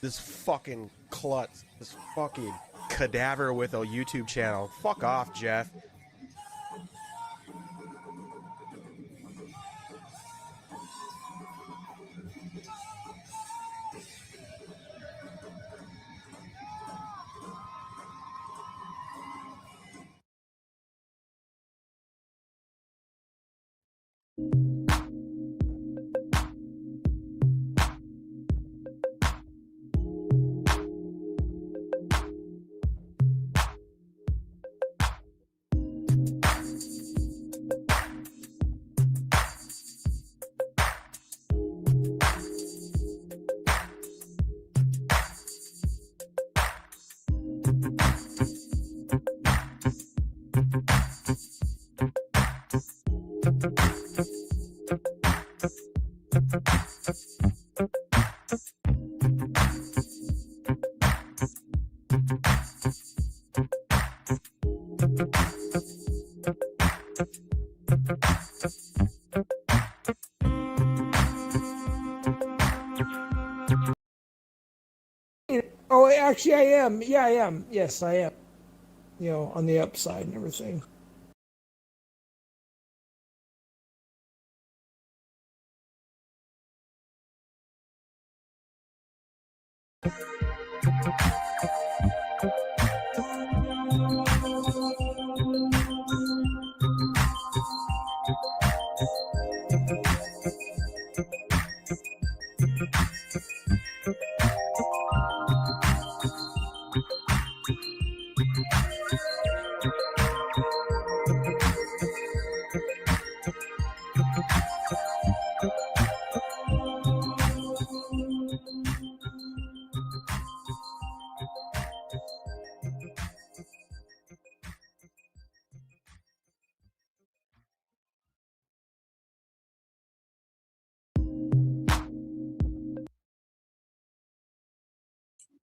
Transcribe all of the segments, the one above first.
This fucking klutz, this fucking cadaver with a YouTube channel. Fuck off, Jeff. Oh, actually, I am. Yeah, I am. Yes, I am. You know, on the upside and everything.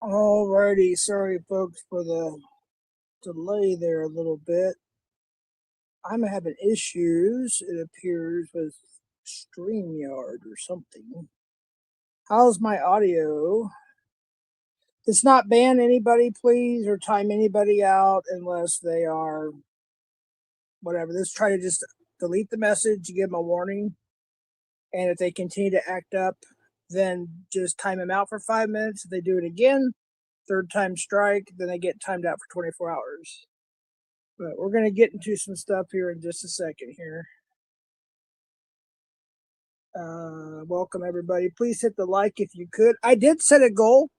Alrighty, sorry folks for the delay there a little bit. I'm having issues, it appears, with StreamYard or something. How's my audio? Let's not ban anybody, please, or time anybody out unless they are whatever. Let's try to just delete the message, give them a warning. And if they continue to act up, then just time them out for 5 minutes. If they do it again, third time strike, then they get timed out for 24 hours. But we're going to get into some stuff here in just a second here. Welcome, everybody. Please hit the like if you could. I did set a goal.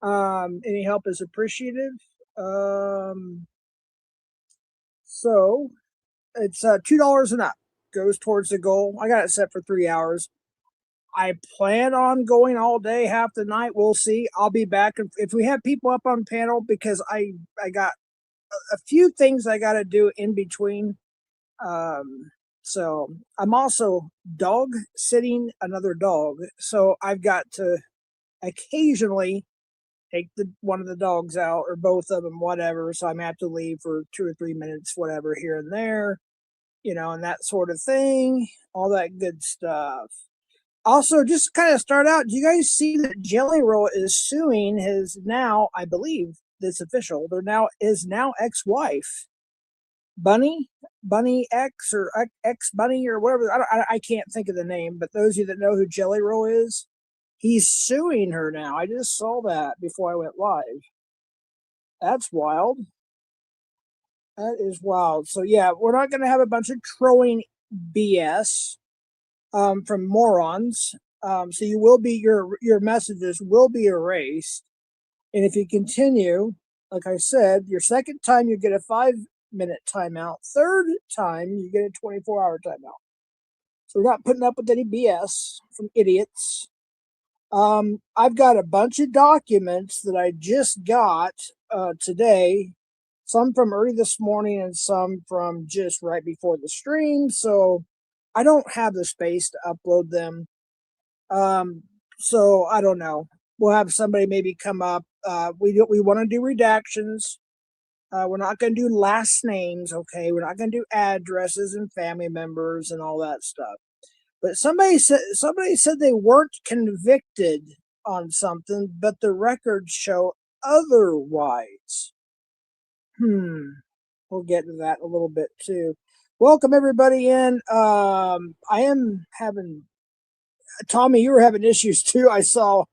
Any help is appreciative. So it's $2 and up. Goes towards the goal. I got it set for 3 hours. I plan on going all day, half the night. We'll see. I'll be back if we have people up on panel, because I got a few things I got to do in between. So I'm also dog sitting another dog. So I've got to occasionally take one of the dogs out, or both of them, whatever. So I'm gonna have to leave for 2 or 3 minutes, whatever, here and there, you know, and that sort of thing, all that good stuff. Also, just kind of start out, do you guys see that Jelly Roll is suing his now, I believe this official, his now ex-wife, Bunny X or X Bunny or whatever. I can't think of the name, but those of you that know who Jelly Roll is, he's suing her now. I just saw that before I went live. That's wild. That is wild. So yeah, we're not going to have a bunch of trolling BS. from morons. So you will be your messages will be erased, and if you continue, like I said, your second time you get a 5-minute timeout. Third time you get a 24-hour timeout. So we're not putting up with any BS from idiots. I've got a bunch of documents that I just got today, some from early this morning and some from just right before the stream. So I don't have the space to upload them. So I don't know. We'll have somebody maybe come up. We want to do redactions. We're not going to do last names. Okay, we're not going to do addresses and family members and all that stuff. But somebody said they weren't convicted on something, but the records show otherwise. We'll get to that a little bit too. Welcome everybody in. I am having Tommy, you were having issues too. I saw.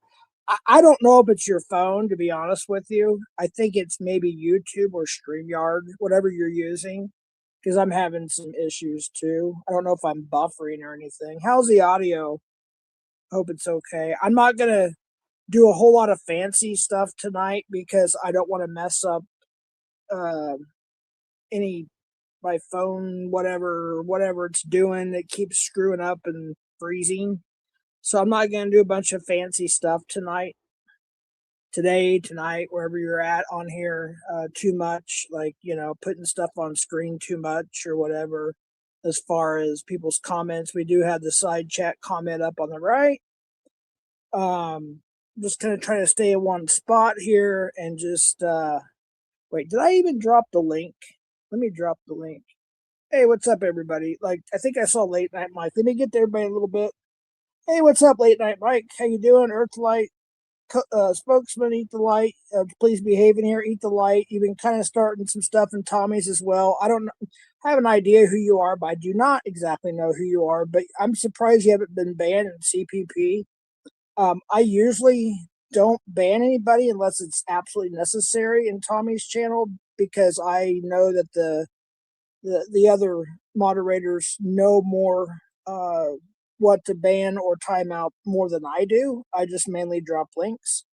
I don't know if it's your phone, to be honest with you. I think it's maybe YouTube or StreamYard, whatever you're using, because I'm having some issues too. I don't know if I'm buffering or anything. How's the audio? Hope it's okay. I'm not gonna do a whole lot of fancy stuff tonight because I don't want to mess up uh, any my phone, whatever it's doing. It keeps screwing up and freezing. So I'm not gonna do a bunch of fancy stuff tonight. Today, tonight, wherever you're at on here, too much, like, putting stuff on screen too much or whatever. As far as people's comments, we do have the side chat comment up on the right. Just kind of trying to stay in one spot here and just, wait, did I even drop the link? Let me drop the link. Hey, what's up, everybody? Like, I think I saw Late Night Mike. Let me get to everybody a little bit. Hey, what's up, Late Night Mike? How you doing? Earthlight spokesman, eat the light. Please behave in here. Eat the light. You've been kind of starting some stuff in Tommy's as well. I don't know, I have an idea who you are, but I do not exactly know who you are. But I'm surprised you haven't been banned in CPP. I usually don't ban anybody unless it's absolutely necessary in Tommy's channel because I know that the other moderators know more what to ban or time out more than I do. I just mainly drop links.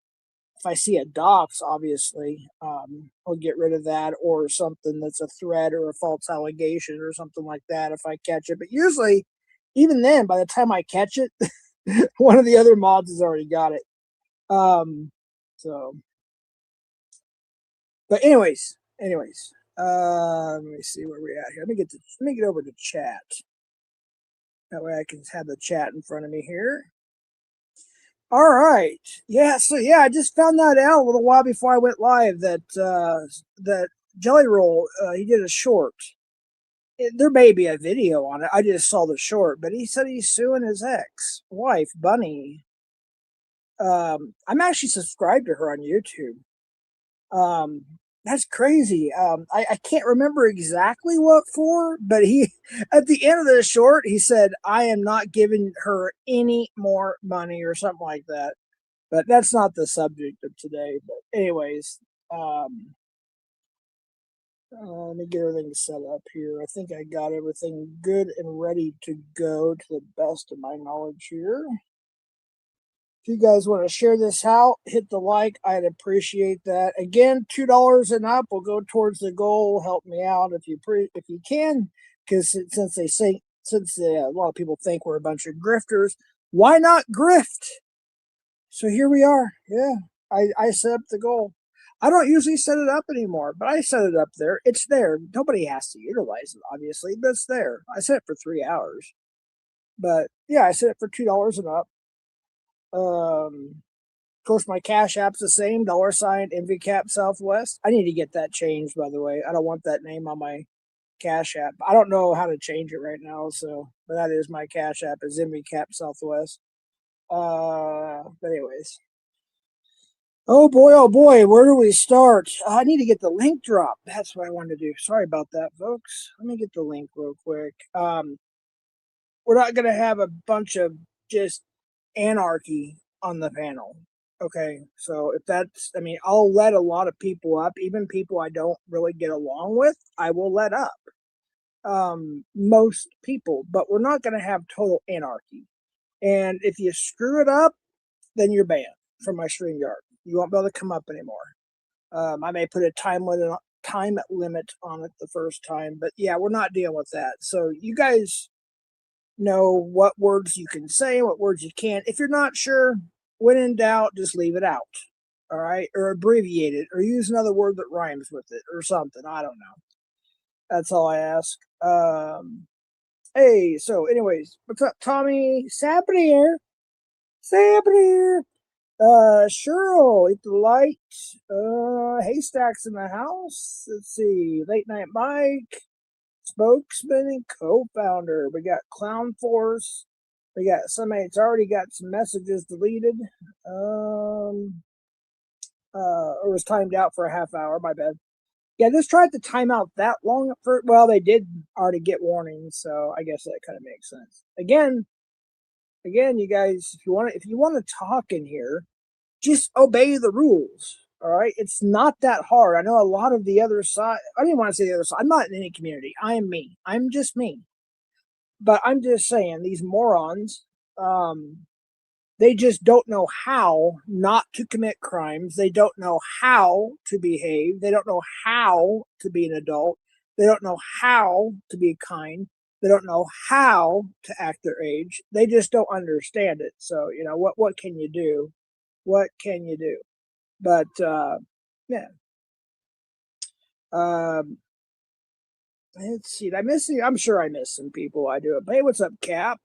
If I see a dox, obviously, I'll get rid of that or something that's a threat or a false allegation or something like that if I catch it. But usually, even then, by the time I catch it, one of the other mods has already got it. So, but anyways, let me see where we're at here. Let me get over to chat. That way I can have the chat in front of me here. All right. Yeah, so yeah, I just found that out a little while before I went live that that Jelly Roll, he did a short. There may be a video on it. I just saw the short, but he said he's suing his ex-wife, Bunny. I'm actually subscribed to her on YouTube. That's crazy. I can't remember exactly what for, but he at the end of the short he said, "I am not giving her any more money" or something like that. But that's not the subject of today. But anyways, let me get everything set up here. I think I got everything good and ready to go to the best of my knowledge here. If you guys want to share this out, hit the like. I'd appreciate that. Again, $2 and up will go towards the goal. Help me out if you can, because since a lot of people think we're a bunch of grifters, why not grift? So here we are. Yeah, I set up the goal. I don't usually set it up anymore, but I set it up there. It's there. Nobody has to utilize it, obviously, but it's there. I set it for 3 hours. But yeah, I set it for $2 and up. Of course, my Cash App's the same, $ MVCap Southwest. I need to get that changed, by the way. I don't want that name on my Cash App. I don't know how to change it right now, but that is my Cash App is MVCap Southwest. But anyways. Oh boy, where do we start? I need to get the link drop. That's what I wanted to do. Sorry about that, folks. Let me get the link real quick. We're not going to have a bunch of just anarchy on the panel. Okay, so I'll let a lot of people up, even people I don't really get along with, I will let up. most people, but we're not going to have total anarchy. And if you screw it up, then you're banned from my StreamYard. You won't be able to come up anymore. I may put a time limit on it the first time, but yeah, we're not dealing with that. So you guys know what words you can say, what words you can't. If you're not sure, when in doubt, just leave it out. All right, or abbreviate it, or use another word that rhymes with it, or something. I don't know. That's all I ask. Hey, so anyways, what's up, Tommy? Sabrier, Sabrier. Cheryl, eat the light. Haystacks in the house. Let's see. Late Night Mike, spokesman and co-founder. We got Clown Force. We got somebody that's already got some messages deleted. Or was timed out for a half hour. My bad. Yeah, just tried to time out that long for. Well, they did already get warnings, so I guess that kind of makes sense. Again, you guys, if you want to talk in here, just obey the rules. All right. It's not that hard. I know a lot of the other side. I didn't want to say the other side. I'm not in any community. I am me. I'm just me. But I'm just saying these morons, they just don't know how not to commit crimes. They don't know how to behave. They don't know how to be an adult. They don't know how to be kind. They don't know how to act their age. They just don't understand it. So, what can you do? What can you do? But yeah. Let's see. Did I miss any? I'm sure I missed some people. I do it. But hey, what's up, Cap?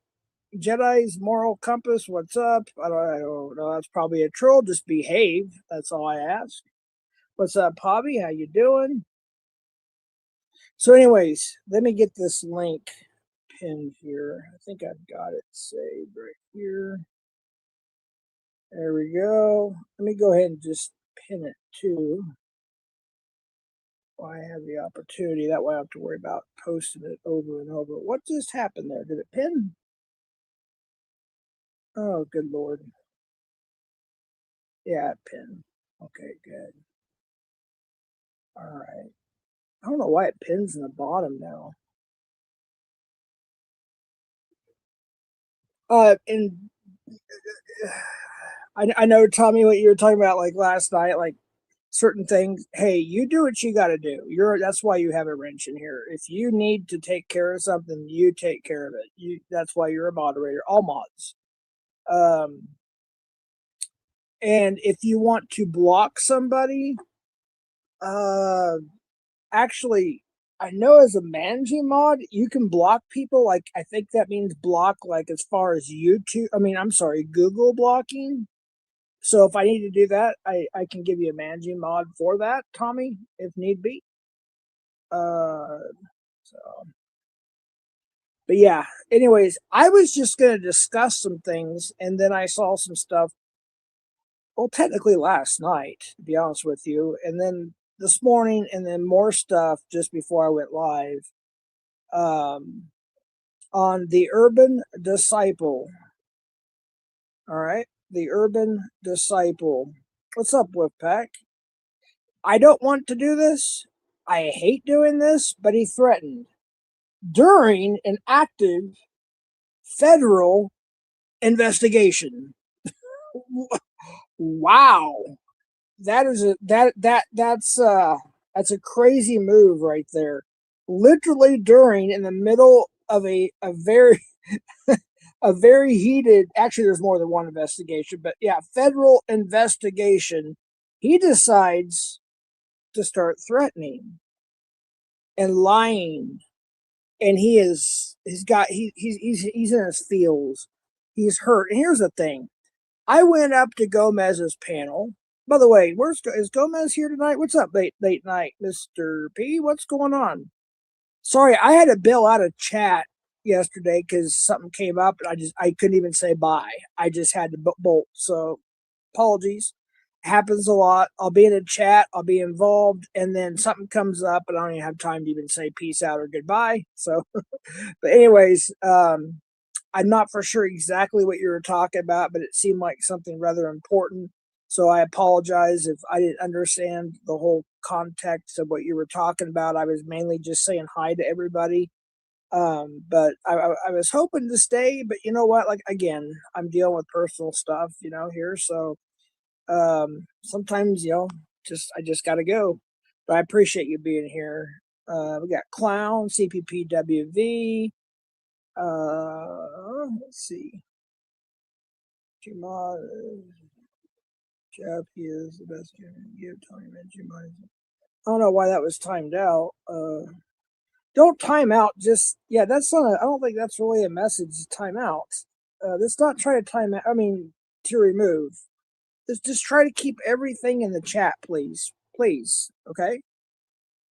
Jedi's moral compass. What's up? I don't know. That's probably a troll. Just behave. That's all I ask. What's up, Hobby? How you doing? So, anyways, let me get this link pinned here. I think I've got it saved right here. There we go. Let me go ahead and just pin it too. I have the opportunity. That way I don't have to worry about posting it over and over. What just happened there? Did it pin? Oh, good Lord. Yeah, it pinned. Okay, good. All right. I don't know why it pins in the bottom now. And I know, Tommy, what you were talking about like last night, like certain things. Hey, you do what you got to do. That's why you have a wrench in here. If you need to take care of something, you take care of it. That's why you're a moderator. All mods. And if you want to block somebody, actually, I know as a managing mod, you can block people. Like, I think that means block, like, as far as YouTube. I'm sorry, Google blocking. So if I need to do that, I can give you a managing mod for that, Tommy, if need be. So, but yeah. Anyways, I was just going to discuss some things, and then I saw some stuff. Well, technically last night, to be honest with you, and then this morning, and then more stuff just before I went live. On the Urban Disciple. All right, the Urban Disciple. What's up, Wolfpack? I don't want to do this. I hate doing this, but he threatened during an active federal investigation. Wow, that's a crazy move right there. Literally during, in the middle of a very a very heated, actually there's more than one investigation, but yeah, federal investigation, he decides to start threatening and lying, and he's in his feels. He's hurt. And here's the thing. I went up to Gomez's panel. By the way, is Gomez here tonight? What's up, late night, Mr. P? What's going on? Sorry, I had to bail out of chat yesterday because something came up and I couldn't even say bye. I just had to bolt. So apologies. Happens a lot. I'll be in a chat, I'll be involved, and then something comes up and I don't even have time to even say peace out or goodbye. So, but anyways, I'm not for sure exactly what you were talking about, but it seemed like something rather important. So I apologize if I didn't understand the whole context of what you were talking about. I was mainly just saying hi to everybody. But I was hoping to stay, but you know what? Like again, I'm dealing with personal stuff, here. So sometimes, I just gotta go. But I appreciate you being here. We got Clown, CPPWV. Let's see. Gmod, Jeff, he is the best you can give. Tony Gmod. I don't know why that was timed out. Don't time out. Just that's not. I don't think that's really a message. Time out. Let's not try to time out. I mean, to remove. Let's just try to keep everything in the chat, please. Please, okay?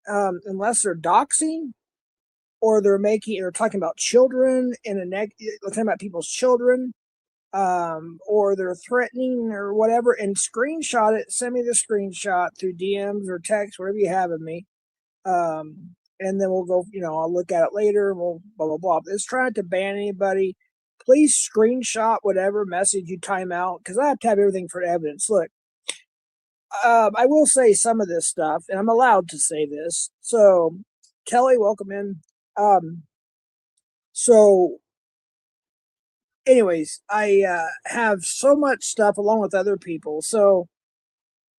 Unless they're doxing or they're talking about children they're talking about people's children, or they're threatening or whatever, and screenshot it. Send me the screenshot through DMs or text, whatever you have of me. And then we'll go, I'll look at it later and we'll blah, blah, blah. Let's try not to ban anybody. Please screenshot whatever message you time out because I have to have everything for evidence. Look, I will say some of this stuff, and I'm allowed to say this. So, Kelly, welcome in. So, anyways, I have so much stuff along with other people. So,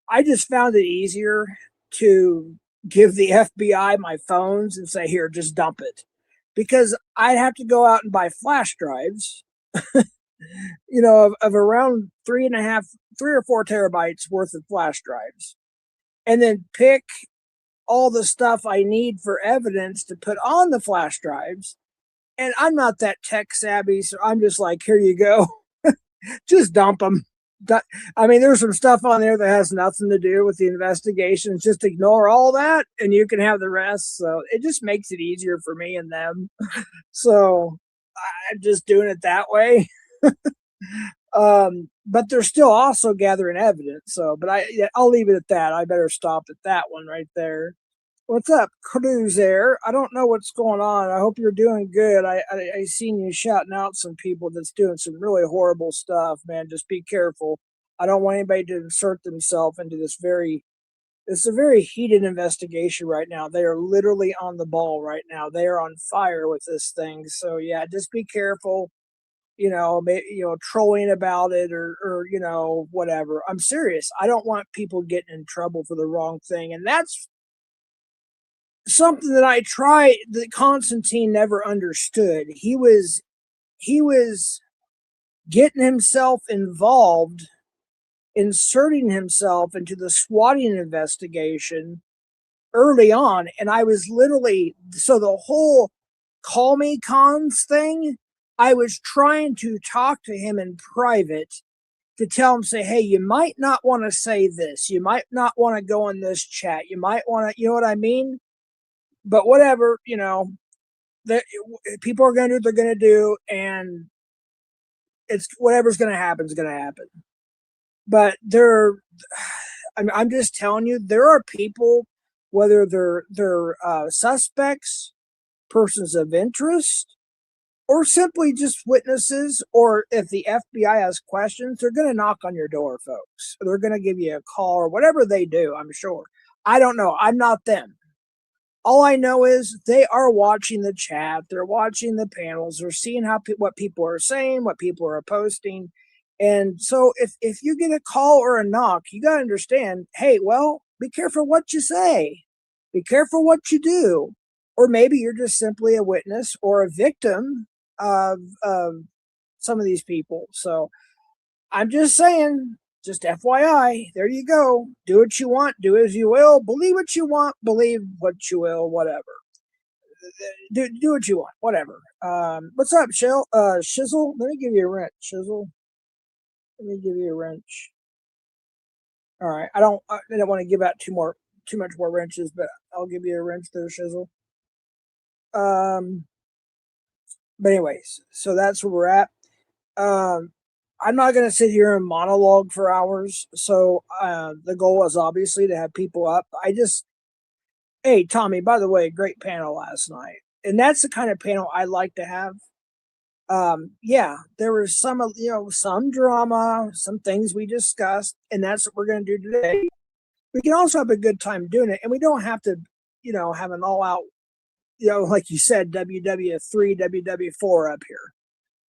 I just found it easier to give the FBI my phones and say, here, just dump it. Because I'd have to go out and buy flash drives, of around 3 or 4 terabytes worth of flash drives, and then pick all the stuff I need for evidence to put on the flash drives. And I'm not that tech savvy, so I'm just like, here you go, just dump them. I mean, there's some stuff on there that has nothing to do with the investigation. Just ignore all that and you can have the rest. So it just makes it easier for me and them. So I'm just doing it that way. But they're still also gathering evidence. So, but I'll leave it at that. I better stop at that one right there. What's up, Cruiser? I don't know what's going on. I hope you're doing good. I seen you shouting out some people that's doing some really horrible stuff, man. Just be careful. I don't want anybody to insert themselves into it's a very heated investigation right now. They are literally on the ball right now. They are on fire with this thing. So yeah, just be careful. Trolling about it or whatever. I'm serious. I don't want people getting in trouble for the wrong thing. And that's something that Constantine never understood. He was getting himself involved, inserting himself into the swatting investigation early on. And I was literally, so the whole call me cons thing, I was trying to talk to him in private to tell him, say, hey, you might not want to say this. You might not want to go in this chat. You might want to, you know what I mean? But whatever, people are going to do what they're going to do, and it's whatever's going to happen is going to happen. But I'm just telling you, there are people, whether they're suspects, persons of interest, or simply just witnesses, or if the FBI has questions, they're going to knock on your door, folks. They're going to give you a call or whatever they do, I'm sure. I don't know. I'm not them. All I know is they are watching the chat. They're watching the panels. They're seeing what people are saying, what people are posting. And so if you get a call or a knock, you got to understand, hey, well, be careful what you say. Be careful what you do. Or maybe you're just simply a witness or a victim of some of these people. So I'm just saying, just FYI, there you go. Do what you want, do as you will, believe what you want, believe what you will, whatever. Do what you want, whatever. What's up, Shizzle? Let me give you a wrench, Shizzle. Let me give you a wrench. All right, I don't want to give out too much more wrenches, but I'll give you a wrench there, Shizzle. But anyways, so that's where we're at. I'm not going to sit here and monologue for hours. So the goal is obviously to have people up. Hey, Tommy, by the way, great panel last night. And that's the kind of panel I like to have. Yeah, there was some drama, some things we discussed, and that's what we're going to do today. We can also have a good time doing it, and we don't have to, have an all out like you said, WW3, WW4 up here.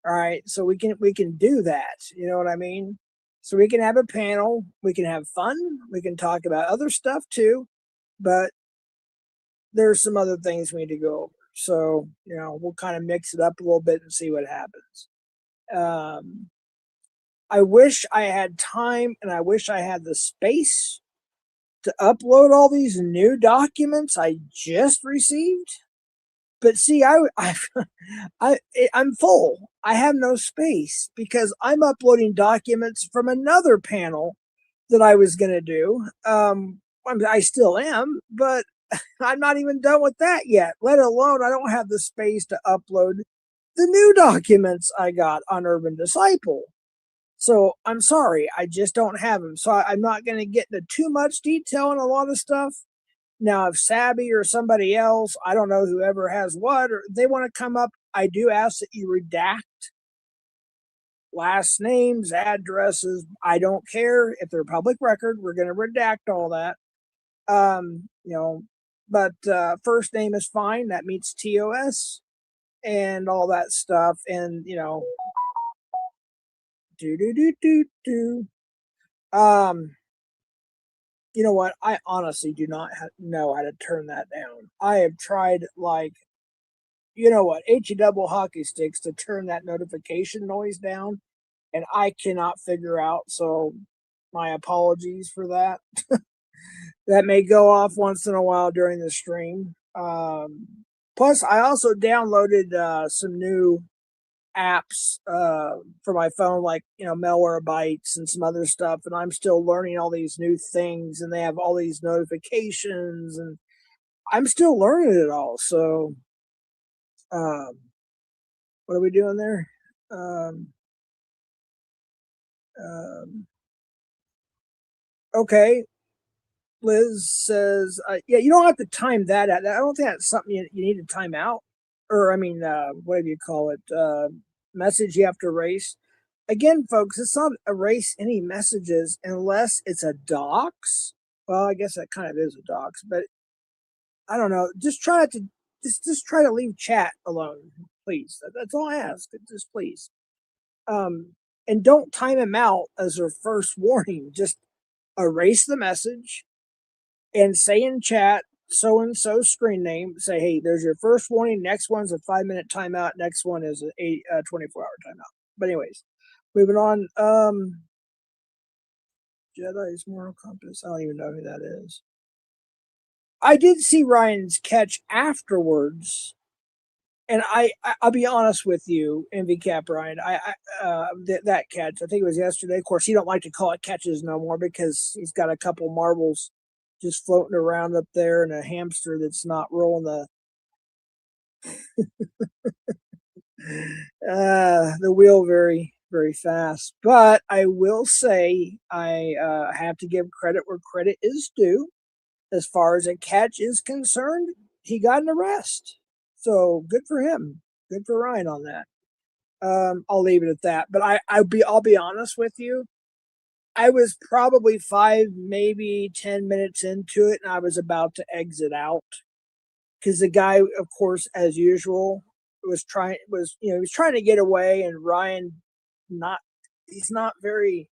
All right, so we can do that. You know what I mean? So we can have a panel, we can have fun, we can talk about other stuff too, but there's some other things we need to go over. So, we'll kind of mix it up a little bit and see what happens. I wish I had time and I wish I had the space to upload all these new documents I just received. But see, I'm full. I have no space because I'm uploading documents from another panel that I was going to do. I still am, but I'm not even done with that yet, let alone I don't have the space to upload the new documents I got on Urban Disciple. So I'm sorry, I just don't have them. So I'm not going to get into too much detail on a lot of stuff. Now, if Sabby or somebody else, I don't know, whoever has what, or they want to come up, I do ask that you redact last names, addresses. I don't care if they're public record. We're going to redact all that. But first name is fine. That meets TOS and all that stuff. And, you know what? I honestly do not know how to turn that down. I have tried, HE double hockey sticks to turn that notification noise down, and I cannot figure out. So my apologies for that. That may go off once in a while during the stream. Plus, I also downloaded some new apps for my phone, like Malwarebytes and some other stuff, and I'm still learning all these new things, and they have all these notifications, and I'm still learning it all. So, what are we doing there? Okay, Liz says, yeah, you don't have to time that out. I don't think that's something you need to time out, or I mean, whatever you call it, message you have to erase. Again, folks, it's not erase any messages unless it's a docs. Well, I guess that kind of is a docs, but I don't know. Just try to leave chat alone, please. That's all I ask. Just please. And don't time him out as a first warning. Just erase the message and say in chat so and so screen name. Say, hey, there's your first warning. Next one's a 5-minute timeout. Next one is a 24-hour timeout. But anyways, moving on. Jedi's moral compass. I don't even know who that is. I did see Ryan's catch afterwards, and I'll be honest with you, MV Cap Ryan. That catch, I think it was yesterday. Of course, he don't like to call it catches no more because he's got a couple marbles just floating around up there and a hamster that's not rolling the wheel very, very fast. But I will say I have to give credit where credit is due. As far as a catch is concerned, he got an arrest. So good for him. Good for Ryan on that. I'll leave it at that. But I'll be honest with you. I was probably 5, maybe 10 minutes into it, and I was about to exit out because the guy, of course, as usual, was trying to get away, and Ryan he's not very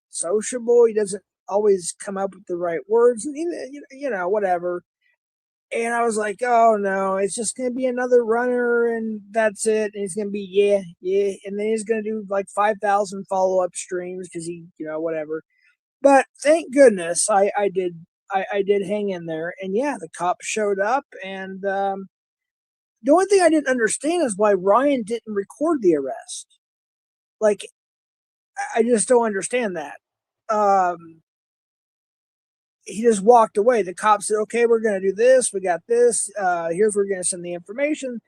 sociable. He doesn't always come up with the right words, and whatever. And I was like, oh no, it's just gonna be another runner, and that's it. And he's gonna be yeah, and then he's gonna do like 5,000 follow-up streams because he, whatever. But thank goodness I did hang in there, and yeah, the cops showed up, and the only thing I didn't understand is why Ryan didn't record the arrest. Like, I just don't understand that. He just walked away. The cop said, okay, we're going to do this. We got this. Here's where we're going to send the information.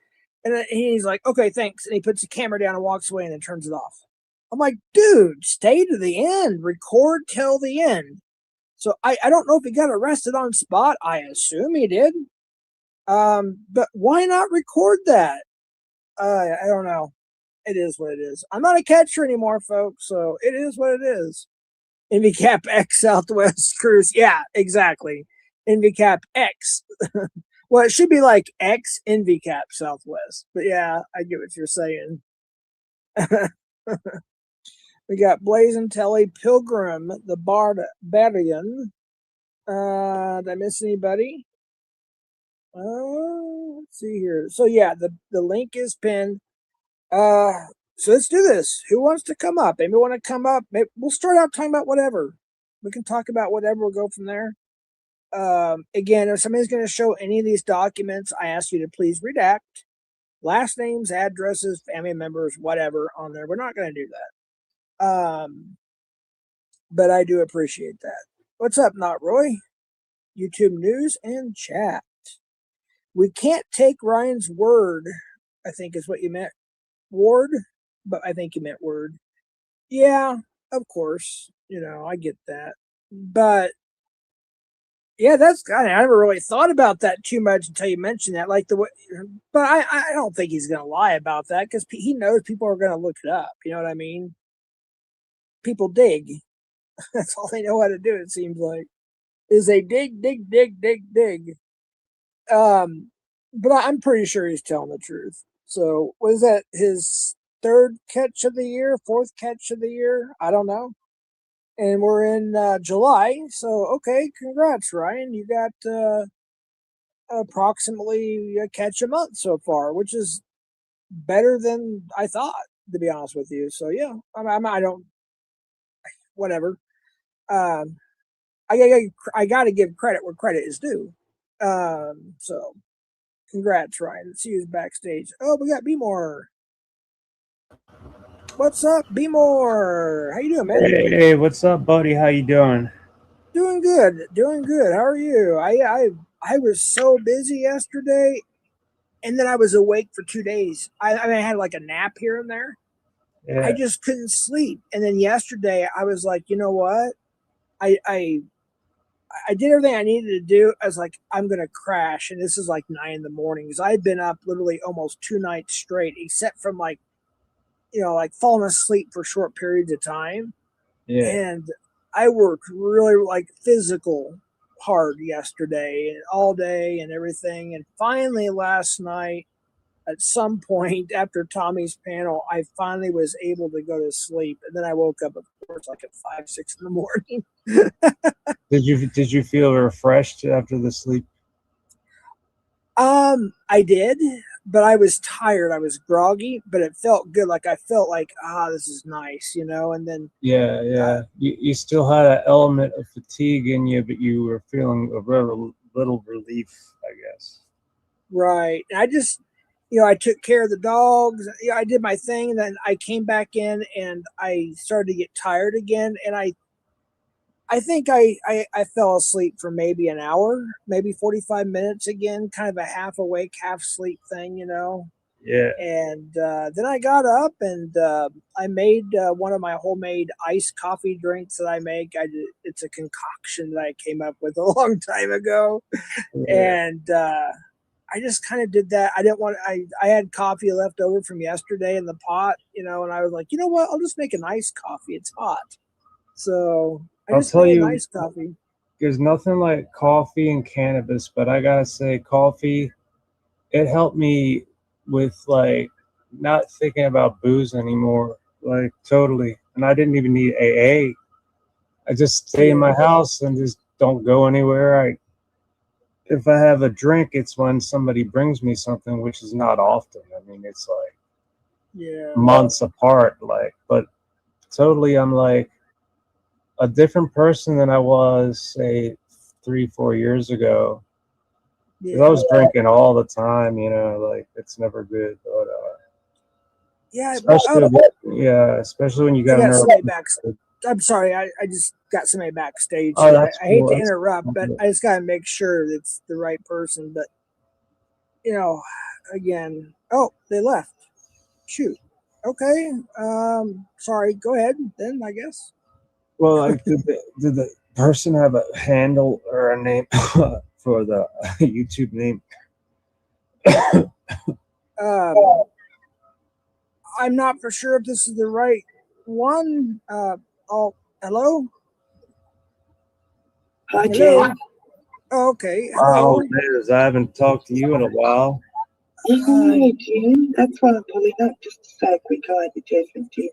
And then he's like, okay, thanks. And he puts the camera down and walks away and then turns it off. I'm like, dude, stay to the end. Record till the end. So I don't know if he got arrested on spot. I assume he did. But why not record that? I don't know. It is what it is. I'm not a catcher anymore, folks. So it is what it is. NVCap X Southwest Cruise. Yeah, exactly. NVCap X. Well, it should be like X EnvyCap Southwest. But yeah, I get what you're saying. We got Blazing Telly, Pilgrim, the Barbarian. Did I miss anybody? Let's see here. So yeah, the link is pinned. So let's do this. Who wants to come up? Anybody want to come up? Maybe we'll start out talking about whatever. We can talk about whatever. We'll go from there. Again, if somebody's going to show any of these documents, I ask you to please redact last names, addresses, family members, whatever on there. We're not going to do that. But I do appreciate that. What's up, Not Roy? YouTube news and chat. We can't take Ryan's word, I think is what you meant. Ward, but I think you meant word. Yeah, of course. I get that. But yeah, I never really thought about that too much until you mentioned that. But I don't think he's going to lie about that because he knows people are going to look it up. You know what I mean? People dig. That's all they know how to do. It seems like is they dig. But I'm pretty sure he's telling the truth. So was that his third catch of the year, fourth catch of the year? I don't know. And we're in July, so okay, congrats, Ryan. You got approximately a catch a month so far, which is better than I thought, to be honest with you. So yeah, I don't, whatever. I got to give credit where credit is due. So congrats, Ryan. Let's see who's backstage. Oh, we got B More. What's up, B More? How you doing, man? Hey, what's up, buddy? How you doing? Doing good. How are you? I was so busy yesterday, and then I was awake for 2 days. I mean, I had like a nap here and there. Yeah, I just couldn't sleep. And then yesterday, I was like, you know what? I did everything I needed to do. I was like, I'm gonna crash, and this is like 9 in the morning because I'd been up literally almost 2 nights straight, except from like falling asleep for short periods of time. yeah. And I worked really like physical hard yesterday and all day and everything. And finally last night, at some point after Tommy's panel, I finally was able to go to sleep. And then I woke up, of course, like at 5, 6 in the morning. Did you feel refreshed after the sleep? I did, but I was tired. I was groggy, but it felt good. Like I felt like, this is nice, And then Yeah, uh, yeah. You still had an element of fatigue in you, but you were feeling a little relief, I guess. right. And I just, I took care of the dogs. I did my thing. And then I came back in and I started to get tired again. And I think I fell asleep for maybe an hour, maybe 45 minutes again, kind of a half awake, half sleep thing, Yeah. And then I got up and I made one of my homemade iced coffee drinks that I make. It's a concoction that I came up with a long time ago. Yeah. And I just kind of did that. I didn't want. I had coffee left over from yesterday in the pot, and I was like, you know what? I'll just make an iced coffee. It's hot, so I I'll just tell made an you, iced coffee. there's nothing like coffee and cannabis, but I gotta say, coffee, it helped me with like not thinking about booze anymore, like totally. And I didn't even need AA. I just stay in my Yeah, house and just don't go anywhere. If I have a drink, it's when somebody brings me something, which is not often. I mean, it's like yeah, months apart. Like, but totally, I'm like a different person than I was, say, 3, 4 years ago. Because I yeah, was drinking all the time, like it's never good. But yeah. especially, yeah, especially when you I got got nerve. somebody back. I'm sorry. I just got somebody backstage Oh, here. that's I hate cool. to That's interrupt, but cool. I just got to make sure it's the right person. But you know, again, oh, they left. Shoot. Okay. Sorry. Go ahead. Then I guess. Well, like, did the person have a handle or a name for the YouTube name? Um, I'm not for sure if this is the right one. Oh, hello. Hi, Hello. Jan. Oh, okay. Oh, Hello. Liz, I haven't talked to you in a while. Hi, Jim. That's why I'm pulling up just to say a quick hi to Jeff and Jim.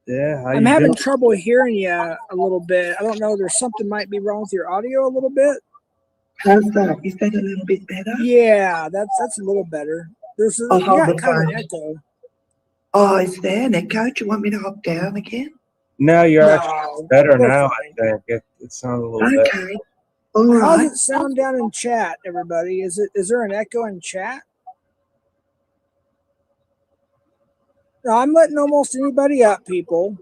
Yeah, how I'm you having doing? trouble hearing you a little bit. I don't know. There's something might be wrong with your audio a little bit. How's that? Is that a little bit better? Yeah, that's a little better. I'll You hold got the kind of an phone. echo. Oh, is there an echo? Do you want me to hop down again? No, you're actually No, better we're now, fine. I think. It sounds a little better. Okay. All How right. does it sound down in chat, everybody? Is there an echo in chat? No, I'm letting almost anybody up, people.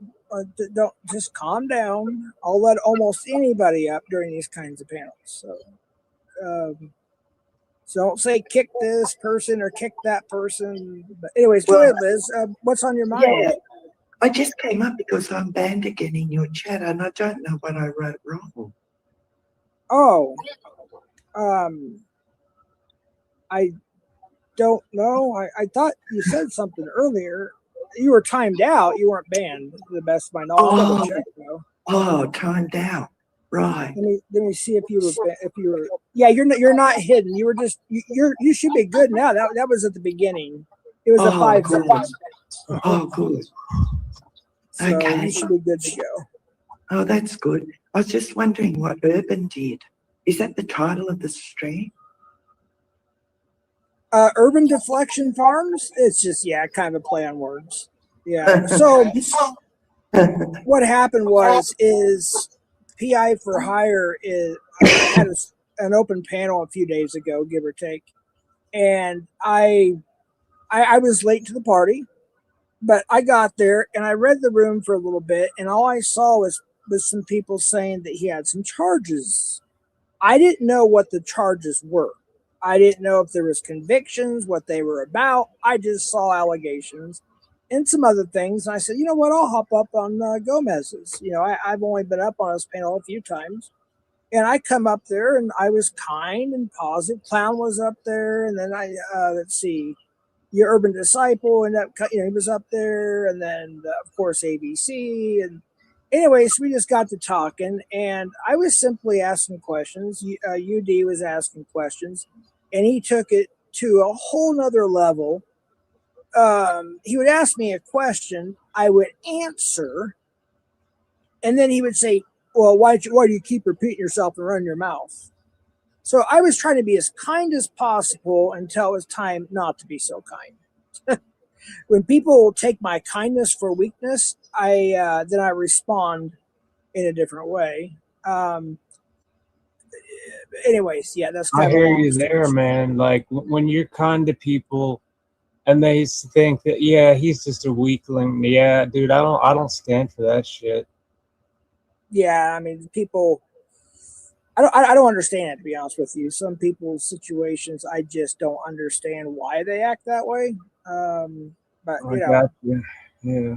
Don't just calm down. I'll let almost anybody up during these kinds of panels. So don't say kick this person or kick that person. But anyways, go Well, ahead, Liz. What's on your mind? yeah. I just came up because I'm banned again in your chat and I don't know what I wrote wrong. Oh, I don't know. I thought you said something earlier. You were timed out. You weren't banned, to the best of my knowledge. I'll double check though. Oh, timed out. Right. Let me see if you were. Yeah, you're not hidden. You were just you should be good now. That was at the beginning. It was a 5 good. minutes. Oh, good. So Okay. you should be good to go. Oh, that's good. I was just wondering what Urban did. Is that the title of the stream? Urban Deflection Farms. It's just kind of a play on words. Yeah. So what happened is PI for Hire had an open panel a few days ago, give or take, and I was late to the party, but I got there and I read the room for a little bit, and all I saw was some people saying that he had some charges. I didn't know what the charges were. I didn't know if there was convictions, what they were about. I just saw allegations and some other things. And I said, you know what? I'll hop up on Gomez's. I've only been up on his panel a few times. And I come up there and I was kind and positive. Clown was up there. And then let's see, your Urban Disciple, and he was up there. And then, of course, ABC. And anyways, we just got to talking. And I was simply asking questions. UD was asking questions. And he took it to a whole nother level. He would ask me a question, I would answer, and then he would say, well, why do you keep repeating yourself and running your mouth? So I was trying to be as kind as possible until it was time not to be so kind. When people take my kindness for weakness, then I respond in a different way. Anyways, yeah, that's kind I of a hear long you story. there, man. Like when you're kind to people and they think that, yeah, he's just a weakling. Yeah, dude, I don't stand for that shit. Yeah, I mean, people. I don't understand it, to be honest with you. Some people's situations, I just don't understand why they act that way. But I got you. Yeah.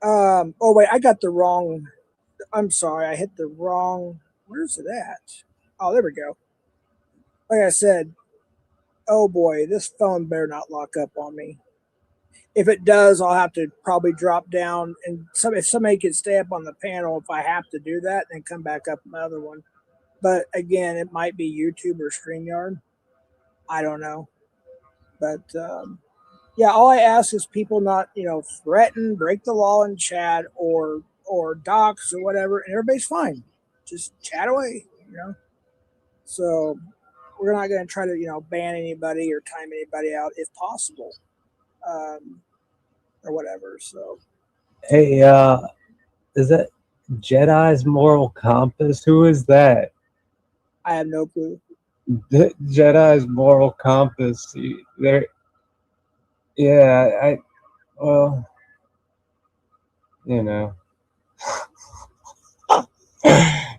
Oh wait, I got the wrong. I'm sorry, I hit the wrong. Where's it at? Oh, there we go. Like I said, oh boy, this phone better not lock up on me. If it does, I'll have to probably drop down, and if somebody could stay up on the panel, if I have to do that, then come back up my other one. But again, it might be YouTube or StreamYard. I don't know. But yeah, all I ask is people not, threaten, break the law in chat or docs or whatever, and everybody's fine. Just chat away, So we're not going to try to, ban anybody or time anybody out if possible, or whatever. So. Hey, is that Jedi's moral compass? Who is that? I have no clue. Jedi's moral compass. There. Yeah, well, you know,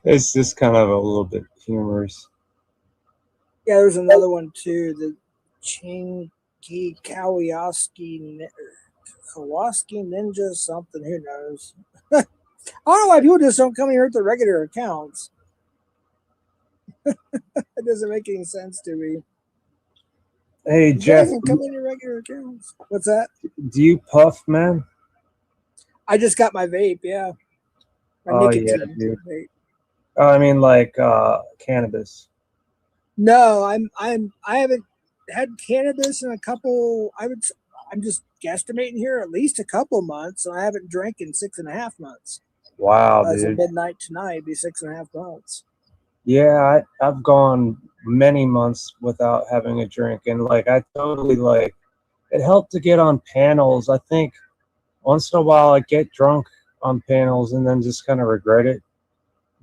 it's just kind of a little bit humorous. Yeah, there's another one too. The Chinky Kawasaki Ninja something. Who knows? I don't know why people just don't come here with their regular accounts. It doesn't make any sense to me. Hey, You Jeff, guys can come in your regular accounts. What's that? do you puff, man? I just got my vape. Yeah, my Oh, yeah, nicotine dude. vape. I mean, like cannabis. No, I haven't had cannabis in a couple. I'm just guesstimating here at least a couple months, and I haven't drank in 6.5 months. Wow, As of dude. midnight tonight, it'd be 6.5 months. Yeah, I've gone many months without having a drink, and like I totally like it helped to get on panels. I think once in a while I get drunk on panels and then just kind of regret it.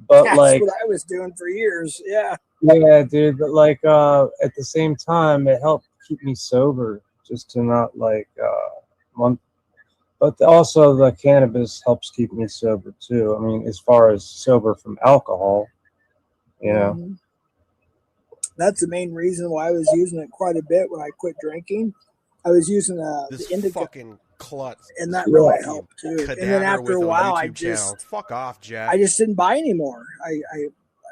But That's like, what I was doing for years. Yeah. yeah, dude. But like, at the same time, it helped keep me sober, just to not like one. But also the cannabis helps keep me sober too. I mean, as far as sober from alcohol, you know. Mhm. That's the main reason why I was using it quite a bit when I quit drinking. I was using This the indica, fucking klutz. and This that really fucking helped too. And then cadaver after with a a while, YouTube channel. Fuck off, Jeff. I just didn't buy anymore.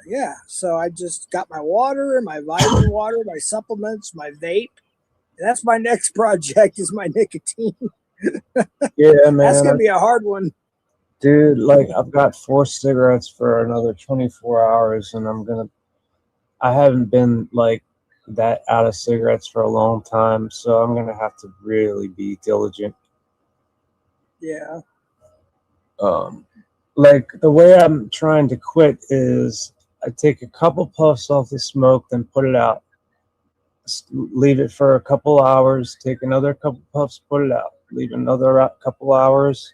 Yeah. So I just got my water, my vitamin water, my supplements, my vape. And that's my next project is my nicotine. Yeah, That's man. gonna be a hard one. Dude, like I've got 4 cigarettes for another 24 hours, and I haven't been like that out of cigarettes for a long time, so I'm gonna have to really be diligent. Yeah. Like the way I'm trying to quit is I take a couple puffs off the smoke, then put it out. Leave it for a couple hours, take another couple puffs, put it out, leave another couple hours,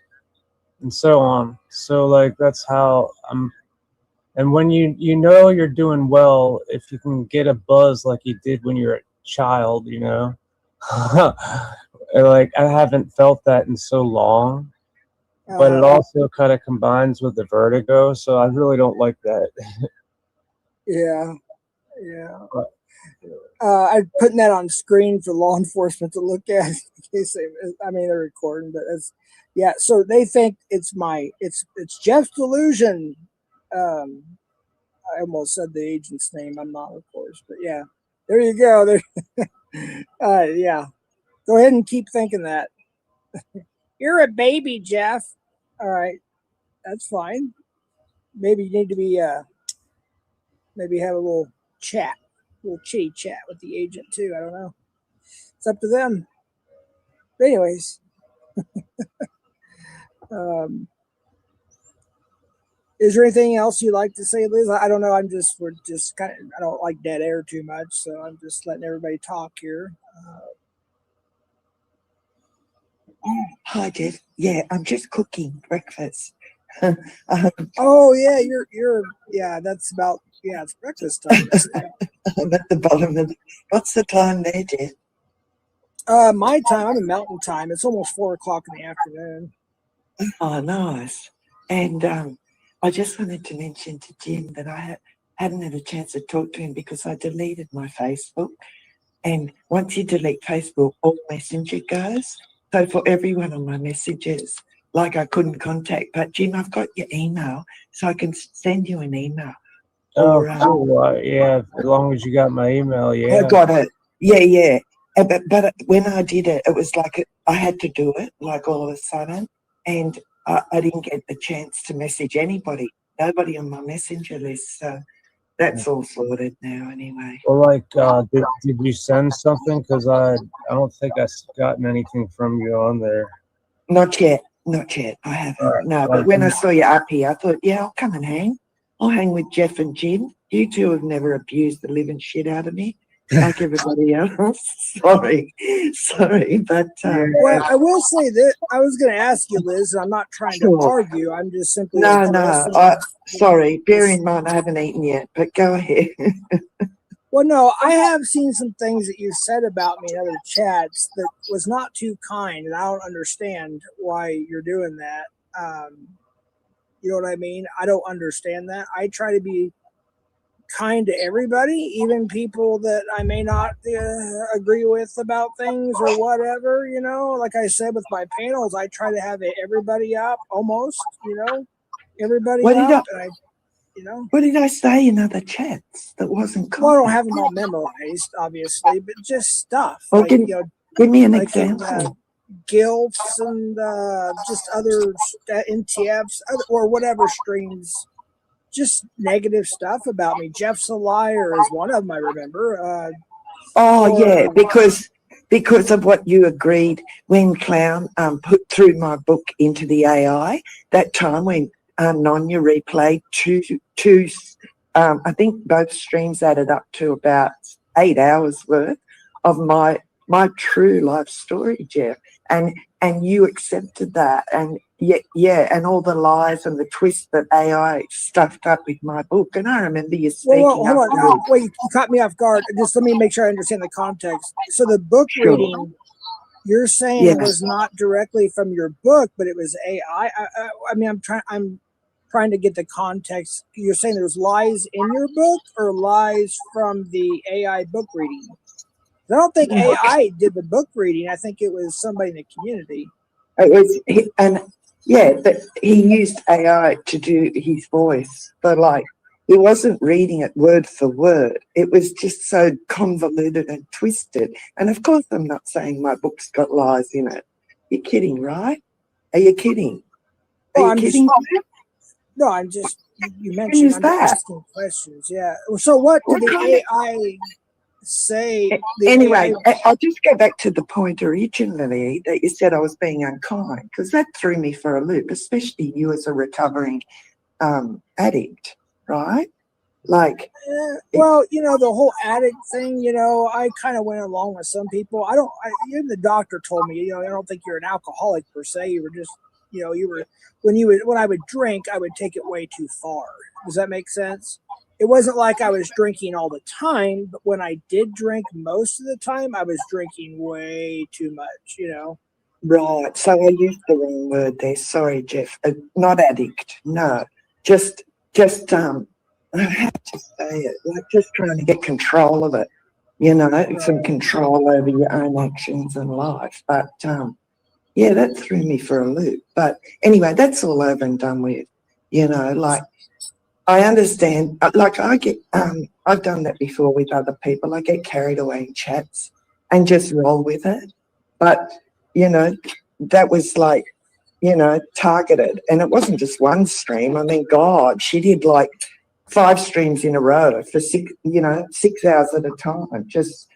and so on. So like that's how I'm. And when you know you're doing well, if you can get a buzz like you did when you're a child, you know, like I haven't felt that in so long. But it also kind of combines with the vertigo, so I really don't like that. Yeah. I'm putting that on screen for law enforcement to look at in case they're recording, but yeah. So they think it's Jeff's delusion. I almost said the agent's name. I'm not, of course, but yeah. There you go. There. Yeah. Go ahead and keep thinking that. You're a baby, Jeff. All right, that's fine. Maybe you need to be maybe have a little chitty chat with the agent too. I don't know. It's up to them. But anyways, is there anything else you'd like to say, Liz? I don't know. We're just kind of, I don't like dead air too much, so I'm just letting everybody talk here. Hi, Jeff. Yeah, I'm just cooking breakfast. Oh yeah, that's about, it's breakfast time. I'm at the bottom of what's the time there, Jeff? My time, I'm in Mountain Time. It's almost 4 o'clock in the afternoon. Oh, nice. And I just wanted to mention to Jim that I hadn't had a chance to talk to him because I deleted my Facebook. And once you delete Facebook, all Messenger goes. So for everyone on my messages, like I couldn't contact. But Jim, I've got your email, so I can send you an email. Oh, cool. Yeah, as long as you got my email, yeah. I got it. Yeah. But when I did it, it was like I had to do it, like all of a sudden, and I didn't get the chance to message anybody. Nobody on my messenger list. So that's all sorted now, anyway. Well, like, did you send something? Because I don't think I've gotten anything from you on there. Not yet. I haven't. No, but when I saw you up here, I thought, yeah, I'll come and hang. I'll hang with Jeff and Jim. You two have never abused the living shit out of me like everybody else. Sorry, but well, I will say that I was going to ask you, Liz, and I'm not trying to argue. I'm just simply sorry. Bear in mind, I haven't eaten yet, but go ahead. Well, no, I have seen some things that you said about me in other chats that was not too kind, and I don't understand why you're doing that. You know what I mean? I don't understand that. I try to be kind to everybody, even people that I may not agree with about things or whatever, you know. Like I said with my panels, I try to have everybody up almost, you know, everybody up. What did I say in other chats that wasn't cool? Well, I don't have them all memorized, obviously, but just stuff. Well, like, give me an example. Gilfs and just other NTFs or whatever streams just negative stuff about me. Jeff's a liar is one of them, I remember. Oh yeah, because of what you agreed when Clown put through my book into the AI that time when Nonya replayed two I think both streams added up to about 8 hours worth of my true life story, Jeff, and you accepted that, and yeah, and all the lies and the twists that AI stuffed up with my book. And I remember you speaking hold up. on. Wait, you caught me off guard. Just let me make sure I understand the context. So the book reading you're saying was not directly from your book, but it was AI. I mean, I'm trying to get the context. You're saying there's lies in your book or lies from the AI book reading? I don't think AI did the book reading. I think it was somebody in the community. It was, but he used AI to do his voice. But like, he wasn't reading it word for word. It was just so convoluted and twisted. And of course, I'm not saying my book's got lies in it. You're kidding, right? Are you kidding? I'm kidding? No, I'm just, you mentioned I'm asking questions. Yeah. So what did the AI say? Anyway, I'll just go back to the point originally that you said I was being unkind, because that threw me for a loop, especially you as a recovering addict, right? Like, well, the whole addict thing, I kind of went along with some people. Even the doctor told me, I don't think you're an alcoholic per se. You were just, when I would drink, I would take it way too far. Does that make sense? It wasn't like I was drinking all the time, but when I did drink most of the time, I was drinking way too much, Right. So I used the wrong word there. Sorry, Jeff. Not addict. No. Just I have to say it, like just trying to get control of it, some control over your own actions and life. But yeah, that threw me for a loop. But anyway, that's all over and done with. Like, I understand. Like, I get, I've done that before with other people. I get carried away in chats and just roll with it. But that was like, targeted, and it wasn't just one stream. I mean, God, she did like 5 streams in a row for 6 hours at a time, just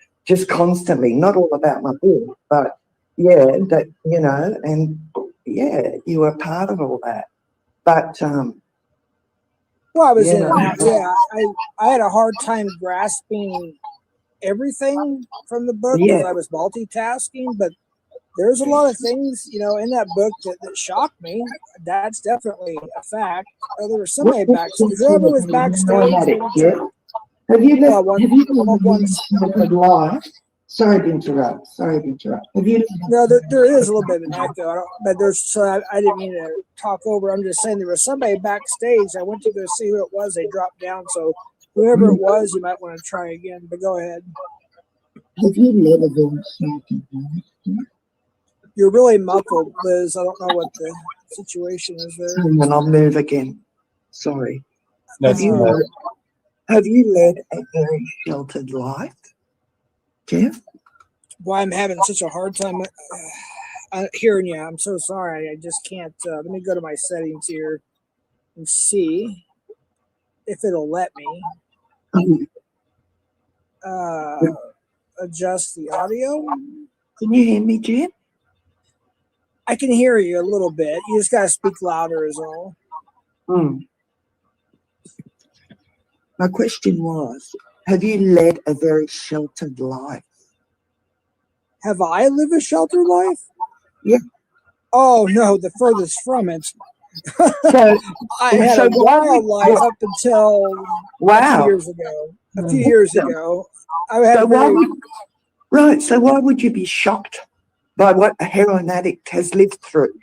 constantly, not all about my book, but yeah, that, and yeah, you were part of all that. But well, I was in and out. Yeah, I had a hard time grasping everything from the book because I was multitasking, but there's a lot of things, in that book that shocked me. That's definitely a fact. There was somebody backstage. Whoever was backstage. Have you left live? Sorry to interrupt. Have you? No, there is a little bit of an echo, but I didn't mean to talk over. I'm just saying there was somebody backstage. I went to go see who it was. They dropped down, so whoever it was, you might want to try again. But go ahead. Have you led a very You're really muffled, Liz. I don't know what the situation is there. And I'll move again. Sorry. Have you led a very sheltered life, Jeff? Well, I'm having such a hard time hearing you. I'm so sorry. I just can't. Let me go to my settings here and see if it'll let me adjust the audio. Can you hear me, Jeff? I can hear you a little bit. You just got to speak louder is all. My question was, have you led a very sheltered life? Have I lived a sheltered life? Yeah. Oh, no, the furthest from it. So I had a wild life up until a few years ago. A few years ago. So why would you be shocked by what a heroin addict has lived through?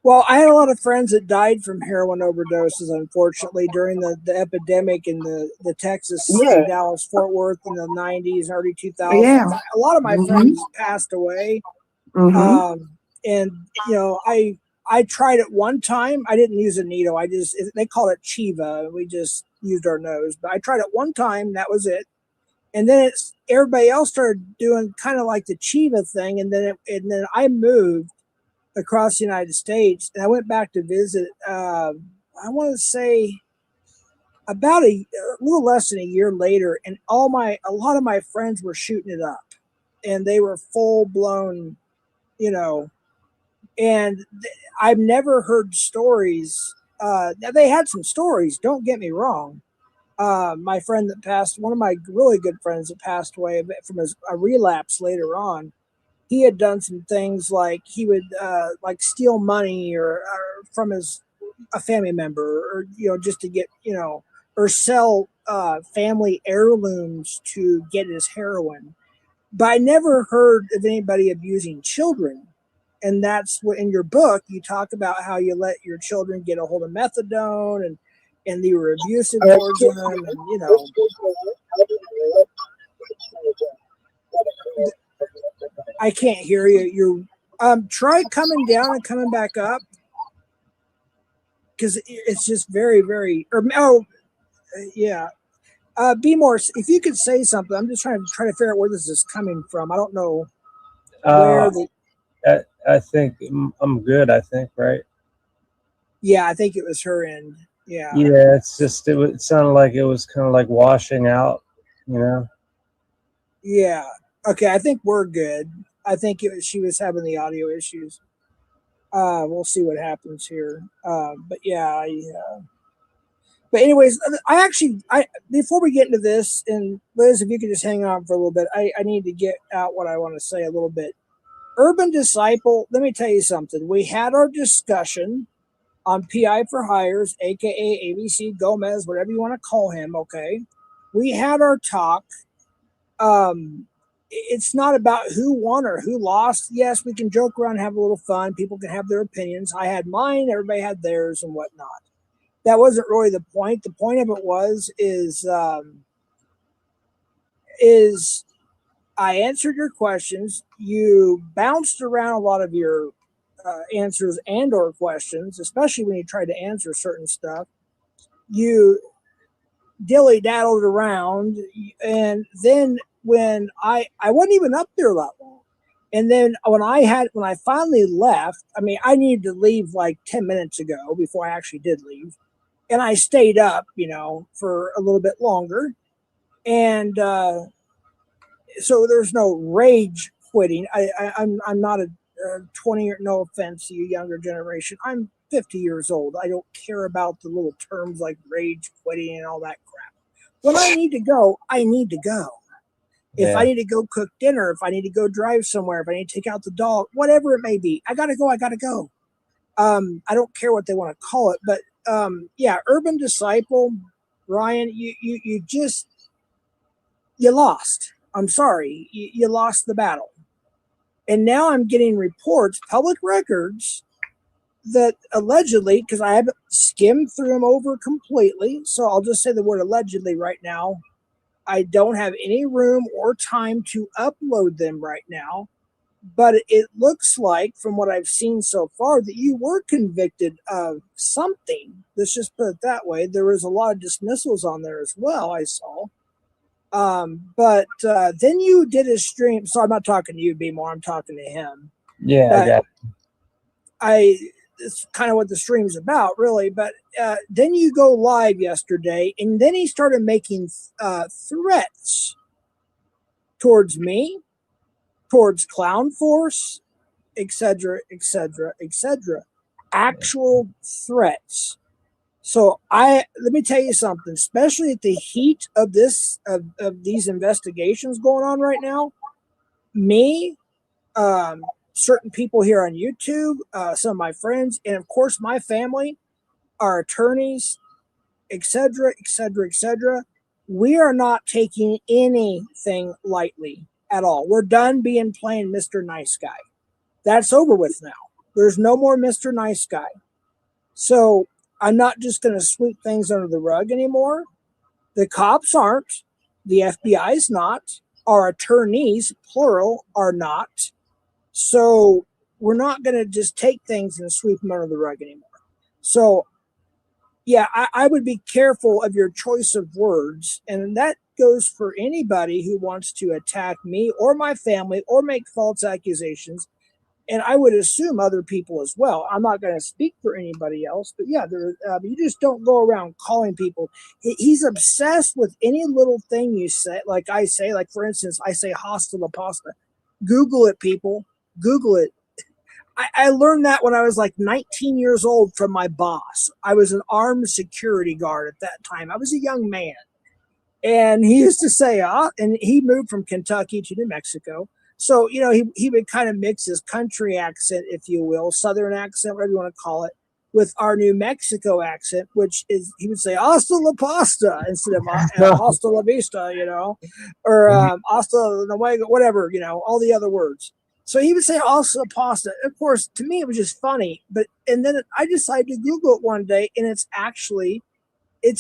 Well, I had a lot of friends that died from heroin overdoses, unfortunately, during the epidemic in the Texas, Dallas, Fort Worth in the 90s, early 2000s. Yeah. A lot of my friends passed away. And, I tried it one time. I didn't use a needle. They call it Chiva. We just used our nose. But I tried it one time. That was it. And then everybody else started doing kind of like the Chiva thing. And then I moved across the United States, and I went back to visit. I want to say about a little less than a year later, and a lot of my friends were shooting it up, and they were full blown, you know. And I've never heard stories. They had some stories. Don't get me wrong. My friend that passed, one of my really good friends that passed away from a relapse later on, he had done some things like he would like steal money or from a family member, or just to get or sell family heirlooms to get his heroin. But I never heard of anybody abusing children. And that's what in your book you talk about how you let your children get a hold of methadone, and you were abusive towards them, and I can't hear you. Try coming down and coming back up, because it's just very, very. Yeah. Be more. If you could say something, I'm just trying to figure out where this is coming from. I don't know where the. I think I'm good. I think, right? Yeah, I think it was her end. Yeah. Yeah, it's just it sounded like it was kind of like washing out, you know. Yeah. Okay, I think we're good. I think she was having the audio issues. We'll see what happens here. But yeah, but anyways, I before we get into this, and Liz, if you could just hang on for a little bit, I need to get out what I want to say a little bit. Urban Disciple, let me tell you something. We had our discussion on PI for Hires, aka ABC Gomez, whatever you want to call him. Okay, we had our talk. It's not about who won or who lost. Yes, we can joke around and have a little fun. People can have their opinions. I had mine, everybody had theirs and whatnot. That wasn't really the point. The point of it is I answered your questions. You bounced around a lot of your answers and or questions, especially when you tried to answer certain stuff. You dilly-daddled around, and then when I wasn't even up there that long. And then when I finally left, I mean, I needed to leave like 10 minutes ago before I actually did leave. And I stayed up, for a little bit longer. And so there's no rage quitting. I'm not a 20 year, no offense to you younger generation. I'm 50 years old. I don't care about the little terms like rage quitting and all that crap. When I need to go, I need to go. If I need to go cook dinner, if I need to go drive somewhere, if I need to take out the dog, whatever it may be, I gotta go. I gotta go. I don't care what they want to call it, but yeah, Urban Disciple, Ryan, you just lost. I'm sorry, you lost the battle. And now I'm getting reports, public records, that allegedly, because I haven't skimmed through them over completely, so I'll just say the word allegedly right now. I don't have any room or time to upload them right now, but it looks like, from what I've seen so far, that you were convicted of something. Let's just put it that way. There was a lot of dismissals on there as well, I saw. But then you did a stream. So I'm not talking to you, B more. I'm talking to him. Yeah, but I got it. It's kind of what the stream's about, really. But then you go live yesterday, and then he started making threats towards me, towards Clown Force, etc., etc., etc. Actual threats. So let me tell you something, especially at the heat of this of these investigations going on right now. Me, certain people here on YouTube, some of my friends, and of course my family, our attorneys, etc., etc., etc. We are not taking anything lightly at all. We're done being playing Mr. Nice Guy. That's over with now. There's no more Mr. Nice Guy. So I'm not just going to sweep things under the rug anymore. The cops aren't. The FBI's not. Our attorneys, plural, are not. So we're not going to just take things and sweep them under the rug anymore. So, yeah, I would be careful of your choice of words. And that goes for anybody who wants to attack me or my family or make false accusations. And I would assume other people as well. I'm not going to speak for anybody else, but yeah, you just don't go around calling people. He's obsessed with any little thing you say. Like I say, like for instance, I say hasta la pasta. Google it, people. Google it. I learned that when I was like 19 years old from my boss. I was an armed security guard at that time. I was a young man. And he used to say, and he moved from Kentucky to New Mexico. So, he would kind of mix his country accent, if you will, Southern accent, whatever you want to call it, with our New Mexico accent, which is, he would say, hasta la pasta instead of hasta la vista, or hasta la nuega, whatever, all the other words. So he would say hasta la pasta. Of course, to me, it was just funny. And then I decided to Google it one day, and it's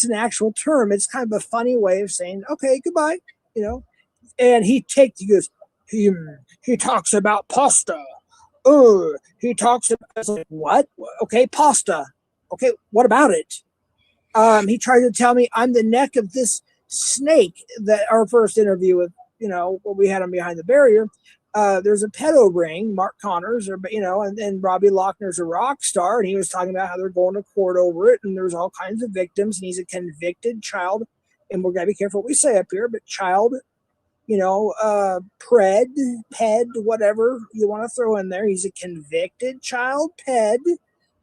an actual term. It's kind of a funny way of saying, okay, goodbye, And he goes, he talks about pasta. Oh, he talks about, I was like, what? Okay, pasta. Okay, what about it? He tried to tell me I'm the neck of this snake that our first interview with, when we had him behind the barrier. There's a pedo ring, Mark Connors, and Robbie Lochner's a rock star, and he was talking about how they're going to court over it, and there's all kinds of victims, and he's a convicted child, and we're gotta be careful what we say up here, but child, ped, whatever you want to throw in there. He's a convicted child ped.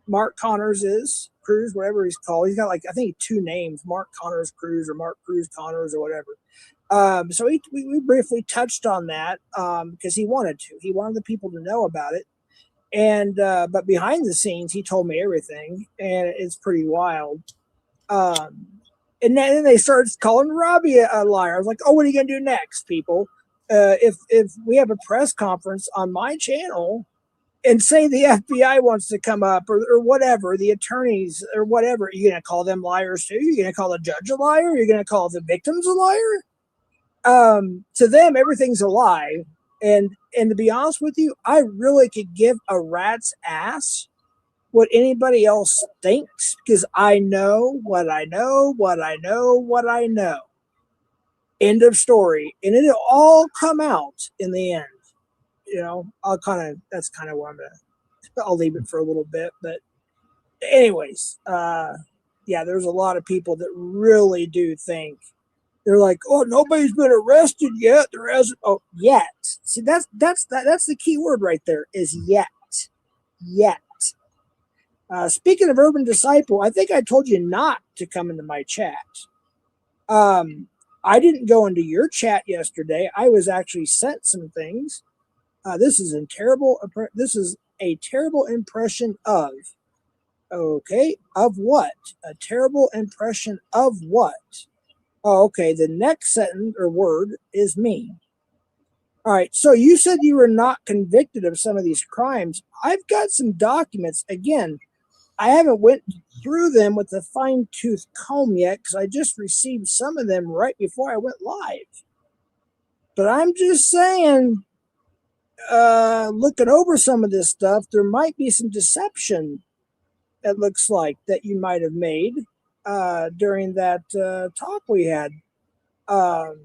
Mark Connors is Cruz, whatever he's called. He's got I think 2 names, Mark Connors Cruz or Mark Cruz Connors or whatever. So we briefly touched on that because he wanted to. He wanted the people to know about it. And but behind the scenes, he told me everything, and it's pretty wild. And then they started calling Robbie a liar. I was like, oh, what are you going to do next, people? If we have a press conference on my channel and say the FBI wants to come up or whatever, the attorneys or whatever, are you going to call them liars too? You're going to call the judge a liar? You're going to call the victims a liar? To them, everything's a lie. And to be honest with you, I really could give a rat's ass what anybody else thinks, because I know what I know, what I know, what I know. End of story. And it'll all come out in the end. That's kind of where I'll leave it for a little bit. But anyways, there's a lot of people that really do think, they're like, oh, nobody's been arrested yet. There hasn't. Oh, yet. See, that's the key word right there, is yet. Yet. Speaking of Urban Disciple, I think I told you not to come into my chat. I didn't go into your chat yesterday. I was actually sent some things. This is a terrible impression of. Okay, of what? A terrible impression of what? Oh, okay. The next sentence or word is me. All right. So you said you were not convicted of some of these crimes. I've got some documents. Again, I haven't went through them with a fine-tooth comb yet because I just received some of them right before I went live. But I'm just saying, looking over some of this stuff, there might be some deception, it looks like, that you might have made during that talk we had. But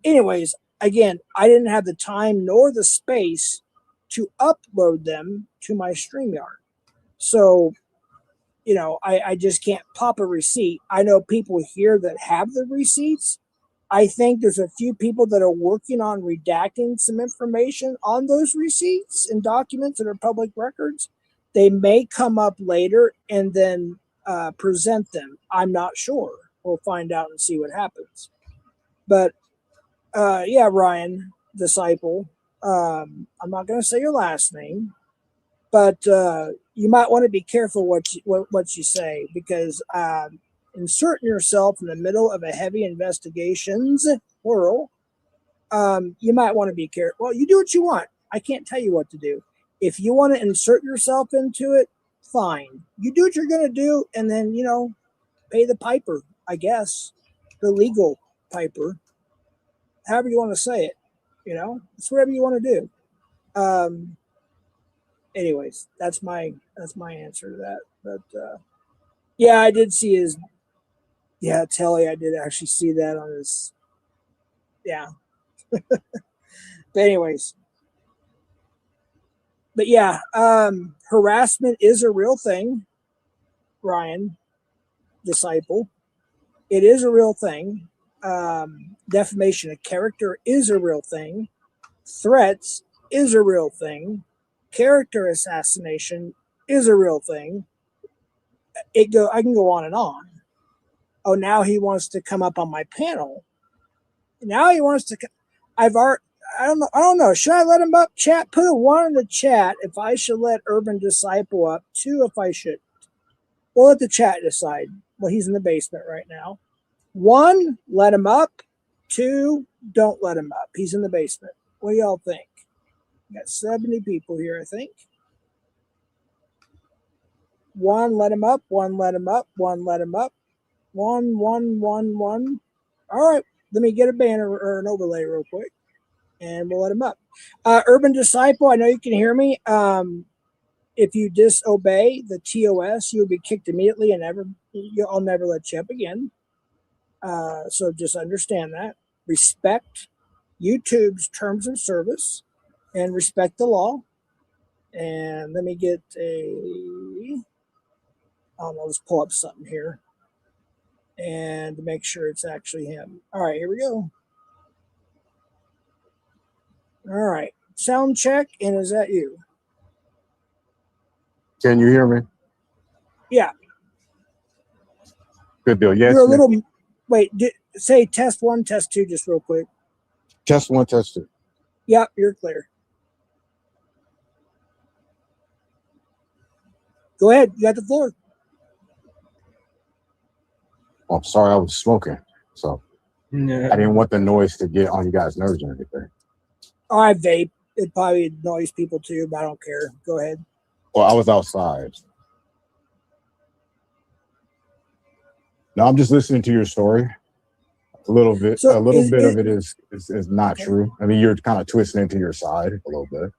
anyways, again, I didn't have the time nor the space to upload them to my StreamYard. So, I just can't pop a receipt. I know people here that have the receipts. I think there's a few people that are working on redacting some information on those receipts and documents that are public records. They may come up later and then present them. I'm not sure. We'll find out and see what happens. But Ryan Disciple, I'm not going to say your last name, but you might want to be careful what you say, because inserting yourself in the middle of a heavy investigations, plural, you might want to be careful. Well, you do what you want. I can't tell you what to do. If you want to insert yourself into it, fine. You do what you're going to do, and then, pay the piper, I guess, the legal piper, however you want to say it. It's whatever you want to do. Anyways, that's my answer to that. But I did see his. Yeah, Telly, I did actually see that on his. Yeah. But anyways, But yeah, harassment is a real thing, Ryan, disciple. It is a real thing. Defamation of character is a real thing. Threats is a real thing. Character assassination is a real thing. I can go on and on. Oh, now he wants to come up on my panel. Now he wants to. I've already. I don't know. Should I let him up? Chat. Put a 1 in the chat if I should let Urban Disciple up. 2 if I should. We'll let the chat decide. Well, he's in the basement right now. 1, let him up. 2, don't let him up. He's in the basement. What do y'all think? We got 70 people here, I think. 1, let him up. 1, let him up. 1, let him up. 1, 1, 1, 1. All right. Let me get a banner or an overlay real quick, and we'll let him up. Urban Disciple, I know you can hear me. If you disobey the TOS, you'll be kicked immediately, and I'll never let you up again. So just understand that. Respect YouTube's terms of service and respect the law. And let me get I'll just pull up something here and make sure it's actually him. All right, here we go. All right, sound check, and is that you? Can you hear me? Yeah. Good deal. Yes. You're a little. Wait. Say test 1, test 2, just real quick. Test 1, test 2. Yep, you're clear. Go ahead. You got the floor. Oh, I'm sorry, I was smoking, so Yeah. I didn't want the noise to get on you guys' nerves or anything. Oh, I vape. It probably annoys people too, but I don't care. Go ahead. Well, I was outside. No, I'm just listening to your story. A little bit. So a little bit is- of it is not Okay. true. I mean, you're kind of twisting into your side a little bit.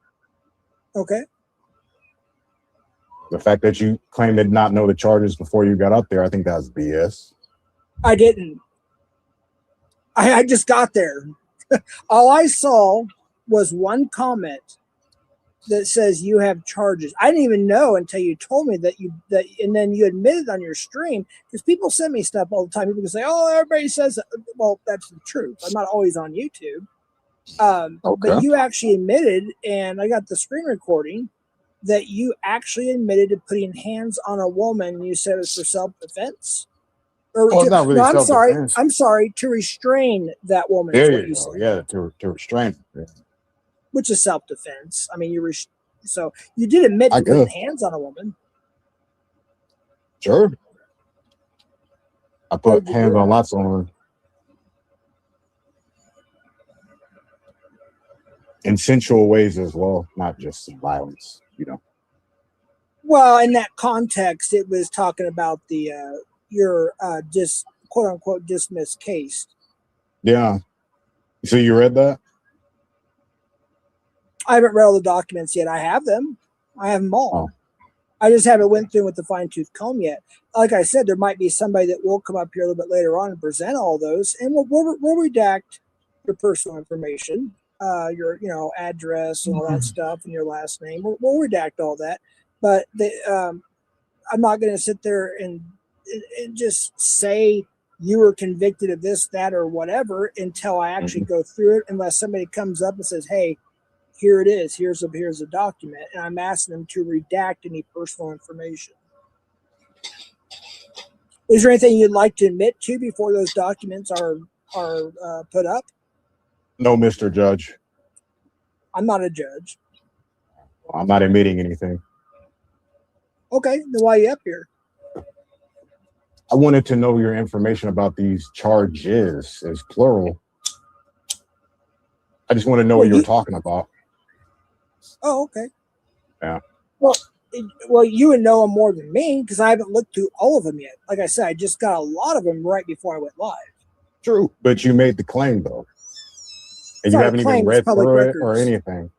Okay. The fact that you claim to not know the charges before you got up there, I think that's BS. I didn't. I just got there. All I saw was one comment that says you have charges. I didn't even know until you told me that and then you admitted on your stream, because people send me stuff all the time. People can say, "Oh, everybody says that." Well, that's the truth. I'm not always on YouTube. But you actually admitted, and I got the screen recording, that you actually admitted to putting hands on a woman. You said it was for self-defense. It's not really self-defense. I'm sorry, to restrain that woman. There is what you said. go. Yeah, to restrain. Yeah. Which is self-defense. I mean, so you did admit to putting hands on a woman. Sure. I put hands on lots of women. In sensual ways as well, not just some violence, you know. Well, in that context, it was talking about your quote unquote dismissed case. Yeah. So you read that? I haven't read all the documents yet. I have them. I have them all. Oh. I just haven't went through with the fine-tooth comb yet. Like I said, there might be somebody that will come up here a little bit later on and present all those, and we'll redact your personal information, your address and all that stuff, and your last name. We'll redact all that, but I'm not going to sit there and just say you were convicted of this, that, or whatever until I actually go through it, unless somebody comes up and says, "Hey, here it is. Here's a document," and I'm asking them to redact any personal information. Is there anything you'd like to admit to before those documents are put up? No, Mr. Judge. I'm not a judge. I'm not admitting anything. Okay, then why are you up here? I wanted to know your information about these charges as plural. I just want to know what you were talking about. Oh, okay. Yeah. Well, you would know them more than me because I haven't looked through all of them yet. Like I said, I just got a lot of them right before I went live. True, but you made the claim though, and you haven't even read through it or anything.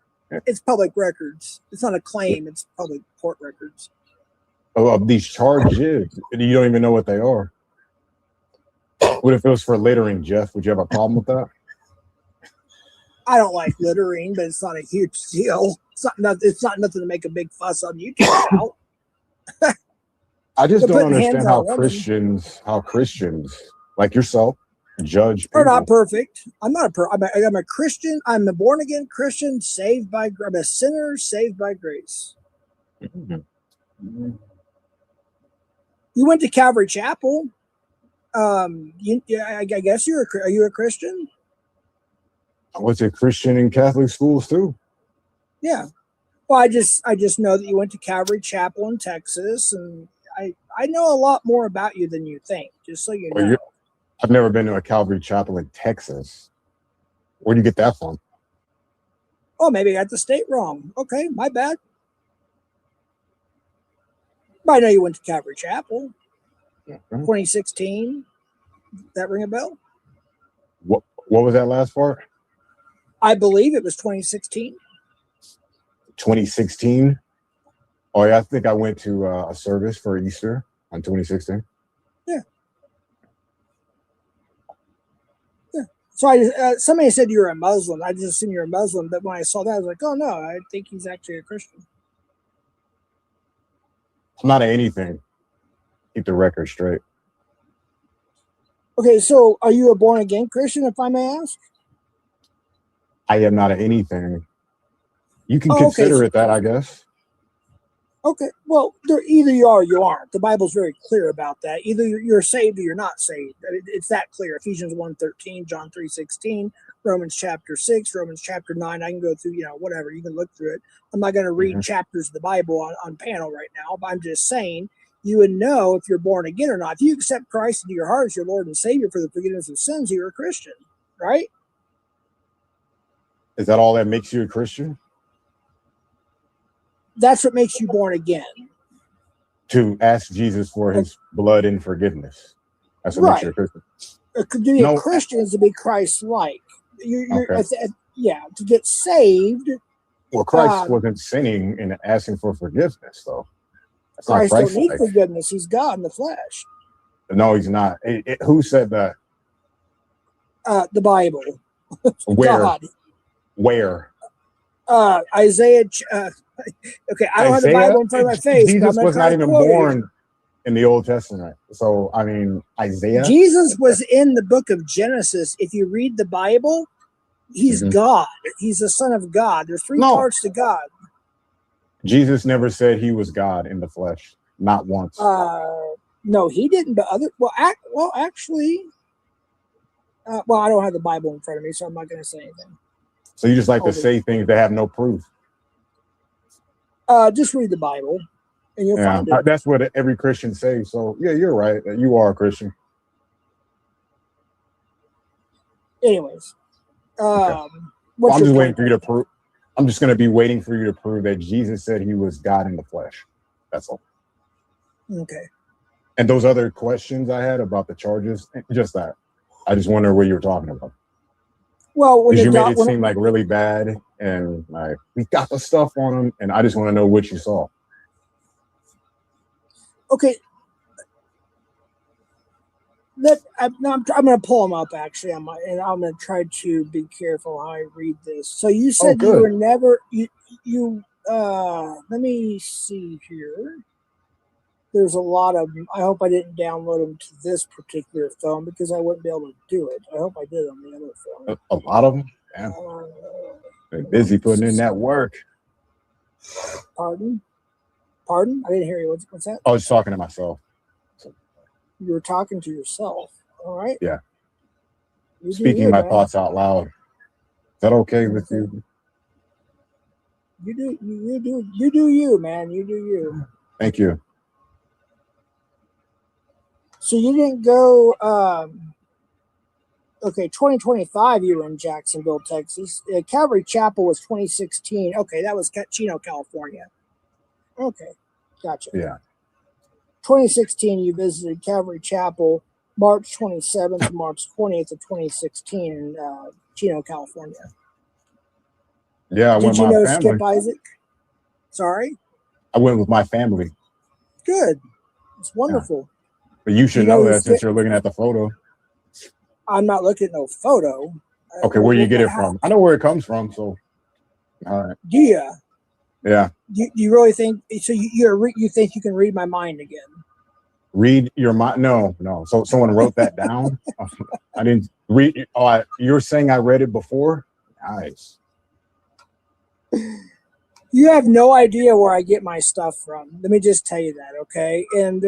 It's public records. It's not a claim. It's public court records. Of these charges, you don't even know what they are. What if it was for littering, Jeff? Would you have a problem with that? I don't like littering, but it's not a huge deal. It's not nothing to make a big fuss on YouTube about. I just They're don't putting hands understand on women. how Christians like yourself judge Are not people. perfect. I'm not I'm a Christian. I'm a born again Christian, saved by. I'm a sinner saved by grace. Mhm. You went to Calvary Chapel. I guess are you a Christian? I went to Christian and Catholic schools too. Yeah. Well, I just know that you went to Calvary Chapel in Texas, and I know a lot more about you than you think. Just so you Well, know. I've never been to a Calvary Chapel in Texas. Where do you get that from? Oh, maybe I got the state wrong. Okay, my bad. But I know you went to Calvary Chapel, 2016. That ring a bell? What was that last part? I believe it was 2016. 2016. Oh yeah, I think I went to a service for Easter on 2016. Yeah. So somebody said you were a Muslim. I just assumed you're a Muslim, but when I saw that, I was like, oh no, I think he's actually a Christian. I'm not at anything. Keep the record straight. Okay, so are you a born again Christian, if I may ask? I am not at anything. You can Oh, okay. consider it that, I guess. Okay, well, either you are or you aren't. The Bible's very clear about that. Either you're saved or you're not saved. It's that clear. Ephesians 1:13, John 3:16, Romans chapter 6, Romans chapter 9. I can go through, whatever. You can look through it. I'm not going to read chapters of the Bible on panel right now, but I'm just saying you would know if you're born again or not. If you accept Christ into your heart as your Lord and Savior for the forgiveness of sins, you're a Christian, right? Is that all that makes you a Christian? That's what makes you born again. To ask Jesus for his blood and forgiveness. That's what makes you a Christian. To be a Christian is to be Christ-like. To get saved. Well, Christ wasn't sinning and asking for forgiveness, though. That's Christ don't need forgiveness. He's God in the flesh. No, he's not. Who said that? The Bible. Where? God. Where? Isaiah. Okay, I don't have the Bible in front of my face. Jesus was not even born in the Old Testament. So, I mean, Isaiah. Jesus was in the book of Genesis. If you read the Bible, he's God. He's the Son of God. There's three parts to God. Jesus never said he was God in the flesh. Not once. No, he didn't. But actually, I don't have the Bible in front of me, so I'm not going to say anything. So you just like to say things that have no proof. Just read the Bible, and you'll find it. That's what every Christian says. So yeah, you're right. You are a Christian. Anyways, I'm just waiting for you to prove. I'm just going to be waiting for you to prove that Jesus said he was God in the flesh. That's all. Okay. And those other questions I had about the charges, just that. I just wonder what you were talking about. Well, when you made it seem like really bad, and like we got the stuff on them, and I just want to know what you saw. Okay. I'm going to pull them up actually, and I'm going to try to be careful how I read this. So you said you were never let me see here. There's a lot of them. I hope I didn't download them to this particular phone because I wouldn't be able to do it. I hope I did on the other phone. A lot of them? Damn. They're busy putting in that work. Pardon? I didn't hear you. What's that? I was talking to myself. You were talking to yourself. All right. Yeah. Speaking my thoughts out loud. Is that okay with you? You do you, man. You do you. Thank you. So you didn't go, 2025 you were in Jacksonville, Texas. Calvary Chapel was 2016. Okay, that was Chino, California. Okay, gotcha. Yeah. 2016 you visited Calvary Chapel, March 27th to March 20th of 2016 in Chino, California. Yeah, I went with my family. Did you know Skip Isaac? Sorry? I went with my family. Good. It's wonderful. Yeah. But you should know that since you're looking at the photo. I'm not looking at no photo. Okay, where you get it from? I know where it comes from. So, all right. Do you? Yeah. You really think so? You think you can read my mind again? Read your mind? No. So someone wrote that down. I didn't read. Oh, you're saying I read it before? Nice. You have no idea where I get my stuff from. Let me just tell you that, okay? And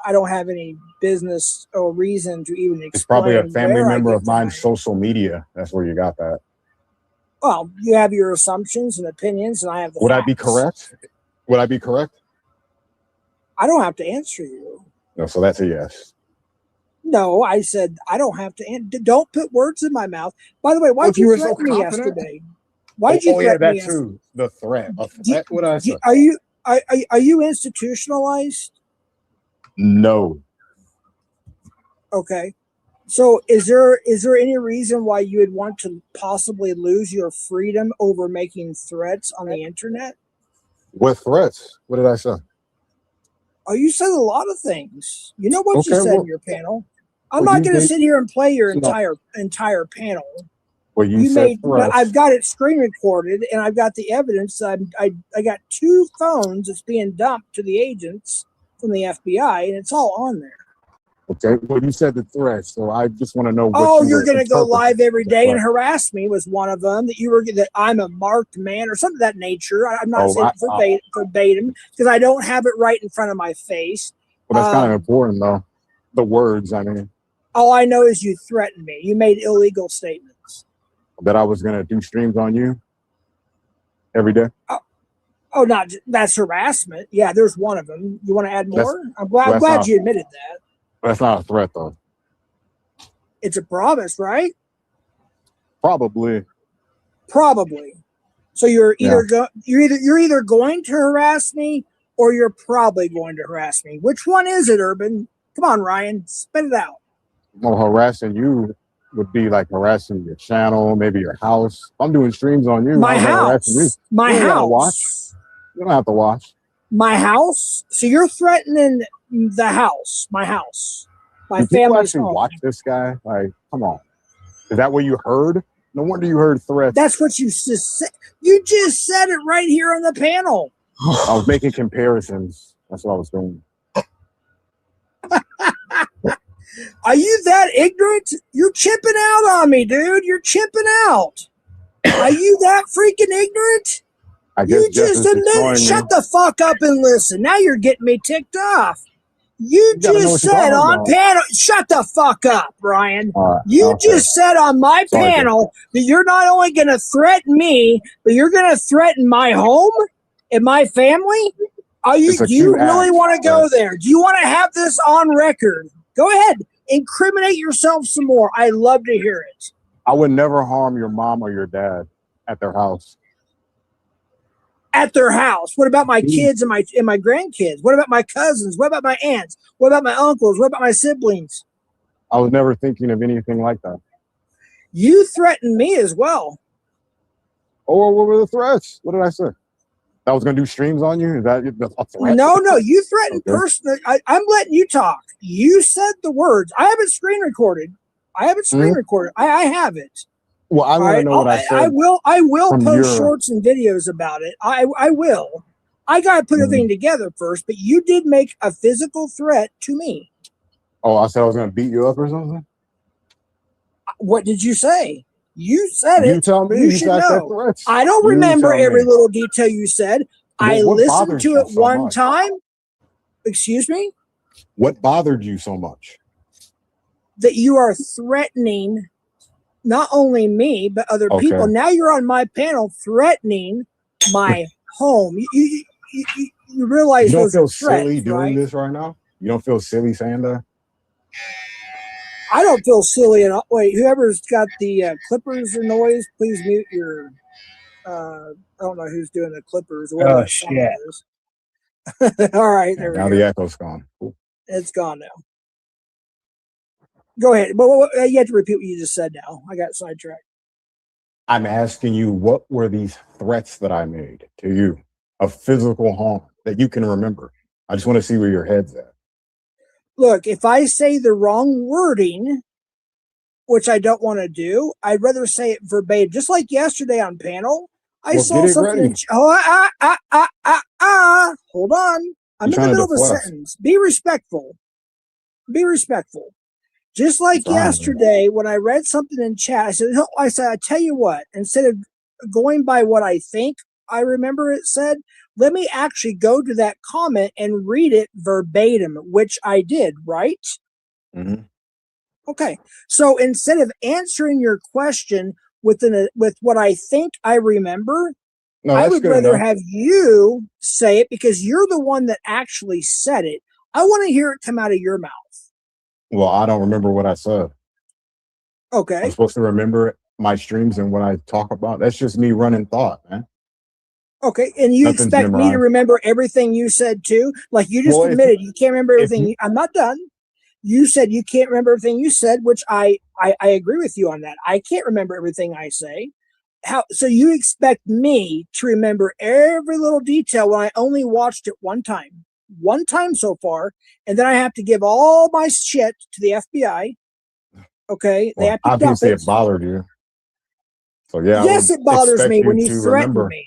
I don't have any business or reason to even explain. It's probably a family where member of mine's social media. That's where you got that. Well, you have your assumptions and opinions, and I have the Would facts. I be correct? Would I be correct? I don't have to answer you. No, so that's a yes. No, I said I don't have to. Don't put words in my mouth. By the way, why did you threaten me yesterday? Why did you threaten me yesterday? Too. The threat. A threat? What did I say? Are you institutionalized? No. Okay. So is there any reason why you would want to possibly lose your freedom over making threats on the internet? What threats? What did I say? Oh, you said a lot of things. You know what you said in your panel. I'm not going to sit here and play your entire panel. Well, you said threats. I've got it screen recorded, and I've got the evidence. I got 2 phones that's being dumped to the agents from the FBI, and it's all on there. Okay, well, you said the threats, so I just want to know. You're going to go live every day and harass me was one of them. That I'm a marked man or something of that nature. I'm not saying verbatim because I don't have it right in front of my face. Well, that's kind of important, though. The words, I mean. All I know is you threatened me. You made illegal statements. That I was going to do streams on you every day. That's harassment. Yeah, there's one of them. You want to add more? I'm glad you admitted that. That's not a threat, though. It's a promise, right? Probably. So you're either you're either going to harass me or you're probably going to harass me. Which one is it, Urban? Come on, Ryan, spit it out. Well, harassing you would be like harassing your channel, maybe your house. I'm doing streams on you. My house. My house. You don't have to watch. My house. So you're threatening the house. My house. My family's home. Watch this guy. Like, come on. Is that what you heard? No wonder you heard threats. That's what you just said. You just said it right here on the panel. I was making comparisons. That's what I was doing. Are you that ignorant? You're chipping out on me, dude. You're chipping out. Are you that freaking ignorant? You just admitted. Shut the fuck up and listen. Now you're getting me ticked off. You just said on panel. Shut the fuck up, Brian. You just said on my panel that you're not only going to threaten me, but you're going to threaten my home and my family. Do you really want to go there? Do you want to have this on record? Go ahead. Incriminate yourself some more. I love to hear it. I would never harm your mom or your dad at their house. At their house. What about my kids and my grandkids? What about my cousins? What about my aunts? What about my uncles? What about my siblings? I was never thinking of anything like that. You threatened me as well. Oh, what were the threats? What did I say? I was going to do streams on you? Is that a threat? No, you threatened personally. I'm letting you talk. You said the words. I have it screen recorded. I have it. Well, I want to know what I said. I will post shorts and videos about it. I will. I got to put everything together first, but you did make a physical threat to me. Oh, I said I was going to beat you up or something? What did you say? You said it. You tell me. You should know. I don't remember every little detail you said. I listened to it one time. Excuse me? What bothered you so much? That you are threatening not only me, but other people. Now you're on my panel threatening my home. You realize you don't feel threats, silly doing this right now? You don't feel silly saying that? I don't feel silly at all. Wait, whoever's got the clippers or noise, please mute your. I don't know who's doing the clippers. Oh shit! All right, there we go. Now the echo's gone. Cool. It's gone now. Go ahead. But you have to repeat what you just said. Now I got sidetracked. I'm asking you, what were these threats that I made to you of physical harm that you can remember? I just want to see where your head's at. Look, if I say the wrong wording which I don't want to do. I'd rather say it verbatim, just like yesterday on panel. I Well, saw get it something. ready. Hold on. I'm You're in the trying to middle of a deflect. sentence. Be respectful. Be respectful. Just like Fine, man. yesterday, when I read something in chat, I said, I tell you what, instead of going by what I think I remember it said, let me actually go to that comment and read it verbatim, which I did, right? Mhm. Okay. So instead of answering your question with what I think I remember, No, I that's would good rather enough. have you say it because you're the one that actually said it. I want to hear it come out of your mouth. Well, I don't remember what I said. I'm Okay. supposed to remember my streams and what I talk about. That's just me running thought, man. Okay. And you Nothing's expect me to memorized. remember everything you said too? Like you just Well, if admitted you can't remember if everything. you, I'm not done. You said you can't remember everything you said, which I agree with you on that. I can't remember everything I say. So you expect me to remember every little detail when I only watched it one time so far, and then I have to give all my shit to the FBI. Okay, they well, have to dump obviously it. it bothered you. So yeah, I Yes, would it bothers expect me you when you to threaten remember. me.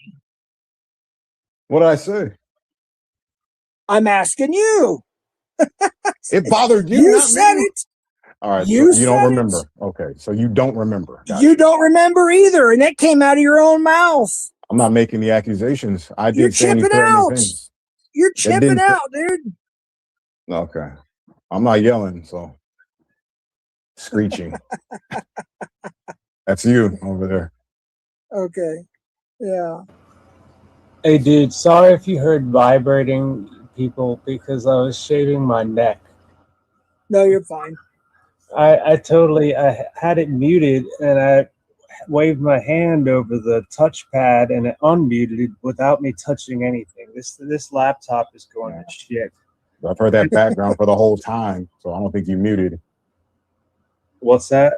What did I say? I'm asking you. It bothered you, You not said me. it. All right, so You you don't said it. remember. Okay, so you don't remember. You Gotcha. don't remember either, and that came out of your own mouth. I'm not making the accusations. I You're did say any chipping threatening out. things. You're That chipping didn't. out, dude. Okay, I'm not yelling, so screeching. That's you over there. Okay. Yeah. Hey, dude, sorry if you heard vibrating people because I was shaving my neck. No, you're fine. I had it muted and I waved my hand over the touchpad and it unmuted without me touching anything. This laptop is going to shit. I've heard that background for the whole time, so I don't think you muted. What's that?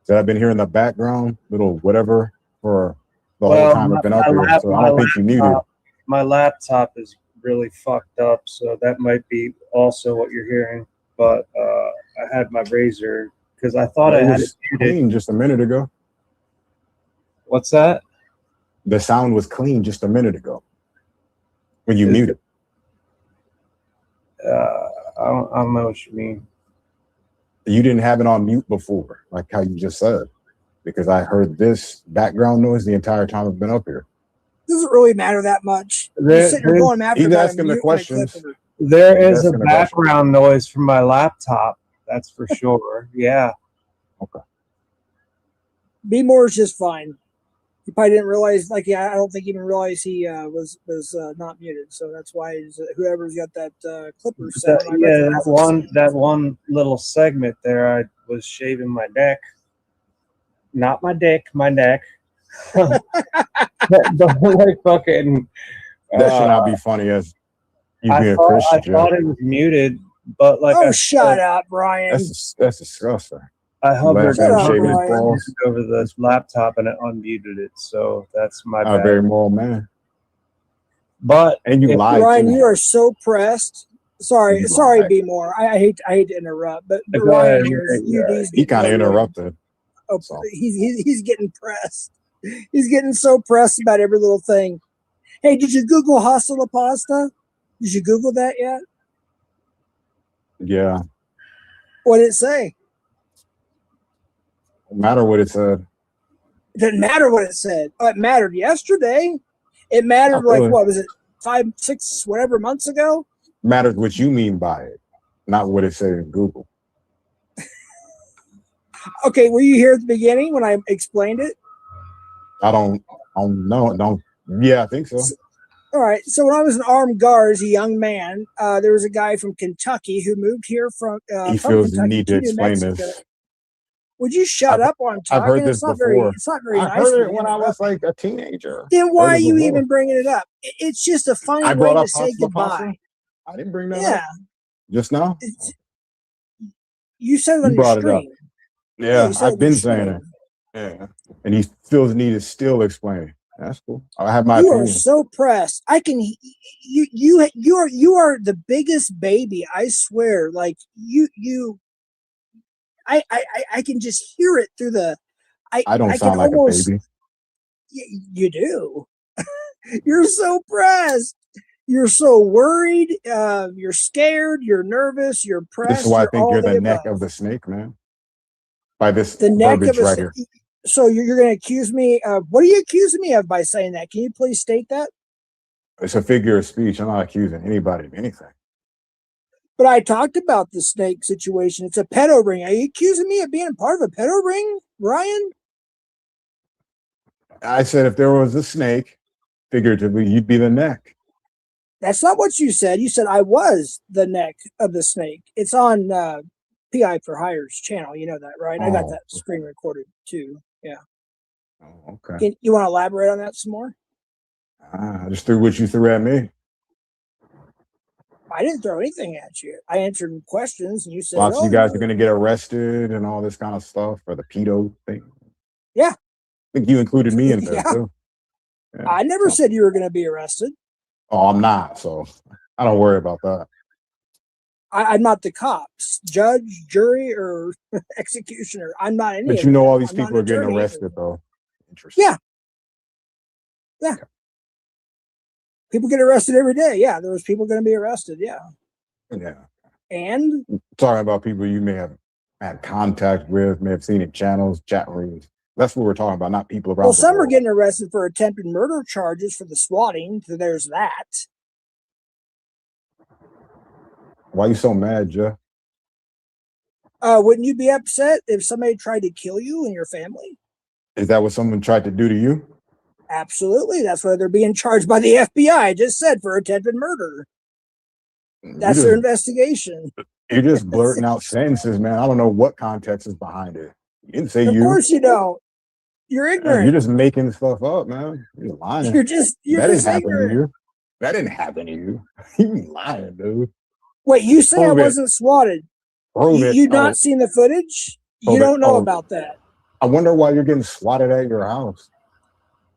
So I've been hearing the background, little whatever, for the whole time I've been up here. So I don't think you muted. My laptop is really fucked up, so that might be also what you're hearing. But I had my razor because I thought I had it muted. Clean just a minute ago. What's that? The sound was clean just a minute ago when you muted. I don't know what you mean. You didn't have it on mute before, like how you just said, because I heard this background noise the entire time I've been up here. Doesn't really matter that much. You're sitting there going after He's about asking a the mute and a questions. clip. There is a background noise from my laptop. That's for sure. Yeah. Okay. B Moore's just fine. He probably didn't realize. I don't think he even realized he was not muted. So that's why whoever's got that clipper sound. That one little segment there, I was shaving my neck, not my dick, my neck. The whole like fucking. That should not be funny as you being a Christian. I thought it was muted, but like. Shut up, Brian. That's disgusting. I hovered over the laptop and it unmuted it, so that's my bad. A very moral man. But and you lied. Ryan, you are so pressed. Sorry, B More. I hate to interrupt, but Ryan here, he kind of interrupted. Oh, so. He's getting pressed. He's getting so pressed about every little thing. Hey, did you Google hostile pasta? Did you Google that yet? Yeah. What did it say? Don't matter what it said. It didn't matter what it said. Oh, it mattered yesterday. It mattered what was it, 5, 6, whatever months ago? Matters what you mean by it, not what it said in Google. Okay, were you here at the beginning when I explained it? I don't know. Yeah, I think so. All right. So when I was an armed guard as a young man, there was a guy from Kentucky who moved here from. He feels the need to explain this. Would you shut up on talking? I've heard this before. It's not very nice. I heard it when I was like a teenager. Then why are you even bringing it up? It's just a funny way to say goodbye. I didn't bring that up. Just now? You said it on your stream. Yeah, I've been saying it. Yeah. And he feels the need to still explain. That's cool. I have my opinion. You are so pressed. I can. You are the biggest baby. I swear. Like you. I can just hear it through the. I don't I can sound like almost. a baby. You do. You're so pressed. You're so worried. You're scared. You're nervous. You're This is pressed. why I You're think all you're the the neck above. of the snake, man. By this The neck verbiage of a. right here. So you're going to accuse me of what are you accusing me of by saying that? Can you please state that? It's a figure of speech. I'm not accusing anybody of anything. But I talked about the snake situation. It's a pedo ring. Are you accusing me of being part of a pedo ring, Ryan? I said if there was a snake, figuratively, you'd be the neck. That's not what you said. You said I was the neck of the snake. It's on PI for Hire's channel. You know that, right? I got Oh. that screen recorded too. Yeah. Oh, okay. You want to elaborate on that some more? I just threw what you threw at me. I didn't throw anything at you. I answered questions, and you said, Lots of "Oh, you guys are going to get arrested and all this kind of stuff for the pedo thing. Yeah. I think you included me in there Yeah. too. Yeah. I never said you were going to be arrested. Oh, I'm not, so I don't worry about that. I'm not the cops, judge, jury, or executioner. I'm not any But of you know that. all these I'm not people an are getting attorney arrested, either. though. Interesting. Yeah. Yeah. People get arrested every day. Yeah, there was people going to be arrested. Yeah. Yeah. And Talking about people you may have had contact with, may have seen in channels, chat rooms. That's what we're talking about, not people around well, the some are world. getting arrested for attempted murder charges for the swatting. So there's that. Why are you so mad, Jeff? Wouldn't you be upset if somebody tried to kill you and your family? Is that what someone tried to do to you? Absolutely. That's why they're being charged by the FBI. I just said for attempted murder. That's their investigation. You're just blurting out sentences, man. I don't know what context is behind it. You didn't say Of you. course you don't. You're ignorant. You're just making stuff up, man. You're lying. You're just that didn't happen ignorant. to you. That didn't happen to you. You lying, dude. Wait, you say Prove I it. wasn't swatted? Prove it. You not seen the footage? You don't know about that. I wonder why you're getting swatted at your house.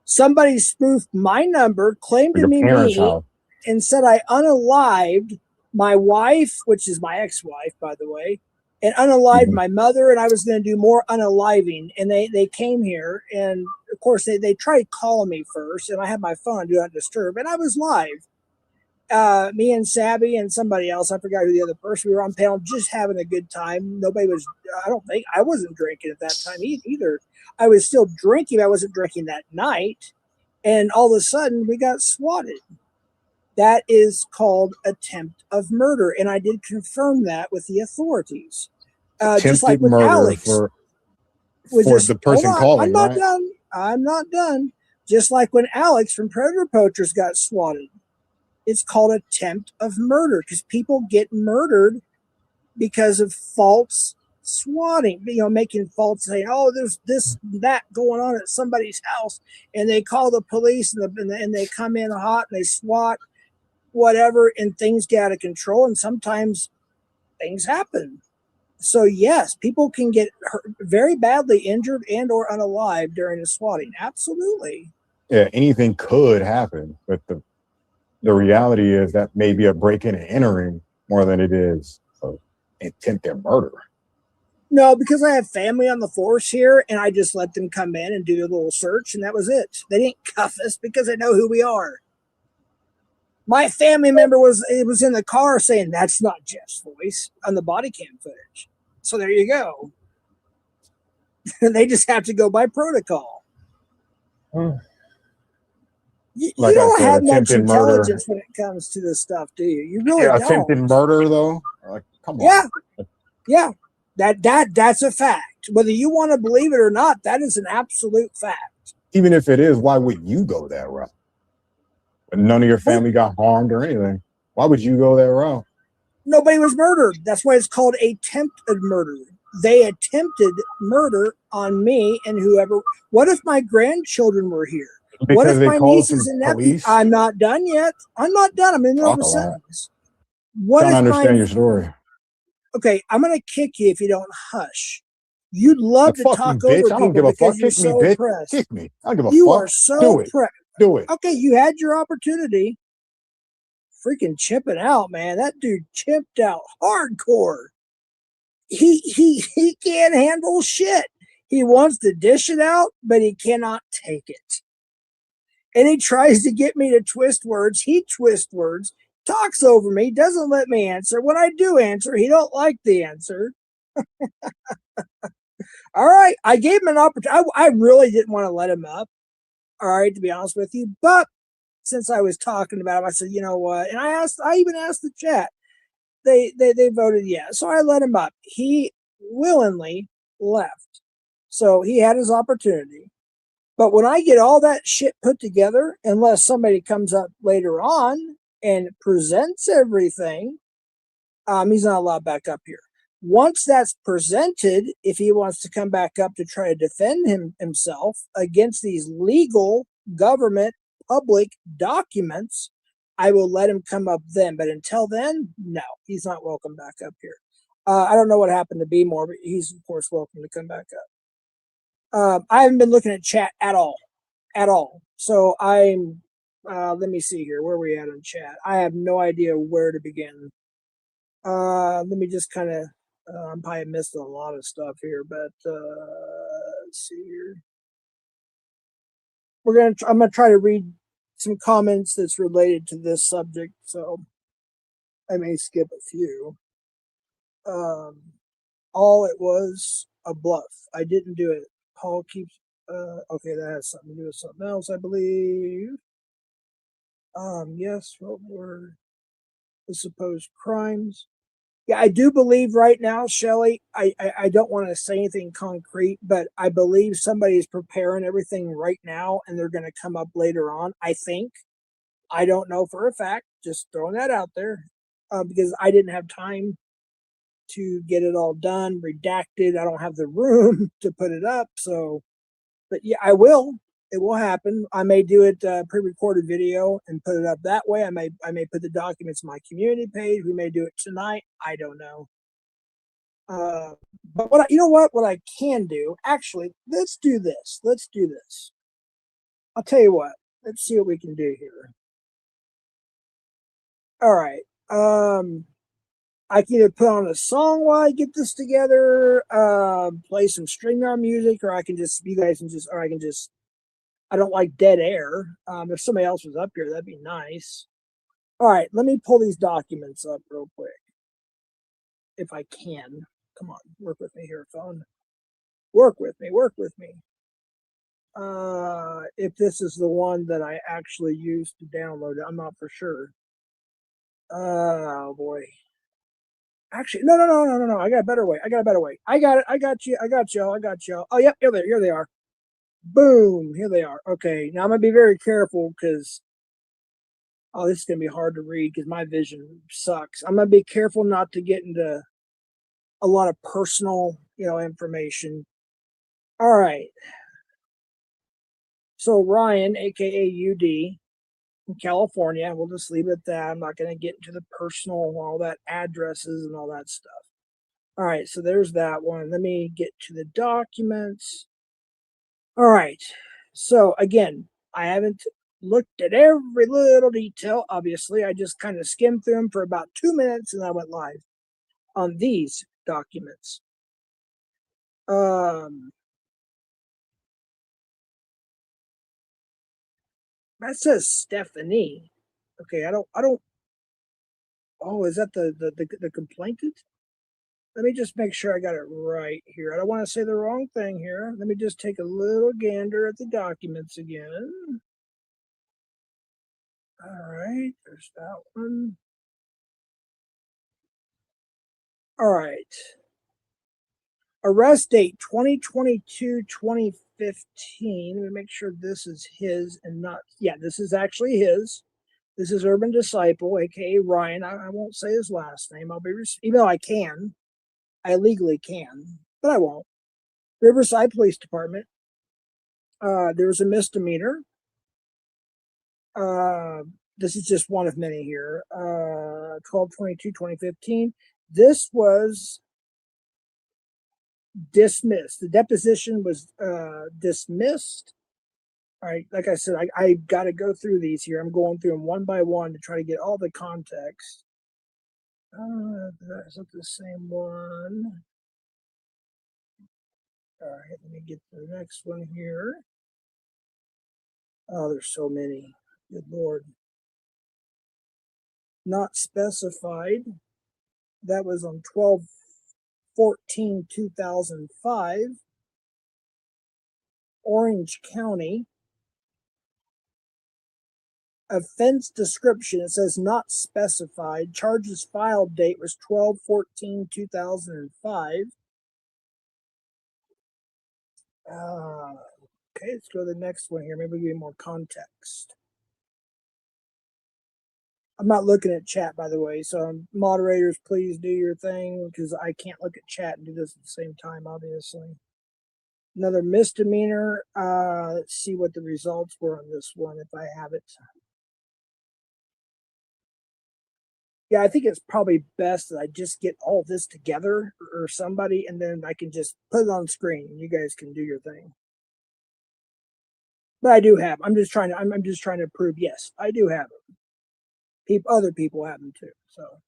Somebody spoofed my number, claimed to be me, house. and said I unalived my wife, which is my ex-wife, by the way, and unalived my mother, and I was going to do more unaliving. And they came here, and of course they tried calling me first, and I had my phone on Do Not Disturb, and I was live. Me and Sabby and somebody else, I forgot who the other person, we were on panel just having a good time. Nobody was, I wasn't drinking at that time either. I was still drinking. I wasn't drinking that night. And all of a sudden we got swatted. That is called attempt of murder. And I did confirm that with the authorities. Just like with Alex. For the person calling, I'm not done. Just like when Alex from Predator Poachers got swatted. It's called attempt of murder because people get murdered because of false swatting, making false saying, oh, there's this, that going on at somebody's house. And they call the police and they come in hot and they swat whatever, and things get out of control. And sometimes things happen. So yes, people can get hurt, very badly injured and or unalive during the swatting. Absolutely. Yeah, anything could happen, but the reality is that may be a break-in and entering more than it is attempted murder. No, because I have family on the force here, and I just let them come in and do a little search, and that was it. They didn't cuff us because they know who we are. My family member was in the car saying, that's not Jeff's voice on the body cam footage. So there you go. They just have to go by protocol. You don't have much intelligence when it comes to this stuff, do you? You really don't. Attempted murder, though? Like, come on. Yeah. That's a fact. Whether you want to believe it or not, that is an absolute fact. Even if it is, why would you go that route? When none of your family got harmed or anything. Why would you go that route? Nobody was murdered. That's why it's called attempted murder. They attempted murder on me and whoever. What if my grandchildren were here? Because what if they my nieces and nephews? I'm not done yet. I'm not done. I'm in the middle of a sentence. I don't understand your story. Okay, I'm going to kick you if you don't hush. You'd love to talk over people. I don't give a fuck. Kick me, bitch. Kick me. I don't give a fuck. You are so pressed. Do it. Okay, you had your opportunity. Freaking chipping out, man. That dude chipped out hardcore. he can't handle shit. He wants to dish it out, but he cannot take it. And he tries to get me to twist words. He twists words, talks over me, doesn't let me answer. When I do answer, he don't like the answer. All right, I gave him an opportunity. I really didn't want to let him up. All right, to be honest with you, but since I was talking about him, I said, you know what? And I even asked the chat. They voted yes, so I let him up. He willingly left, so he had his opportunity. But when I get all that shit put together, unless somebody comes up later on and presents everything, he's not allowed back up here. Once that's presented, if he wants to come back up to try to defend himself against these legal government public documents, I will let him come up then. But until then, no, he's not welcome back up here. I don't know what happened to B more, but he's of course welcome to come back up. I haven't been looking at chat at all. So I'm, let me see here. Where are we at on chat? I have no idea where to begin. Let me just kind of, I'm probably missed a lot of stuff here, but let's see here. I'm gonna try to read some comments that's related to this subject, so I may skip a few. All it was a bluff. I didn't do it. Paul keeps. Okay, that has something to do with something else, I believe. Yes, what were the supposed crimes? Yeah, I do believe right now, Shelley, I don't want to say anything concrete, but I believe somebody is preparing everything right now and they're going to come up later on. I think. I don't know for a fact, just throwing that out there, because I didn't have time to get it all done, redacted. I don't have the room to put it up. So, but yeah, I will. It will happen. I may do it pre-recorded video and put it up that way. I may put the documents on my community page. We may do it tonight. I don't know. But you know what? What I can do, actually, let's do this. I'll tell you what. Let's see what we can do here. All right. I can either put on a song while I get this together, play some StreamYard music, or I can just, I don't like dead air. If somebody else was up here, that'd be nice. All right, let me pull these documents up real quick. If I can. Come on, work with me here, phone. Work with me. If this is the one that I actually used to download it, I'm not for sure. Oh boy. Actually, no. I got a better way. I got it. I got you. Oh, yep, here they are. Boom, here they are. Okay, now I'm gonna be very careful because, oh, this is gonna be hard to read because my vision sucks. I'm gonna be careful not to get into a lot of personal, information. All right. So Ryan, aka UD, in California. We'll just leave it at that. I'm not going to get into the personal, all that addresses and all that stuff. All right, so there's that one. Let me get to the documents. All right. So again, I haven't looked at every little detail. Obviously, I just kind of skimmed through them for about 2 minutes and I went live on these documents. That says Stephanie. Okay, I don't. Oh, is that the complainant? Let me just make sure I got it right here. I don't want to say the wrong thing here. Let me just take a little gander at the documents again. All right, there's that one. All right. Arrest date 2022-2015. Let me make sure this is his and not, yeah, this is actually his. This is Urban Disciple, aka Ryan. I won't say his last name. Even though I can. I legally can, but I won't. Riverside Police Department. There was a misdemeanor. This is just one of many here. 12/22/2015. This was dismissed. The deposition was dismissed. All right, like I said, I got to go through these here. I'm going through them one by one to try to get all the context. Is that the same one? All right, let me get to the next one here. Oh, there's so many. Good Lord. Not specified. That was on 12/14/2005. Orange County. Offense description, it says not specified. Charges filed date was 12/14/2005. Okay, let's go to the next one here. Maybe we'll give you more context. I'm not looking at chat, by the way, so moderators, please do your thing because I can't look at chat and do this at the same time, obviously. Another misdemeanor. Let's see what the results were on this one, if I have it. Yeah, I think it's probably best that I just get all this together or somebody, and then I can just put it on screen and you guys can do your thing. But I do have. I'm just trying to prove. Yes, I do have them. Other people have them too. So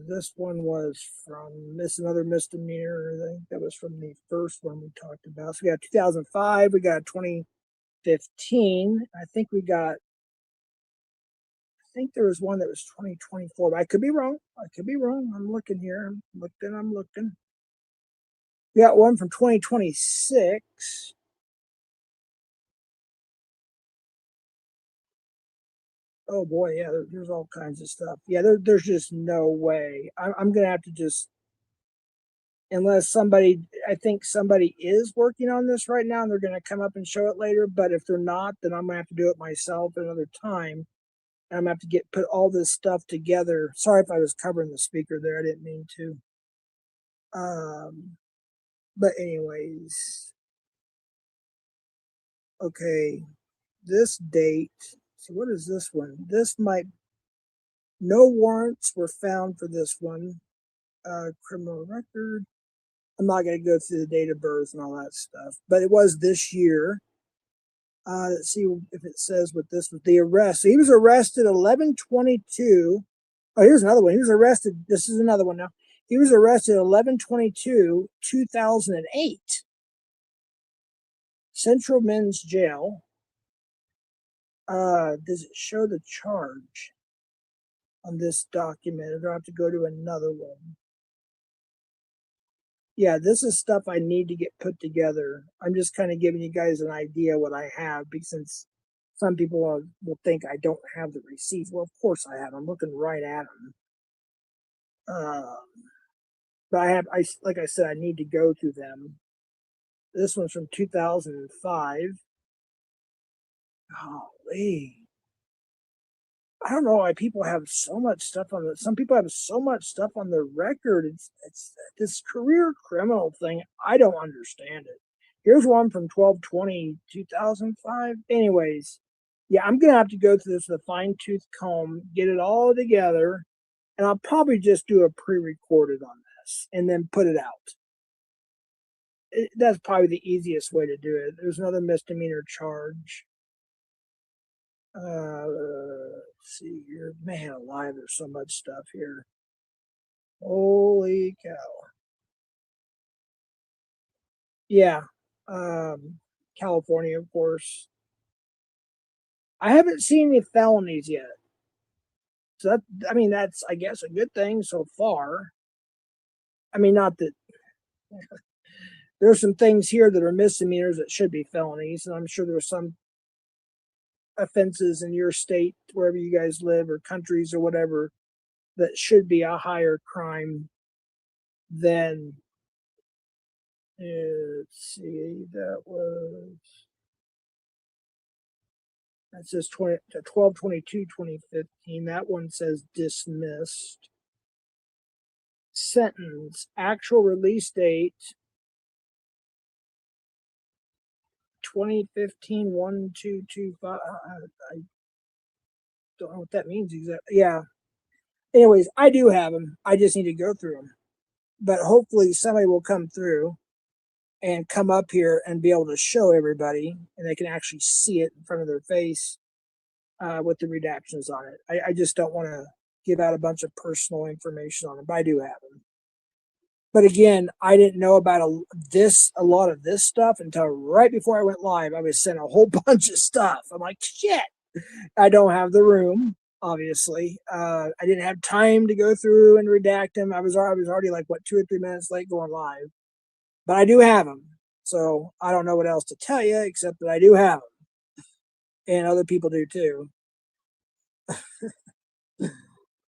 this one was from another misdemeanor. I think that was from the first one we talked about. So we got 2005. We got 2015. I think there was one that was 2024, but I could be wrong. I'm looking here. I'm looking. We got one from 2026. Oh boy, yeah, there's all kinds of stuff. Yeah, there's just no way. I'm gonna have to just, unless I think somebody is working on this right now and they're gonna come up and show it later. But if they're not, then I'm gonna have to do it myself another time. And I'm gonna have to put all this stuff together. Sorry if I was covering the speaker there. I didn't mean to. But anyways, okay, this date. So what is this one? No warrants were found for this one. Criminal record. I'm not going to go through the date of birth and all that stuff, but it was this year. Let's see if it says what this was. The arrest. So he was arrested 11/22. Oh, here's another one. He was arrested. This is another one now. He was arrested 11/22/2008. Central Men's Jail. Does it show the charge on this document? Or do I have to go to another one? Yeah, this is stuff I need to get put together. I'm just kind of giving you guys an idea what I have, because since some people will think I don't have the receipts. Well, of course I have. I'm looking right at them. But like I said, I need to go through them. This one's from 2005. Golly. I don't know why people have so much stuff on it. Some people have so much stuff on their record. It's this career criminal thing. I don't understand it. Here's one from 12/20/2005. Anyways, yeah, I'm gonna have to go through this with a fine tooth comb, get it all together, and I'll probably just do a pre-recorded on this and then put it out. That's probably the easiest way to do it. There's another misdemeanor charge. Let's see here. Man alive, there's so much stuff here. Holy cow. Yeah. California, of course. I haven't seen any felonies yet. So that's, I guess, a good thing so far. I mean, not that there's some things here that are misdemeanors that should be felonies, and I'm sure there's some offenses in your state, wherever you guys live, or countries or whatever, that should be a higher crime than, let's see, that says 12/22/2015. That one says dismissed. Sentence, actual release date 2015/1225. I don't know what that means exactly. Yeah. Anyways, I do have them. I just need to go through them. But hopefully somebody will come through and come up here and be able to show everybody, and they can actually see it in front of their face with the redactions on it. I just don't want to give out a bunch of personal information on them, but I do have them. But again, I didn't know about a lot of this stuff until right before I went live. I was sent a whole bunch of stuff. I'm like, shit, I don't have the room. Obviously, I didn't have time to go through and redact them. I was already like 2 or 3 minutes late going live, but I do have them. So I don't know what else to tell you except that I do have them, and other people do too.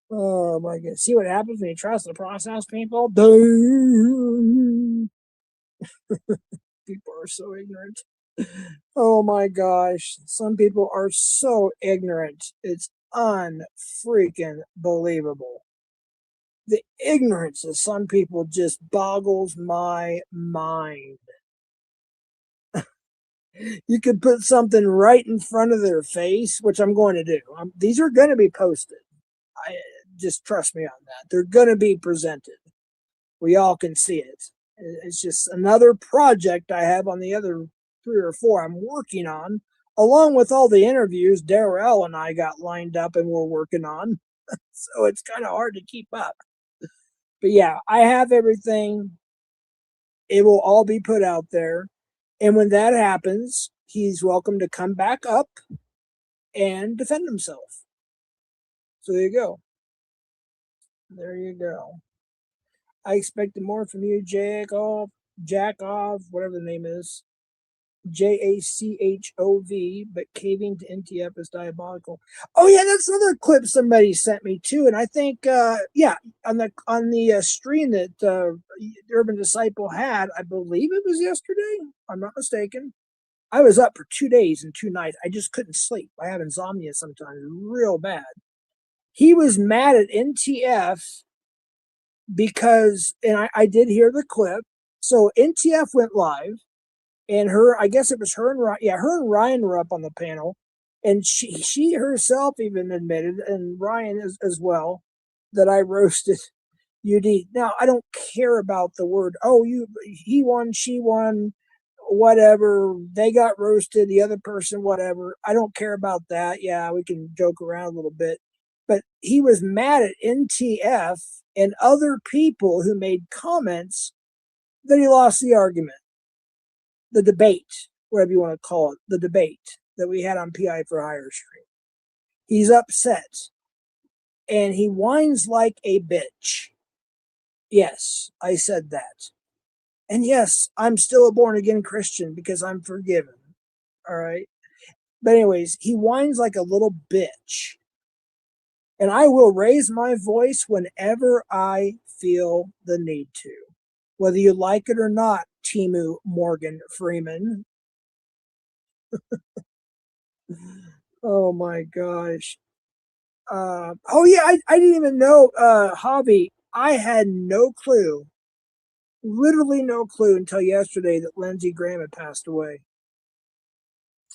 Oh my god! See what happens when you trust the process, people? People are so ignorant. Oh my gosh. Some people are so ignorant. It's unfreaking believable. The ignorance of some people just boggles my mind. You could put something right in front of their face, which I'm going to do. These are going to be posted. Just trust me on that. They're going to be presented. We all can see it. It's just another project I have on the other 3 or 4 I'm working on, along with all the interviews Darrell and I got lined up and we're working on. So it's kind of hard to keep up. But yeah, I have everything. It will all be put out there. And when that happens, he's welcome to come back up and defend himself. So there you go. There you go. I expected more from you, Jackov, whatever the name is. Jachov, but caving to NTF is diabolical. Oh yeah, that's another clip somebody sent me too, and I think on the stream that Urban Disciple had, I believe it was yesterday. I'm not mistaken. I was up for 2 days and 2 nights. I just couldn't sleep. I have insomnia sometimes, real bad. He was mad at NTF because, and I did hear the clip. So NTF went live. And I guess it was her and Ryan. Yeah, her and Ryan were up on the panel, and she herself even admitted, and Ryan as well, that I roasted UD. Now I don't care about the word. Oh, he won, she won, whatever. They got roasted. The other person, whatever. I don't care about that. Yeah, we can joke around a little bit, but he was mad at NTF and other people who made comments that he lost the argument. The debate, whatever you want to call it, the debate that we had on PI for Hire Stream. He's upset and he whines like a bitch. Yes, I said that. And yes, I'm still a born again Christian because I'm forgiven. All right. But anyways, he whines like a little bitch. And I will raise my voice whenever I feel the need to. Whether you like it or not, Timu Morgan Freeman. Oh my gosh. Oh yeah, I didn't even know, Javi. I had no clue, literally no clue until yesterday that Lindsey Graham had passed away.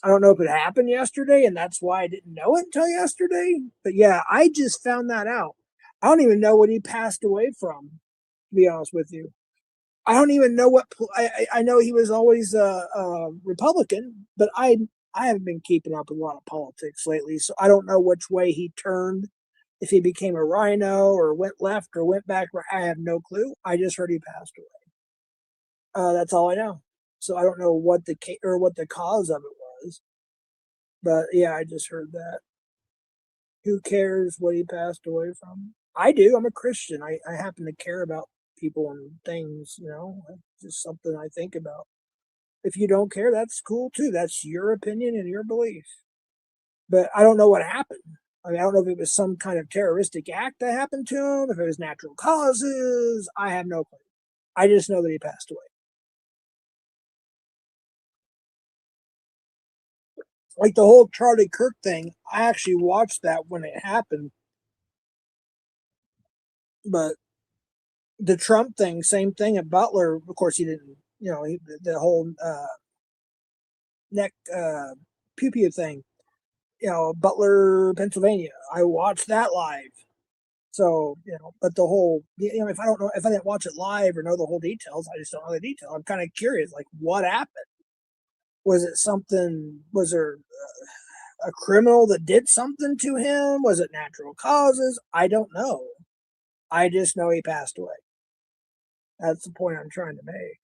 I don't know if it happened yesterday and that's why I didn't know it until yesterday. But yeah, I just found that out. I don't even know what he passed away from, to be honest with you. I don't even know what I know he was always a Republican, but I haven't been keeping up with a lot of politics lately, so I don't know which way he turned. If he became a rhino or went left or went back, I have no clue. I just heard he passed away. That's all I know. So I don't know what the cause of it was, but yeah, I just heard that. Who cares what he passed away from? I do. I'm a Christian. I happen to care about people and things, it's just something I think about. If you don't care, that's cool too. That's your opinion and your belief. But I don't know what happened. I mean, I don't know if it was some kind of terroristic act that happened to him, if it was natural causes. I have no clue. I just know that he passed away. Like the whole Charlie Kirk thing, I actually watched that when it happened. But the Trump thing, same thing at Butler. Of course, he didn't, the whole neck pew pew thing, Butler, Pennsylvania. I watched that live. So, but the whole, if I didn't watch it live or know the whole details, I just don't know the detail. I'm kind of curious, like what happened? Was there a criminal that did something to him? Was it natural causes? I don't know. I just know he passed away. That's the point I'm trying to make.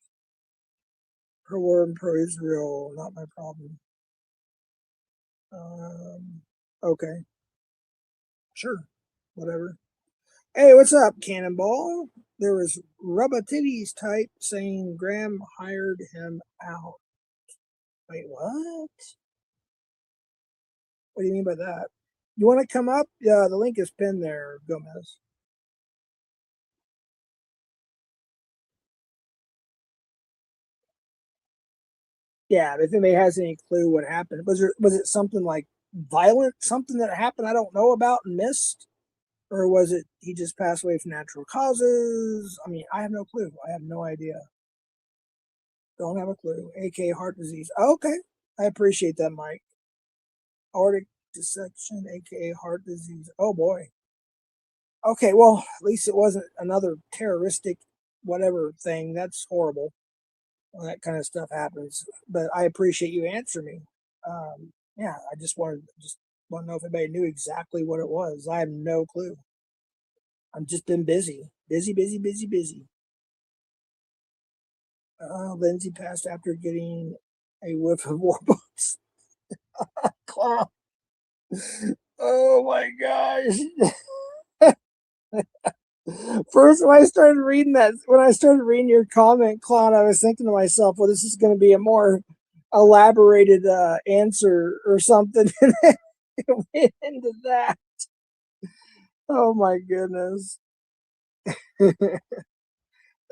Pro war and pro Israel, not my problem. Okay. Sure. Whatever. Hey, what's up, Cannonball? There was Rubba Titties type saying Graham hired him out. Wait, what? What do you mean by that? You want to come up? Yeah, the link is pinned there, Gomez. Yeah, if anybody has any clue what happened, was it something like violent, something that happened I don't know about and missed, or was it he just passed away from natural causes? I mean, I have no clue. I have no idea. Don't have a clue. AK heart disease. Okay, I appreciate that, Mike. Aortic dissection, aka heart disease. Oh boy. Okay, well, at least it wasn't another terroristic whatever thing. That's horrible. Well, that kind of stuff happens. But I appreciate you answering me. Yeah, I just want to know if anybody knew exactly what it was. I have no clue. I've just been busy. Busy. Lindsay passed after getting a whiff of Warbucks. Clown. Oh my gosh. First, when I started reading your comment, Clown, I was thinking to myself, well, this is going to be a more elaborated answer or something. And then it went into that. Oh my goodness.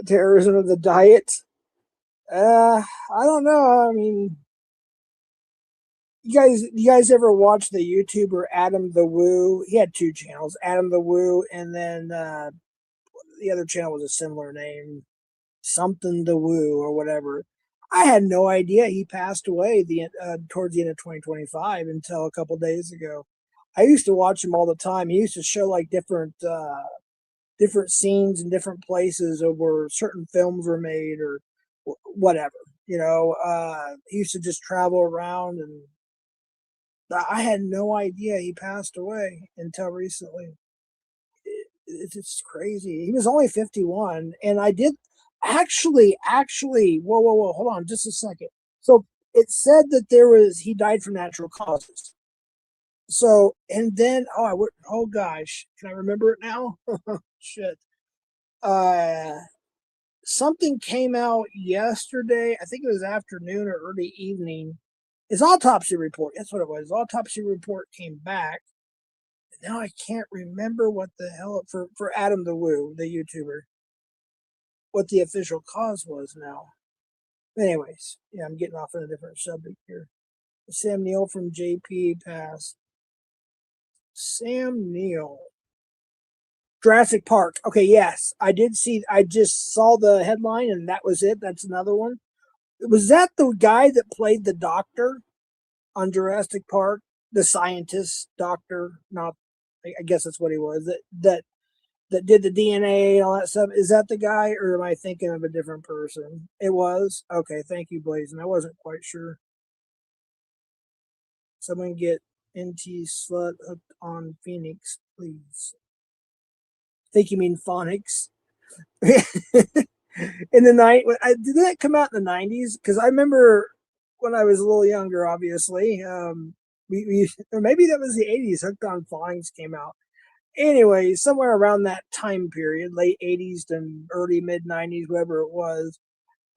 Terrorism of the diet. I don't know. I mean, you guys ever watch the YouTuber Adam the Woo? He had two channels, Adam the Woo, and then the other channel was a similar name, something the Woo or whatever. I had no idea he passed away towards the end of 2025 until a couple days ago. I used to watch him all the time. He used to show like different scenes in different places of where certain films were made or whatever. He used to just travel around, and I had no idea he passed away until recently. It's crazy. He was only 51, and I did actually. Whoa, hold on, just a second. So it said that he died from natural causes. So and then oh gosh, can I remember it now? Shit. Something came out yesterday. I think it was afternoon or early evening. His autopsy report. That's what it was. His autopsy report came back. Now I can't remember what the hell for Adam the Woo, the YouTuber, what the official cause was now. Anyways, yeah, I'm getting off on a different subject here. Sam Neill from JP passed. Sam Neill. Jurassic Park. Okay, yes. I just saw the headline and that was it. That's another one. Was that the guy that played the doctor on Jurassic Park? The scientist doctor? Not, I guess that's what he was. That did the DNA and all that stuff. Is that the guy, or am I thinking of a different person? It was? Okay, thank you, Blazin. I wasn't quite sure. Someone get NT slut hooked on Phoenix, please. I think you mean phonics. In the night, did that come out in the 90s? Because I remember when I was a little younger, obviously. Or maybe that was the 80s. Hooked on Phonics came out. Anyway, somewhere around that time period, late 80s to early mid 90s, whatever it was.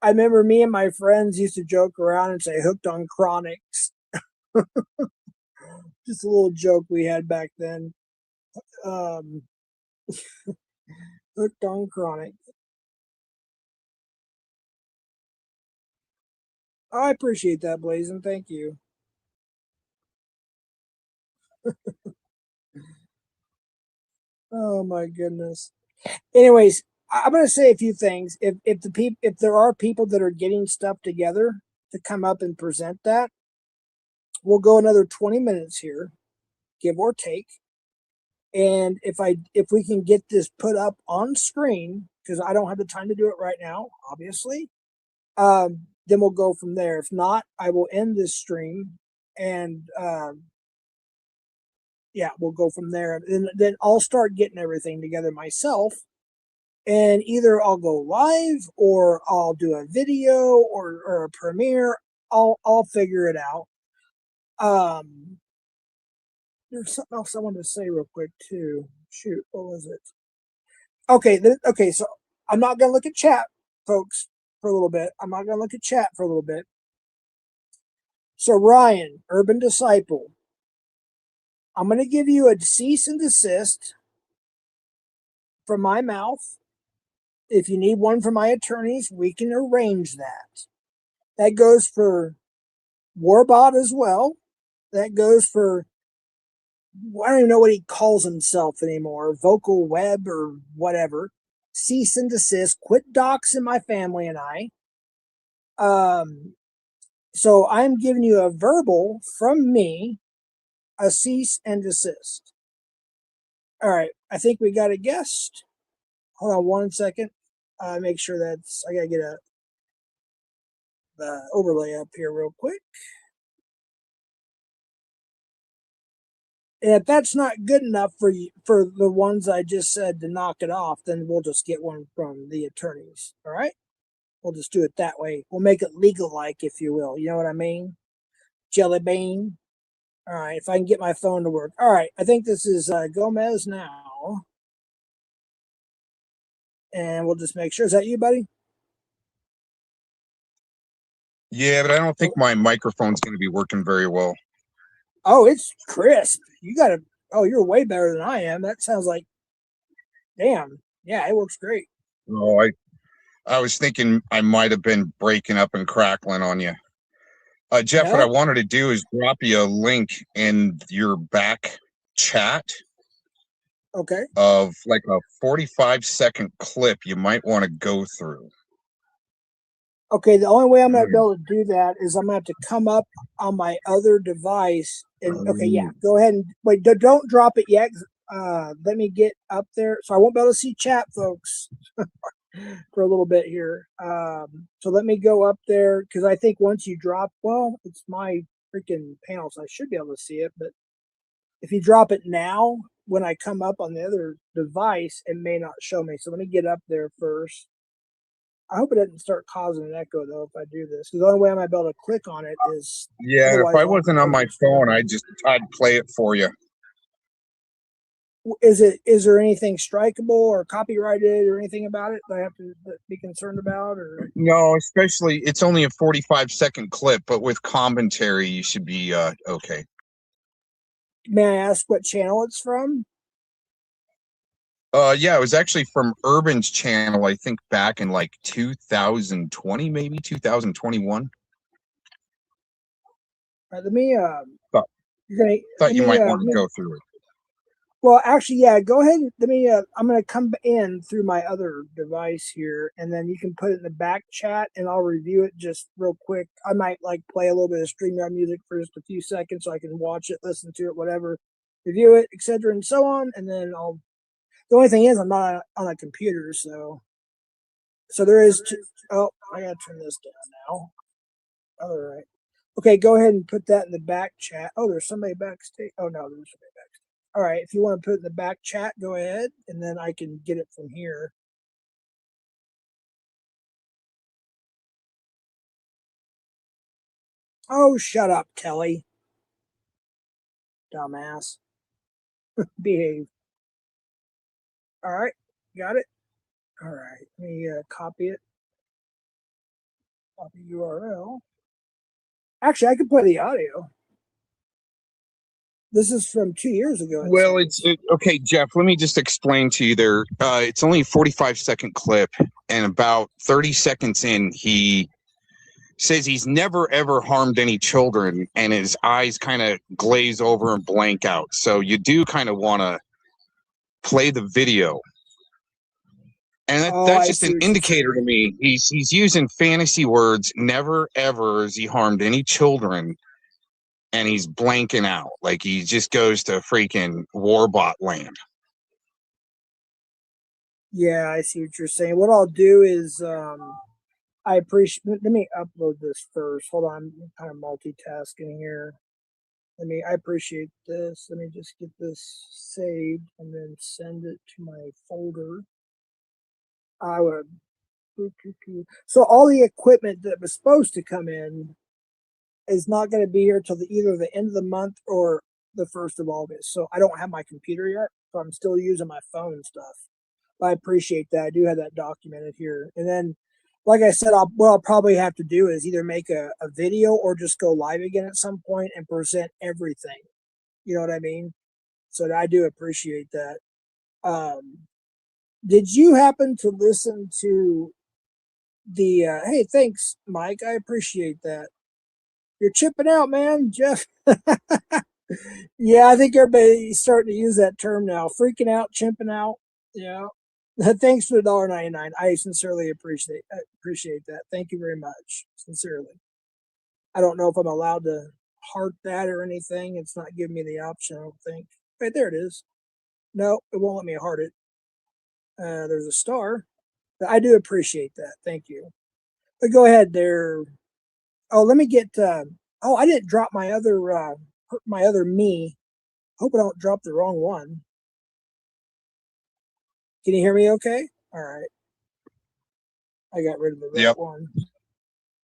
I remember me and my friends used to joke around and say hooked on chronics. Just a little joke we had back then. Hooked on chronic. I appreciate that, Blazin. Thank you. Oh my goodness. Anyways, I'm going to say a few things. If there are people that are getting stuff together to come up and present that, we'll go another 20 minutes here, give or take. And if we can get this put up on screen, because I don't have the time to do it right now, obviously, then we'll go from there. If not, I will end this stream and yeah, we'll go from there. And then I'll start getting everything together myself and either I'll go live or I'll do a video or a premiere. I'll figure it out. There's something else I wanted to say real quick too. Shoot, what was it? Okay, okay. So I'm not gonna look at chat, folks, for a little bit. I'm not gonna look at chat for a little bit. So Ryan, Urban Disciple, I'm gonna give you a cease and desist from my mouth. If you need one from my attorneys, we can arrange that. That goes for Warbot as well. That goes for, I don't even know what he calls himself anymore, Vocal Web or whatever. Cease and desist. Quit doxing my family and I. So I'm giving you a verbal from me, a cease and desist. All right, I think we got a guest. Hold on 1 second. Make sure that's, I gotta get the overlay up here real quick. And if that's not good enough for you, for the ones I just said to knock it off, then we'll just get one from the attorneys. All right, we'll just do it that way. We'll make it legal, like, if you will. You know what I mean? Jelly bean. All right, if I can get my phone to work. All right, I think this is Gomez now. And we'll just make sure. Is that you, buddy? Yeah, but I don't think my microphone's going to be working very well. Oh, it's crisp. You got to, oh, you're way better than I am. That sounds like, damn. Yeah, it works great. Oh, I was thinking I might have been breaking up and crackling on you. Jeff, No? what I wanted to do is drop you a link in your back chat Okay. of like a 45-second clip you might want to go through. Okay, the only way I'm going to be able to do that is I'm going to have to come up on my other device. And okay, yeah, go ahead and wait. Don't drop it yet. Let me get up there. So I won't be able to see chat, folks, for a little bit here. So let me go up there because I think once you drop, well, it's my freaking panel, so I should be able to see it. But if you drop it now, when I come up on the other device, it may not show me. So let me get up there first. I hope it doesn't start causing an echo though if I do this. Because the only way I might be able to click on it is Yeah, if I wasn't on my phone, I'd play it for you. Is there anything strikeable or copyrighted or anything about it that I have to be concerned about? Or no, especially it's only a 45-second clip, but with commentary, you should be okay. May I ask what channel it's from? Yeah, it was actually from Urban's channel, I think back in like 2020, maybe 2021. Let me Thought you might want to go through it. Well, actually, yeah, go ahead. Let me I'm gonna come in through my other device here, and then you can put it in the back chat and I'll review it just real quick. I might like play a little bit of StreamYard music for just a few seconds so I can watch it, listen to it, whatever, review it, etc. and so on, and then I'll, the only thing is I'm not on a computer, so there is oh, I gotta turn this down now. All right. Okay, go ahead and put that in the back chat. Oh, there's somebody backstage. Oh no, there's somebody backstage. All right, if you want to put it in the back chat, go ahead, and then I can get it from here. Oh, shut up, Kelly. Dumbass. Behave. All right, got it. All right, let me copy it. Copy URL. Actually, I can play the audio. This is from 2 years ago. Well, okay, Jeff, let me just explain to you there. It's only a 45-second clip, and about 30 seconds in, he says he's never, ever harmed any children, and his eyes kind of glaze over and blank out. So you do kind of want to play the video. And that's just an indicator to me. He's using fantasy words. Never, ever has he harmed any children. And he's blanking out, like he just goes to freaking Warbot land. Yeah, I see what you're saying. What I'll do is, I appreciate. Let me upload this first. Hold on, I'm kind of multitasking here. I appreciate this. Let me just get this saved and then send it to my folder. I would. So all the equipment that was supposed to come in is not going to be here till either the end of the month or the 1st of August. So I don't have my computer yet, so I'm still using my phone and stuff. But I appreciate that. I do have that documented here. And then, like I said, what I'll probably have to do is either make a video or just go live again at some point and present everything. You know what I mean? So I do appreciate that. Did you happen to listen to the hey, thanks, Mike. I appreciate that. You're chipping out, man, Jeff. Yeah, I think everybody's starting to use that term now. Freaking out, chimping out. Yeah. Thanks for the $1.99. I sincerely appreciate that. Thank you very much. Sincerely. I don't know if I'm allowed to heart that or anything. It's not giving me the option, I don't think. Right there it is. No, it won't let me heart it. There's a star. But I do appreciate that. Thank you. But go ahead there. Oh, let me get I didn't drop my other me. Hope I don't drop the wrong one. Can you hear me okay? All right. I got rid of the right one.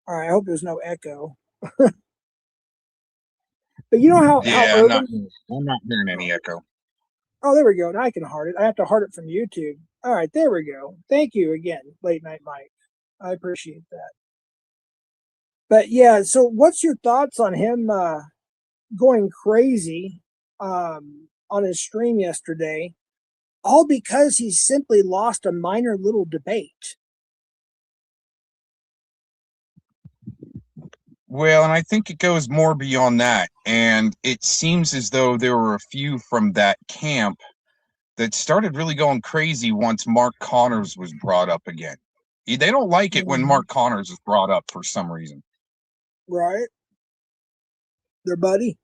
All right, I hope there's no echo. But you know how urban... I'm not hearing any echo. Oh, there we go. Now I can heart it. I have to heart it from YouTube. All right, there we go. Thank you again, Late Night Mike. I appreciate that. But yeah, so what's your thoughts on him going crazy on his stream yesterday, all because he simply lost a minor little debate? Well, and I think it goes more beyond that. And it seems as though there were a few from that camp that started really going crazy once Mark Connors was brought up again. They don't like it when Mark Connors is brought up for some reason. Right. Their buddy.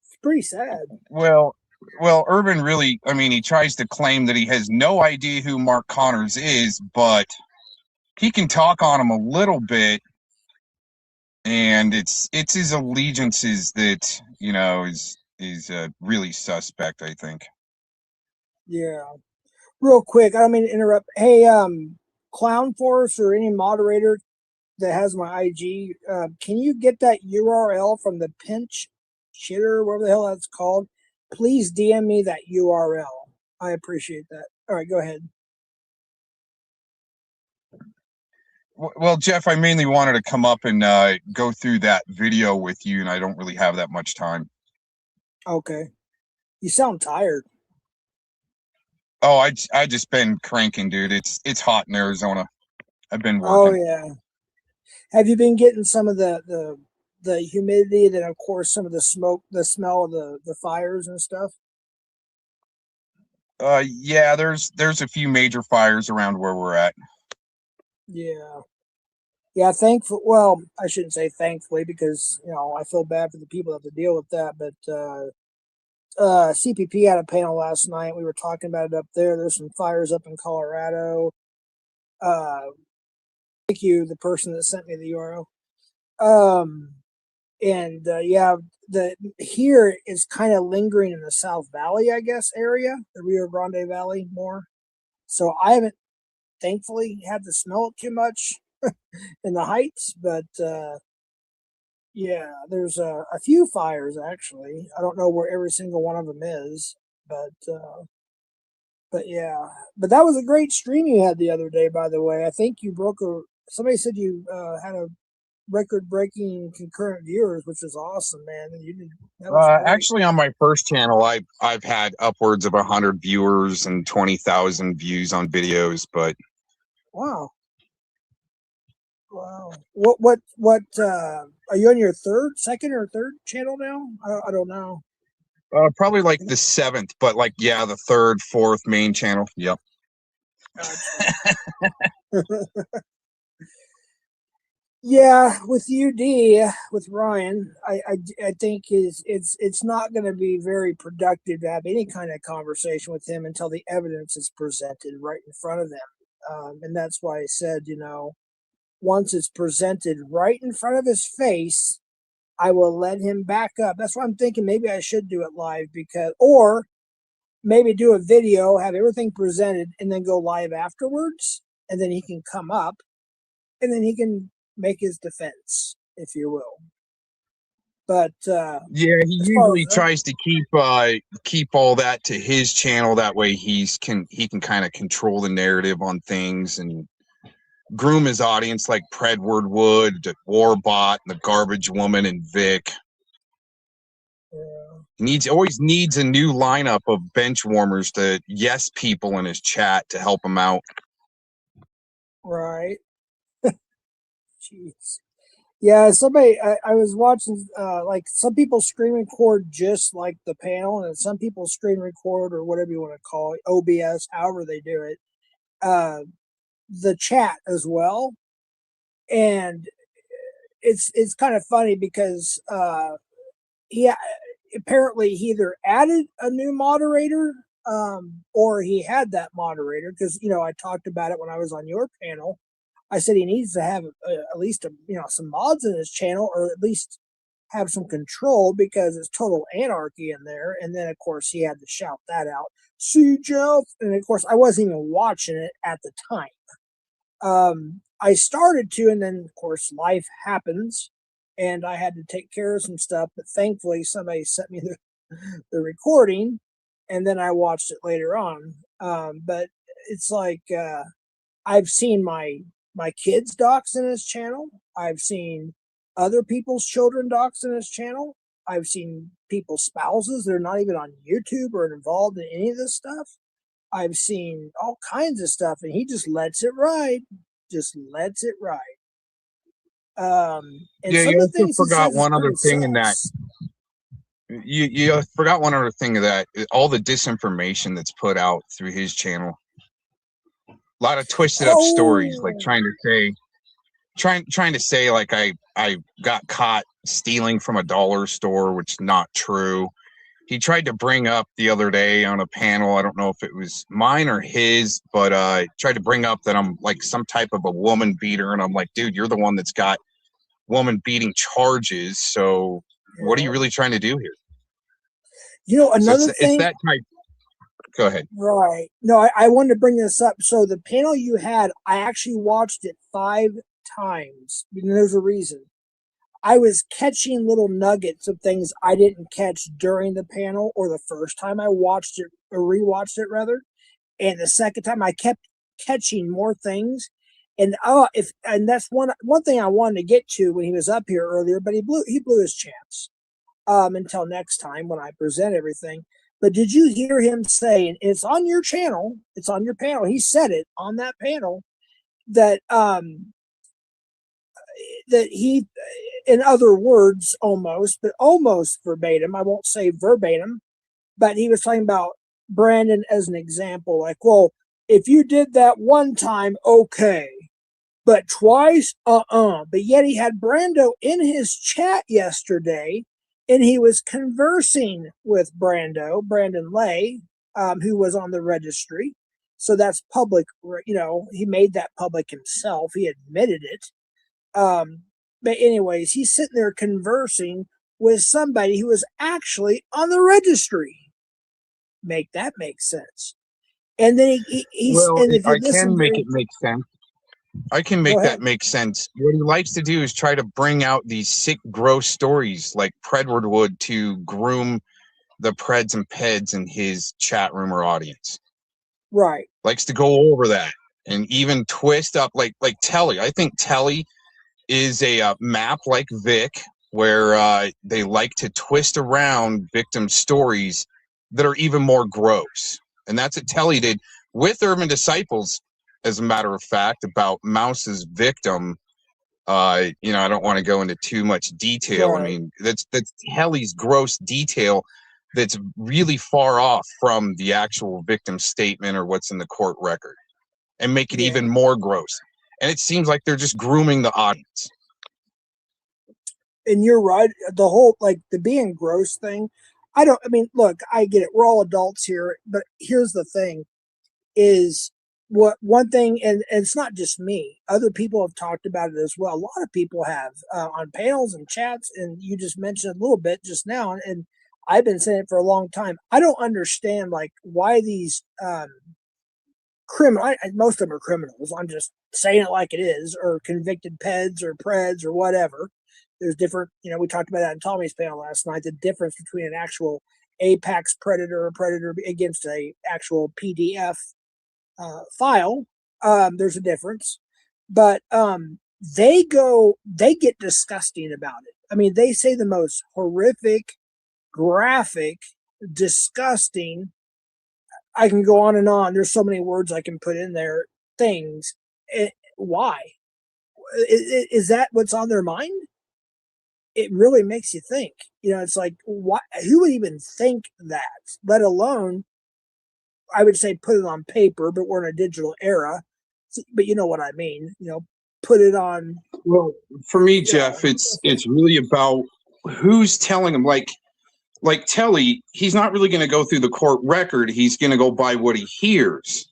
It's pretty sad. Well, Urban really, I mean, he tries to claim that he has no idea who Mark Connors is, but he can talk on him a little bit, and it's his allegiances that, you know, is really suspect, I think. Yeah. Real quick, I don't mean to interrupt. Hey, Clown Force or any moderator that has my IG, can you get that URL from the Pinch Shitter, whatever the hell that's called? Please DM me that URL. I appreciate that. All right, go ahead. Well, Jeff, I mainly wanted to come up and go through that video with you, and I don't really have that much time. Okay. You sound tired. Oh, I just been cranking, dude. It's hot in Arizona. I've been Oh working. yeah. Have you been getting some of the humidity, then of course some of the smoke, the smell of the fires and stuff? Yeah, there's a few major fires around where we're at. Yeah. Yeah, thankful. Well, I shouldn't say thankfully because, you know, I feel bad for the people that have to deal with that. But CPP had a panel last night. We were talking about it up there. There's some fires up in Colorado. Thank you, the person that sent me the URL. Yeah, here is kind of lingering in the South Valley, I guess, area, the Rio Grande Valley more. So I haven't, thankfully, had to smell it too much in the heights, but yeah, there's a few fires actually. I don't know where every single one of them is, but yeah, but that was a great stream you had the other day. By the way, I think you somebody said you had a record-breaking concurrent viewers, which is awesome, man. That was actually, on my first channel, I've had upwards of 100 viewers and 20,000 views on videos, but wow. What are you on your second or third channel now? I don't know. Probably like the 7th, but like, yeah, the 3rd, 4th main channel. Yep. Yeah, with UD, with Ryan, I think it's not going to be very productive to have any kind of conversation with him until the evidence is presented right in front of them. And that's why I said, you know, once it's presented right in front of his face, I will let him back up. That's why I'm thinking maybe I should do it live or maybe do a video, have everything presented, and then go live afterwards, and then he can come up, and then he can make his defense, if you will. But Yeah, he usually tries to keep all that to his channel. That way he can kind of control the narrative on things and groom his audience, like Predward Wood, Warbot, and the Garbage Woman, and Vic. Always needs a new lineup of bench warmers to yes people in his chat to help him out. Right. Jeez. Yeah, somebody I was watching like some people screen record just like the panel, and some people screen record or whatever you want to call it, OBS, however they do it, the chat as well. And it's kind of funny because he apparently he either added a new moderator or he had that moderator, because I talked about it when I was on your panel. I said he needs to have at least some mods in his channel, or at least have some control, because it's total anarchy in there. And then of course he had to shout that out, "See Jeff," and of course I wasn't even watching it at the time. I started to, and then of course life happens, and I had to take care of some stuff. But thankfully somebody sent me the recording, and then I watched it later on. But it's like I've seen my kids' docs in his channel. I've seen other people's children docs in his channel. I've seen people's spouses that are not even on YouTube or involved in any of this stuff. I've seen all kinds of stuff, and he just lets it ride. Just lets it ride. And yeah, some you of the also things forgot one other thing in that. You forgot one other thing of that. All the disinformation that's put out through his channel. A lot of twisted up stories, like trying to say like I got caught stealing from a dollar store, which is not true. He tried to bring up the other day on a panel, I don't know if it was mine or his, but tried to bring up that I'm like some type of a woman beater, and I'm like, dude, you're the one that's got woman beating charges, so what are you really trying to do here? Another thing. It's that type. Go ahead. Right. No, I wanted to bring this up. So the panel you had, I actually watched it 5 times. And there's a reason. I was catching little nuggets of things I didn't catch during the panel, or the first time I watched it, or rewatched it rather. And the second time I kept catching more things. And and that's one thing I wanted to get to when he was up here earlier, but he blew his chance. Until next time when I present everything. But did you hear him say, and it's on your channel, it's on your panel, he said it on that panel, that that he, in other words, almost verbatim, I won't say verbatim, but he was talking about Brandon as an example, like, well, if you did that one time, okay, but twice, but yet he had Brando in his chat yesterday, and he was conversing with Brandon Lay, who was on the registry. So that's public, he made that public himself. He admitted it. But anyways, he's sitting there conversing with somebody who was actually on the registry. Make that make sense. And then I can make it make sense. I can make that make sense. What he likes to do is try to bring out these sick, gross stories like Predward Wood to groom the Preds and Peds in his chat room or audience. Right. Likes to go over that and even twist up like Telly. I think Telly is a map like Vic, where they like to twist around victim stories that are even more gross. And that's what Telly did with Urban Disciples. As a matter of fact, about Mouse's victim, I don't want to go into too much detail. Right. I mean, that's Telly's gross detail that's really far off from the actual victim statement or what's in the court record, and make it even more gross. And it seems like they're just grooming the audience. And you're right. The whole, like, the being gross thing, look, I get it. We're all adults here, but here's the thing is, one thing, and it's not just me, other people have talked about it as well. A lot of people have on panels and chats, and you just mentioned a little bit just now, and I've been saying it for a long time. I don't understand like why these criminal. Most of them are criminals. I'm just saying it like it is, or convicted peds or preds or whatever. There's different. We talked about that in Tommy's panel last night. The difference between an actual apex predator or predator against a actual PDF file. There's a difference, but they get disgusting about it. I mean, they say the most horrific, graphic, disgusting. I can go on and on. There's so many words I can put in there. Things. Why? Is that what's on their mind? It really makes you think. It's like, who would even think that? Let alone, I would say put it on paper, but we're in a digital era. But you know what I mean. Put it on. Well, for me, Jeff, it's really about who's telling him. Like Telly, he's not really going to go through the court record. He's going to go by what he hears.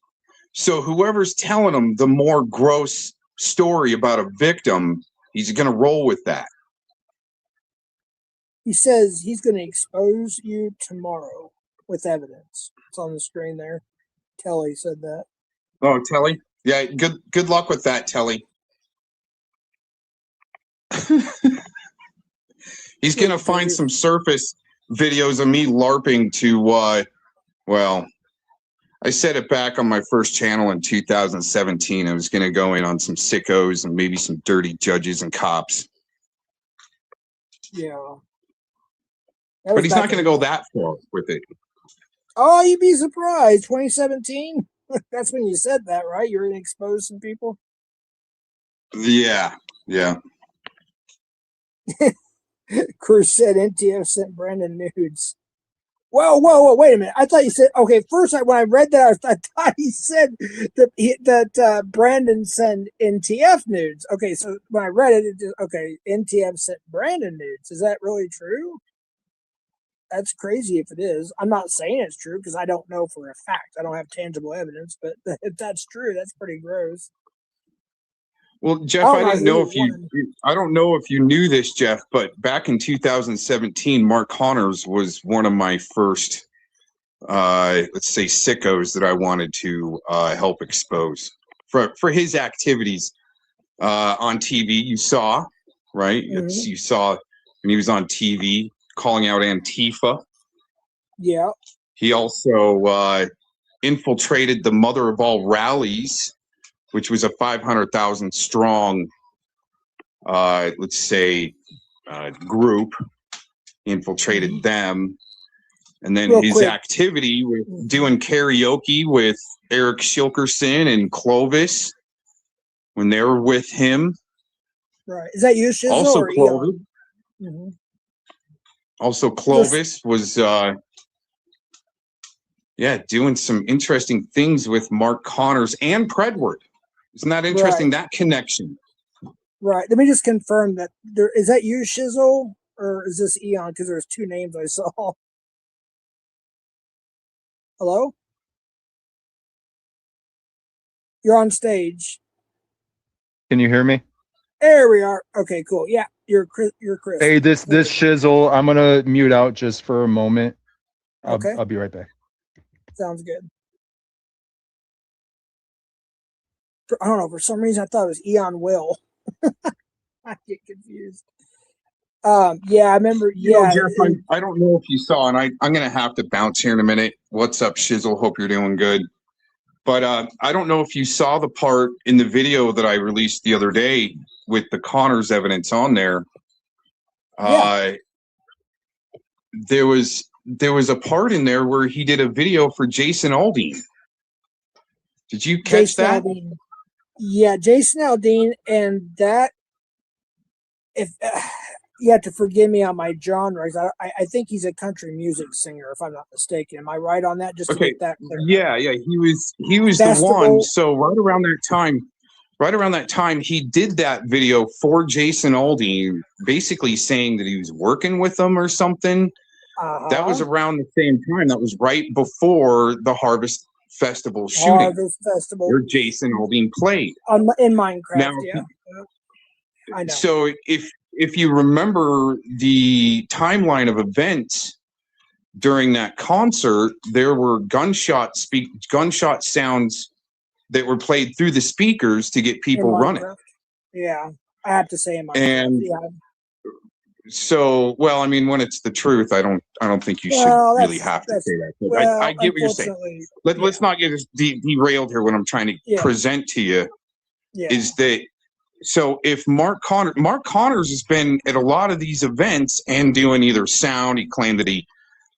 So whoever's telling him the more gross story about a victim, he's going to roll with that. He says he's going to expose you tomorrow with evidence. It's on the screen there. Telly said that. Oh, Telly? Yeah, good luck with that, Telly. He's going to find some surface videos of me LARPing to, well, I said it back on my first channel in 2017. I was going to go in on some sickos and maybe some dirty judges and cops. Yeah. But he's not going to go that far with it. Oh, you'd be surprised. 2017? That's when you said that, right? You're going to expose some people? Yeah. Cruz said NTF sent Brandon nudes. Whoa, wait a minute. I thought you said, okay, first when I read that, I thought he said that Brandon sent NTF nudes. Okay, so when I read it, okay, NTF sent Brandon nudes. Is that really true? That's crazy if it is. I'm not saying it's true because I don't know for a fact. I don't have tangible evidence, but if that's true, that's pretty gross. Well, Jeff, I don't know if you knew this, Jeff, but back in 2017, Mark Connors was one of my first, let's say, sickos that I wanted to help expose for his activities on TV. You saw, right? Mm-hmm. You saw when he was on TV calling out Antifa. Yeah. He also infiltrated the Mother of All rallies, which was a 500,000 strong, let's say, group. He infiltrated them. And then his activity with doing karaoke with Eric Shilkerson and Clovis when they were with him. Right. Is that you, Shizzle? Also, Clovis. Mm-hmm. Also, Clovis was, doing some interesting things with Mark Connors and Predward. Isn't that interesting, that connection? Right. Let me just confirm that. Is that you, Shizzle, or is this Eon? Because there's two names I saw. Hello? You're on stage. Can you hear me? There we are. Okay, cool. Yeah, you're Chris. Hey, this Shizzle. I'm gonna mute out just for a moment. I'll be right back. Sounds good. I don't know. For some reason, I thought it was Eon Will. I get confused. Yeah, I remember. Yeah, Jeff, I don't know if you saw, and I'm going to have to bounce here in a minute. What's up, Shizzle? Hope you're doing good. But I don't know if you saw the part in the video that I released the other day with the Connors evidence on there. Yeah. There was a part in there where he did a video for Jason Aldean. Did you catch that? Aldean. Yeah, Jason Aldean, and that, if you have to forgive me on my genres, I think he's a country music singer, if I'm not mistaken. Am I right on that? Just to get that clear. Yeah, he was the one. So right around that time, he did that video for Jason Aldean, basically saying that he was working with him or something. That was around the same time. That was right before the Harvest Festival shooting. Where Jason Aldean played in Minecraft. Now, I know. So if you remember the timeline of events, during that concert, there were gunshot sounds that were played through the speakers to get people running. Yeah, I have to say in Minecraft. And yeah. So, well, I mean, when it's the truth, I don't think you should really have to say that. But well, I get what you're saying. Let's not get derailed here. What I'm trying to present to you is that. So if Mark Connors has been at a lot of these events and doing either sound. He claimed that he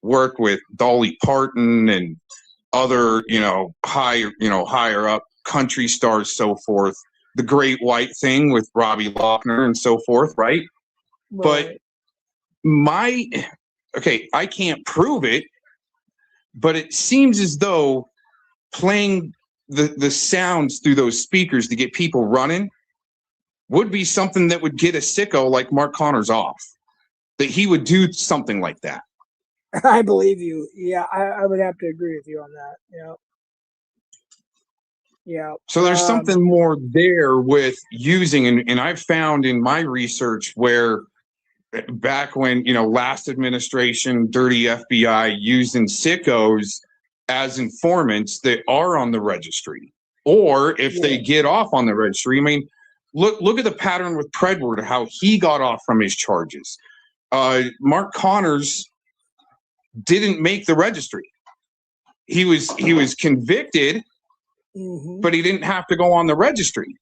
worked with Dolly Parton and other, higher up country stars, so forth. The Great White Thing with Robbie Lochner and so forth, right? But I can't prove it, but it seems as though playing the sounds through those speakers to get people running would be something that would get a sicko like Mark Connors off. That he would do something like that. I believe you. Yeah, I would have to agree with you on that. Yeah. Yeah. So there's something more there with using, and I've found in my research where back when, last administration, dirty FBI using sickos as informants that are on the registry. Or if they get off on the registry, I mean, look at the pattern with Predward, how he got off from his charges. Mark Connors didn't make the registry. He was convicted, but he didn't have to go on the registry.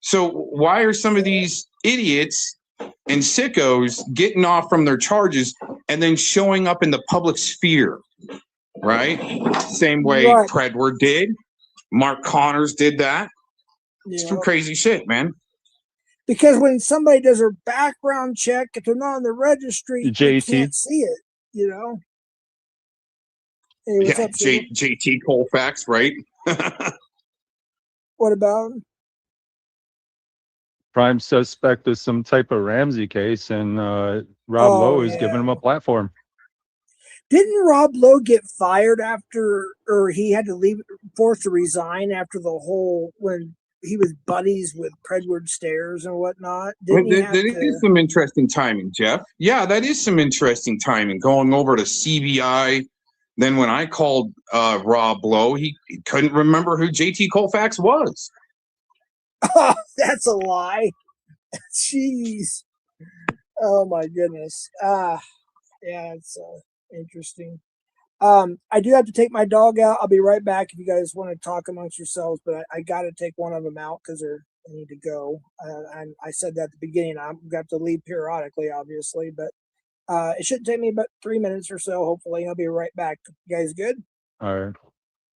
So why are some of these idiots and sickos getting off from their charges and then showing up in the public sphere, right? Same way Predward did. Mark Connors did that. It's some crazy shit, man. Because when somebody does their background check, if they're not on the registry, they can't see it, Hey, what's up, JT Colfax, right? What about him? Prime suspect of some type of Ramsey case, and Rob Lowe is giving him a platform. Didn't Rob Lowe get fired or he had to leave, forced to resign after when he was buddies with Predward Stairs and whatnot? That is some interesting timing, Jeff. Yeah, that is some interesting timing. Going over to CBI. Then when I called Rob Lowe, he couldn't remember who JT Colfax was. Oh, that's a lie. Jeez. Oh my goodness. Yeah, it's interesting. I do have to take my dog out. I'll be right back if you guys want to talk amongst yourselves, but I got to take one of them out because they need to go. And I said that at the beginning. I'm going to have to leave periodically, obviously, but it shouldn't take me about 3 minutes or so. Hopefully, I'll be right back. You guys good? All right.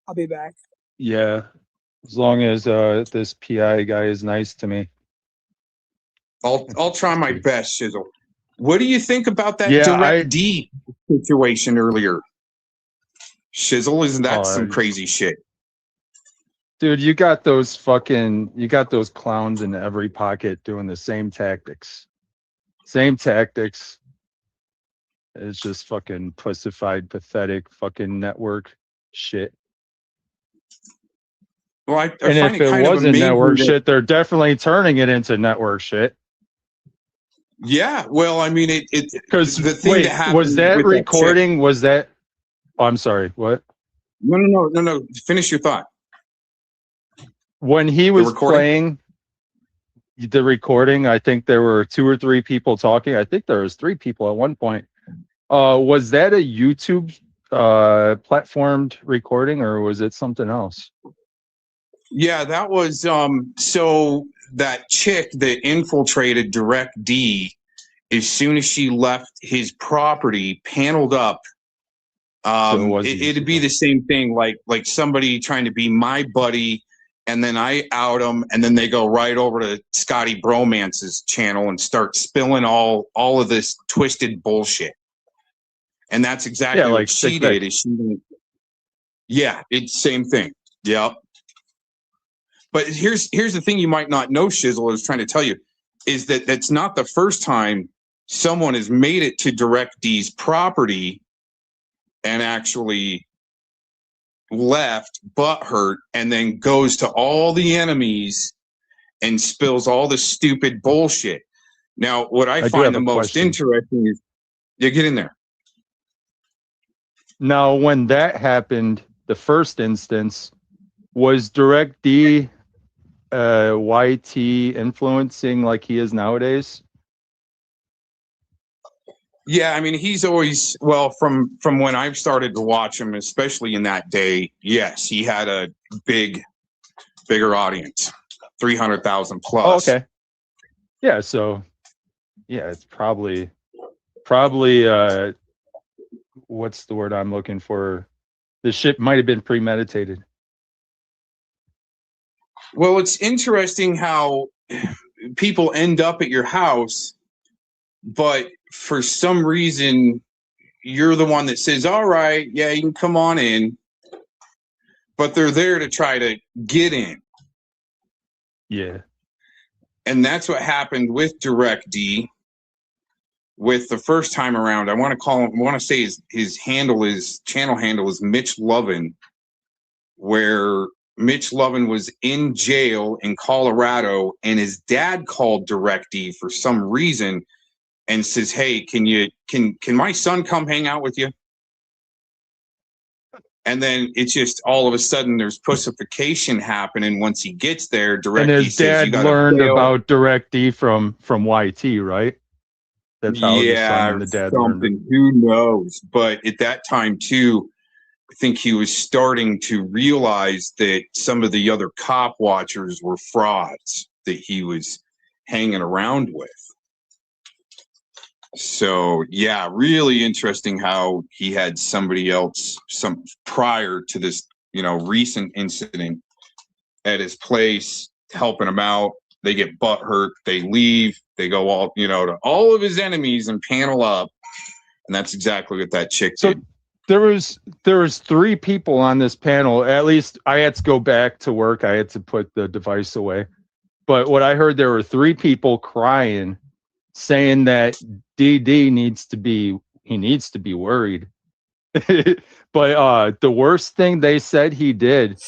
I'll be back. Yeah. As long as this PI guy is nice to me. I'll try my best, Shizzle. What do you think about that Direct D situation earlier? Shizzle, isn't that some crazy shit? Dude, you got those clowns in every pocket doing the same tactics. It's just fucking pussified, pathetic fucking network shit. Well, and if it wasn't network shit, they're definitely turning it into network shit. Yeah, well, I mean, because the thing that happened was that recording. Was that? Oh, I'm sorry. What? No. Finish your thought. When he was playing the recording, I think there were 2 or 3 people talking. I think there was 3 people at one point. Was that a YouTube platformed recording, or was it something else? Yeah, that was so that chick that infiltrated Direct D, as soon as she left his property, paneled up. It'd be the same thing, like somebody trying to be my buddy, and then I out them, and then they go right over to Scotty Bromance's channel and start spilling all of this twisted bullshit. And that's exactly what she did. It's same thing. Yep. But here's the thing you might not know, Shizzle, I was trying to tell you, is that that's not the first time someone has made it to Direct D's property and actually left butthurt and then goes to all the enemies and spills all the stupid bullshit. Now, what I find the most interesting is, get in there. Now, when that happened, the first instance, was DirectD YT influencing like he is nowadays? Yeah, I mean, he's always, well, from when I've started to watch him, especially in that day, yes, he had a bigger audience, 300,000 plus. Oh, okay. Yeah, so yeah, it's probably what's the word I'm looking for? The shit might have been premeditated. Well, it's interesting how people end up at your house, but for some reason you're the one that says, all right, yeah, you can come on in, but they're there to try to get in. Yeah. And that's what happened with DirectD. With the first time around, I want to say his channel handle is Mitch Lovin, where Mitch Lovin was in jail in Colorado, and his dad called DirectD for some reason and says, hey, can my son come hang out with you? And then it's just all of a sudden there's pussification happening once he gets there. DirectD And his says, dad learned about DirectD from YT, right? That's how the son and the dad learned it. Who knows? But at that time too, I think he was starting to realize that some of the other cop watchers were frauds that he was hanging around with. So yeah, really interesting how he had somebody else prior to this, recent incident at his place helping him out. They get butthurt, they leave, they go all, to all of his enemies and panel up. And that's exactly what that chick did. There was 3 people on this panel. At least I had to go back to work. I had to put the device away. But what I heard, there were 3 people crying, saying that DD needs to be worried. But the worst thing they said he did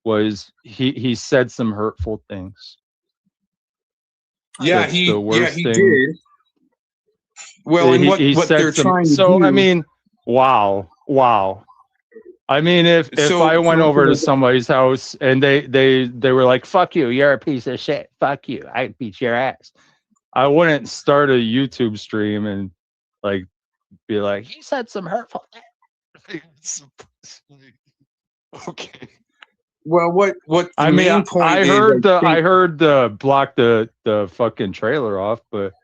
was he said some hurtful things. Yeah, he did. Well, and what they're trying to do. So I mean, wow. I mean, if I went over to somebody's house and they were like, "Fuck you, you're a piece of shit. Fuck you, I'd beat your ass," I wouldn't start a YouTube stream and like be like, "He said some hurtful things." Okay. Well, what I mean, I heard the block the fucking trailer off, but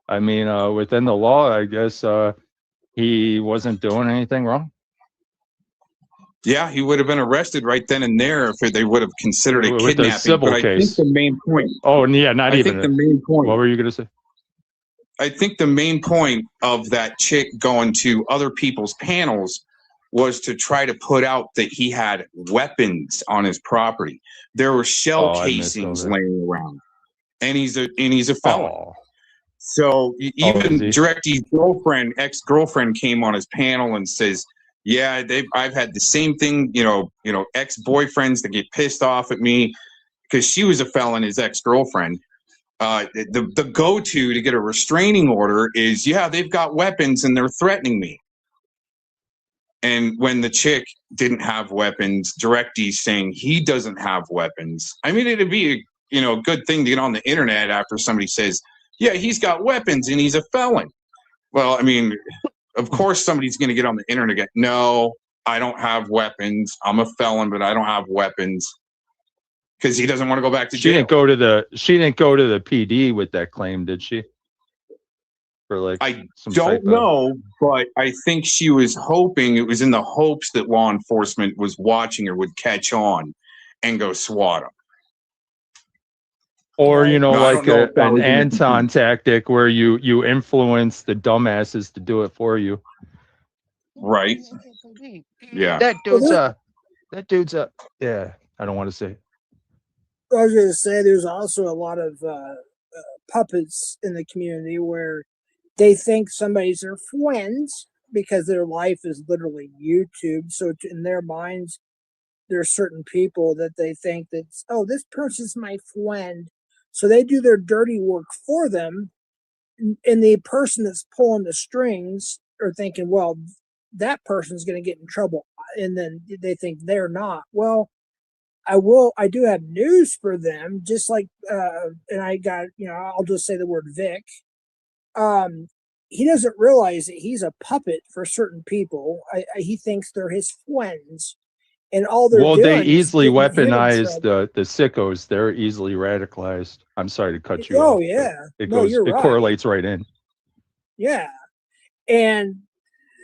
I mean, within the law, I guess he wasn't doing anything wrong. Yeah, he would have been arrested right then and there if they would have considered it with kidnapping. A civil but I case. think the main point. Oh, yeah, not even. I think the main point. What were you going to say? I think the main point of that chick going to other people's panels was to try to put out that he had weapons on his property. There were shell casings laying around, and he's a felon. Oh. So even DirectD's ex-girlfriend came on his panel and says, yeah, I've had the same thing, ex-boyfriends that get pissed off at me because she was a felon, his ex-girlfriend. The go-to to get a restraining order is, yeah, they've got weapons and they're threatening me. And when the chick didn't have weapons, DirectD's saying he doesn't have weapons. I mean, it'd be a good thing to get on the internet after somebody says, yeah, he's got weapons and he's a felon. Well, I mean, of course somebody's going to get on the internet and go, no, I don't have weapons. I'm a felon, but I don't have weapons. Because he doesn't want to go back to jail. She didn't go to the PD with that claim, did she? For like, I don't know, but I think she was hoping, it was in the hopes that law enforcement was watching her, would catch on and go swat him. Or, like an Anton tactic where you influence the dumbasses to do it for you. Right. Yeah. That dude's a, yeah, I don't want to say. I was going to say there's also a lot of puppets in the community where they think somebody's their friends because their life is literally YouTube. So in their minds, there's certain people that they think that, oh, this person's my friend. So they do their dirty work for them. And the person that's pulling the strings are thinking, well, that person's going to get in trouble, and then they think they're not. Well, I do have news for them. Just like, and I got, I'll just say the word Vic. He doesn't realize that he's a puppet for certain people. He thinks they're his friends, and all they're doing. They easily is weaponize the sickos. They're easily radicalized. I'm sorry to cut you off. Oh yeah, it correlates right in. Yeah, and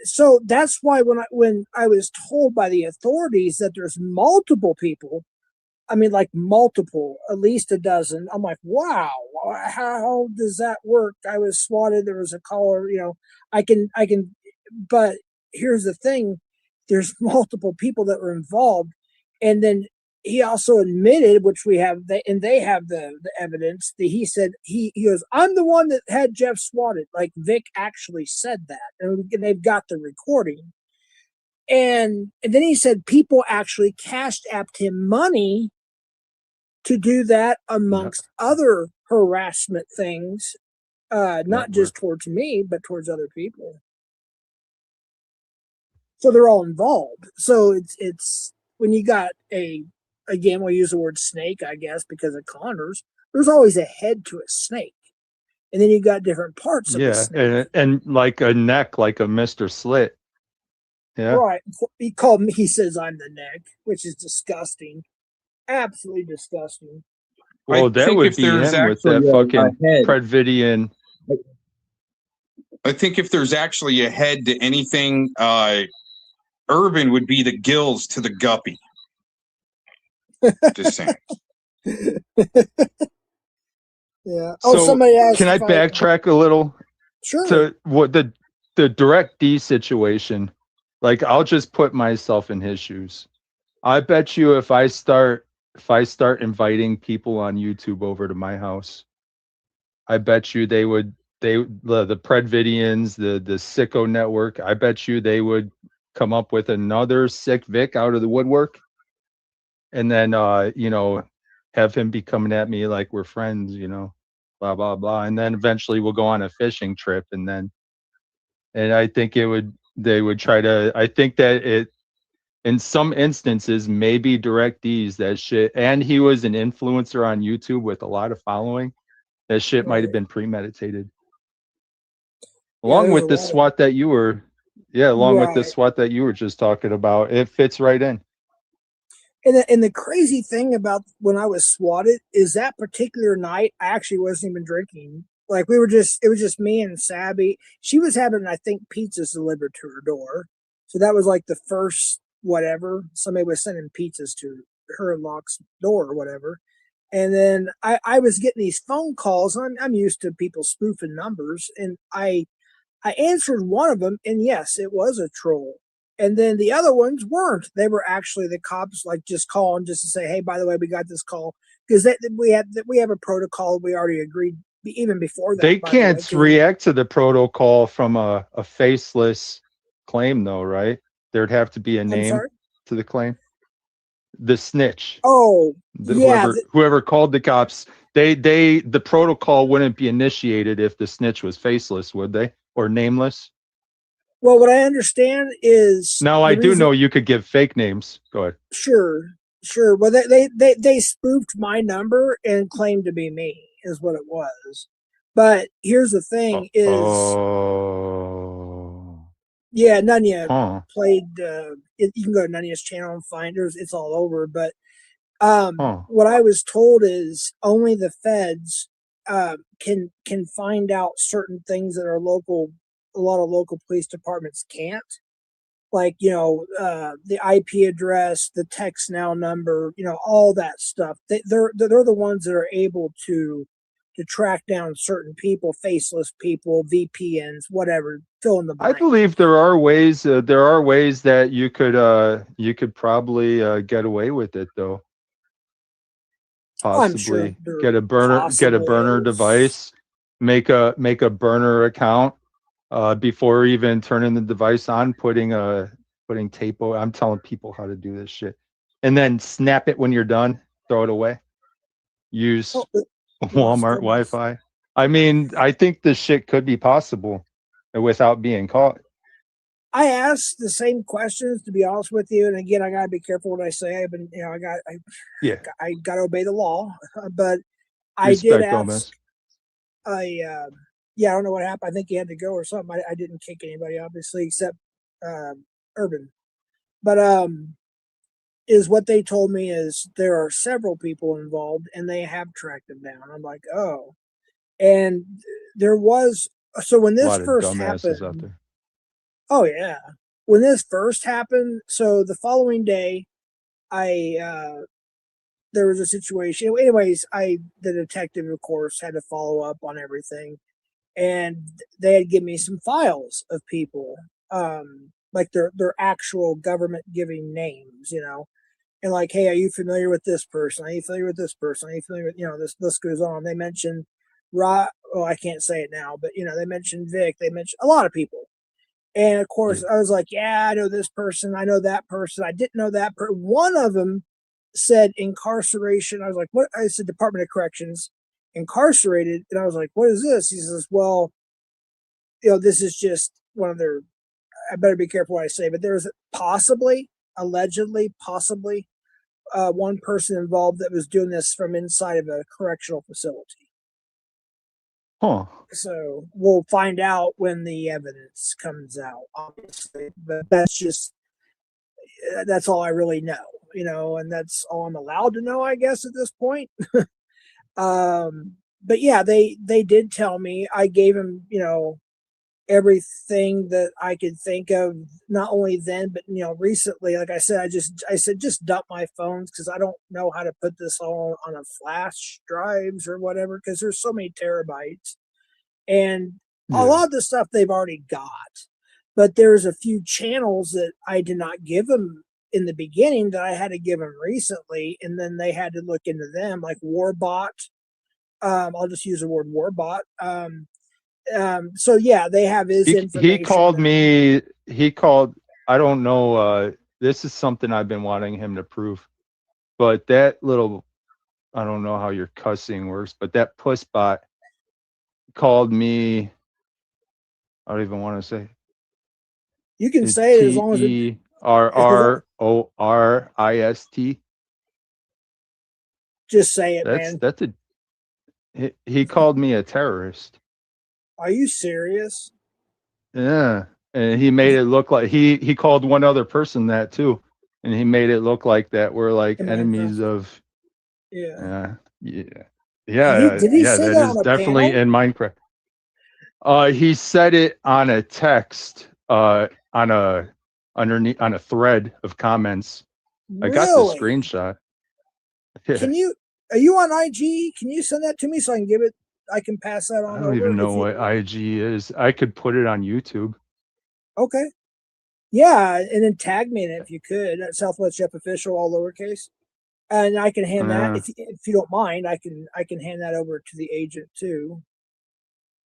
so that's why when I was told by the authorities that there's multiple people, I mean, like multiple, at least a dozen. I'm like, wow, how does that work? I was swatted. There was a caller, I can, but here's the thing. There's multiple people that were involved. And then he also admitted, which we have, and they have the evidence that he said, he goes, I'm the one that had Jeff swatted. Like Vic actually said that, and they've got the recording. And then he said people actually cashed apped him money to do that amongst other harassment things, not just towards me, but towards other people. So they're all involved. So it's when you got again, we'll use the word snake, I guess, because of Connors, there's always a head to a snake. And then you got different parts of the snake. And like a neck, like a Mr. Slit. Yeah. Right. He says I'm the neck, which is disgusting. Absolutely disgusting. Well, that would be him with that fucking Predvidian. I think if there's actually a head to anything, Urban would be the gills to the guppy. Just saying. Yeah. So, somebody asked. Can I backtrack a little? Sure. To what the Direct D situation? Like, I'll just put myself in his shoes. I bet you if I start inviting people on YouTube over to my house, I bet you the Predvidians, the Sicko Network, I bet you they would come up with another sick Vic out of the woodwork, and then have him be coming at me like we're friends, blah blah blah, and then eventually we'll go on a fishing trip, and I think they would try to. I think that in some instances, maybe Direct D's that shit, and he was an influencer on YouTube with a lot of following. That shit might have been premeditated. Along with the SWAT that you were, with the SWAT that you were just talking about, it fits right in. And the crazy thing about when I was swatted is that particular night, I actually wasn't even drinking. Like it was just me and Sabby. She was having, I think, pizzas delivered to her door. So that was like the first whatever. Somebody was sending pizzas to her and Locke's door or whatever. And then I was getting these phone calls. I'm used to people spoofing numbers, and I answered one of them, and yes, it was a troll. And then the other ones weren't. They were actually the cops, like just calling just to say, "Hey, by the way, we got this call," because we have a protocol we already agreed even before that. They can't react to the protocol from a faceless claim, though, right? There'd have to be a name to the claim. The snitch. Oh, whoever called the cops, the protocol wouldn't be initiated if the snitch was faceless, would they? Or nameless? Well, what I understand is now I do know you could give fake names. Go ahead. Sure. Well, they spoofed my number and claimed to be me is what it was. But here's the thing: yeah, Nunya played. You can go to Nunya's channel and find her. It's all over. But what I was told is only the feds can find out certain things that are local. A lot of local police departments can't. Like the IP address, the text now number, all that stuff. They're the ones that are able to track down certain people, faceless people, VPNs, whatever. Fill in the blank. I believe there are ways. That you could probably get away with it, though. Possibly get a burner device, make a burner account before even turning the device on, putting tape over. I'm telling people how to do this shit, and then snap it when you're done. Throw it away. Use Walmart Wi-Fi. I mean, I think this shit could be possible without being caught. I asked the same questions, to be honest with you. And again, I gotta be careful what I say. I've been, I gotta obey the law. But I did Respect, ask. Gomez. I don't know what happened. I think he had to go or something. I didn't kick anybody, obviously, except Urban. But is what they told me is there are several people involved and they have tracked them down. I'm like, oh. And there was, so when A this lot of first dumbasses out happened, there. oh yeah, when this first happened, so the following day, I there was a situation. Anyways, the detective, of course, had to follow up on everything, and they had given me some files of people, like their actual government giving names, and like, hey, are you familiar with this person? Are you familiar with this person? Are you familiar with, this list goes on. They mentioned Well, I can't say it now, but they mentioned Vic. They mentioned a lot of people. And of course, I was like, yeah, I know this person. I know that person. I didn't know that person. One of them said incarceration. I was like, what? I said Department of Corrections, incarcerated. And I was like, what is this? He says, well, this is just one of their, I better be careful what I say, but there's possibly, allegedly, possibly one person involved that was doing this from inside of a correctional facility. Huh. So we'll find out when the evidence comes out, obviously. But that's all I really know, and that's all I'm allowed to know, I guess, at this point. But yeah, they did tell me. I gave him, everything that I could think of, not only then, but recently. Like I said, I said just dump my phones because I don't know how to put this all on a flash drives or whatever, because there's so many terabytes. And a lot of the stuff they've already got, but there's a few channels that I did not give them in the beginning that I had to give them recently, and then they had to look into them, like Warbot. I'll just use the word Warbot. So yeah, they have his information. He called me. He called. I don't know. This is something I've been wanting him to prove, but that little, I don't know how your cussing works, but that puss bot called me. I don't even want to say. You can say it as long as TERRORIST. Just say it, man. That's he called me a terrorist. Are you serious? Yeah, and he made it look like he called one other person that too, and he made it look like that we're like enemies of. Yeah. Did he say that that is on a definitely panel? in Minecraft. He said it on a text, on a thread of comments. Really? I got the screenshot. Yeah. Are you on IG? Can you send that to me so I can give it? I can pass that on I don't over. even know what IG is. I could put it on YouTube. Okay. Yeah, and then tag me in it if you could. At Southwest Jeff Official, all lowercase, and I can hand that if you don't mind. I can hand that over to the agent too.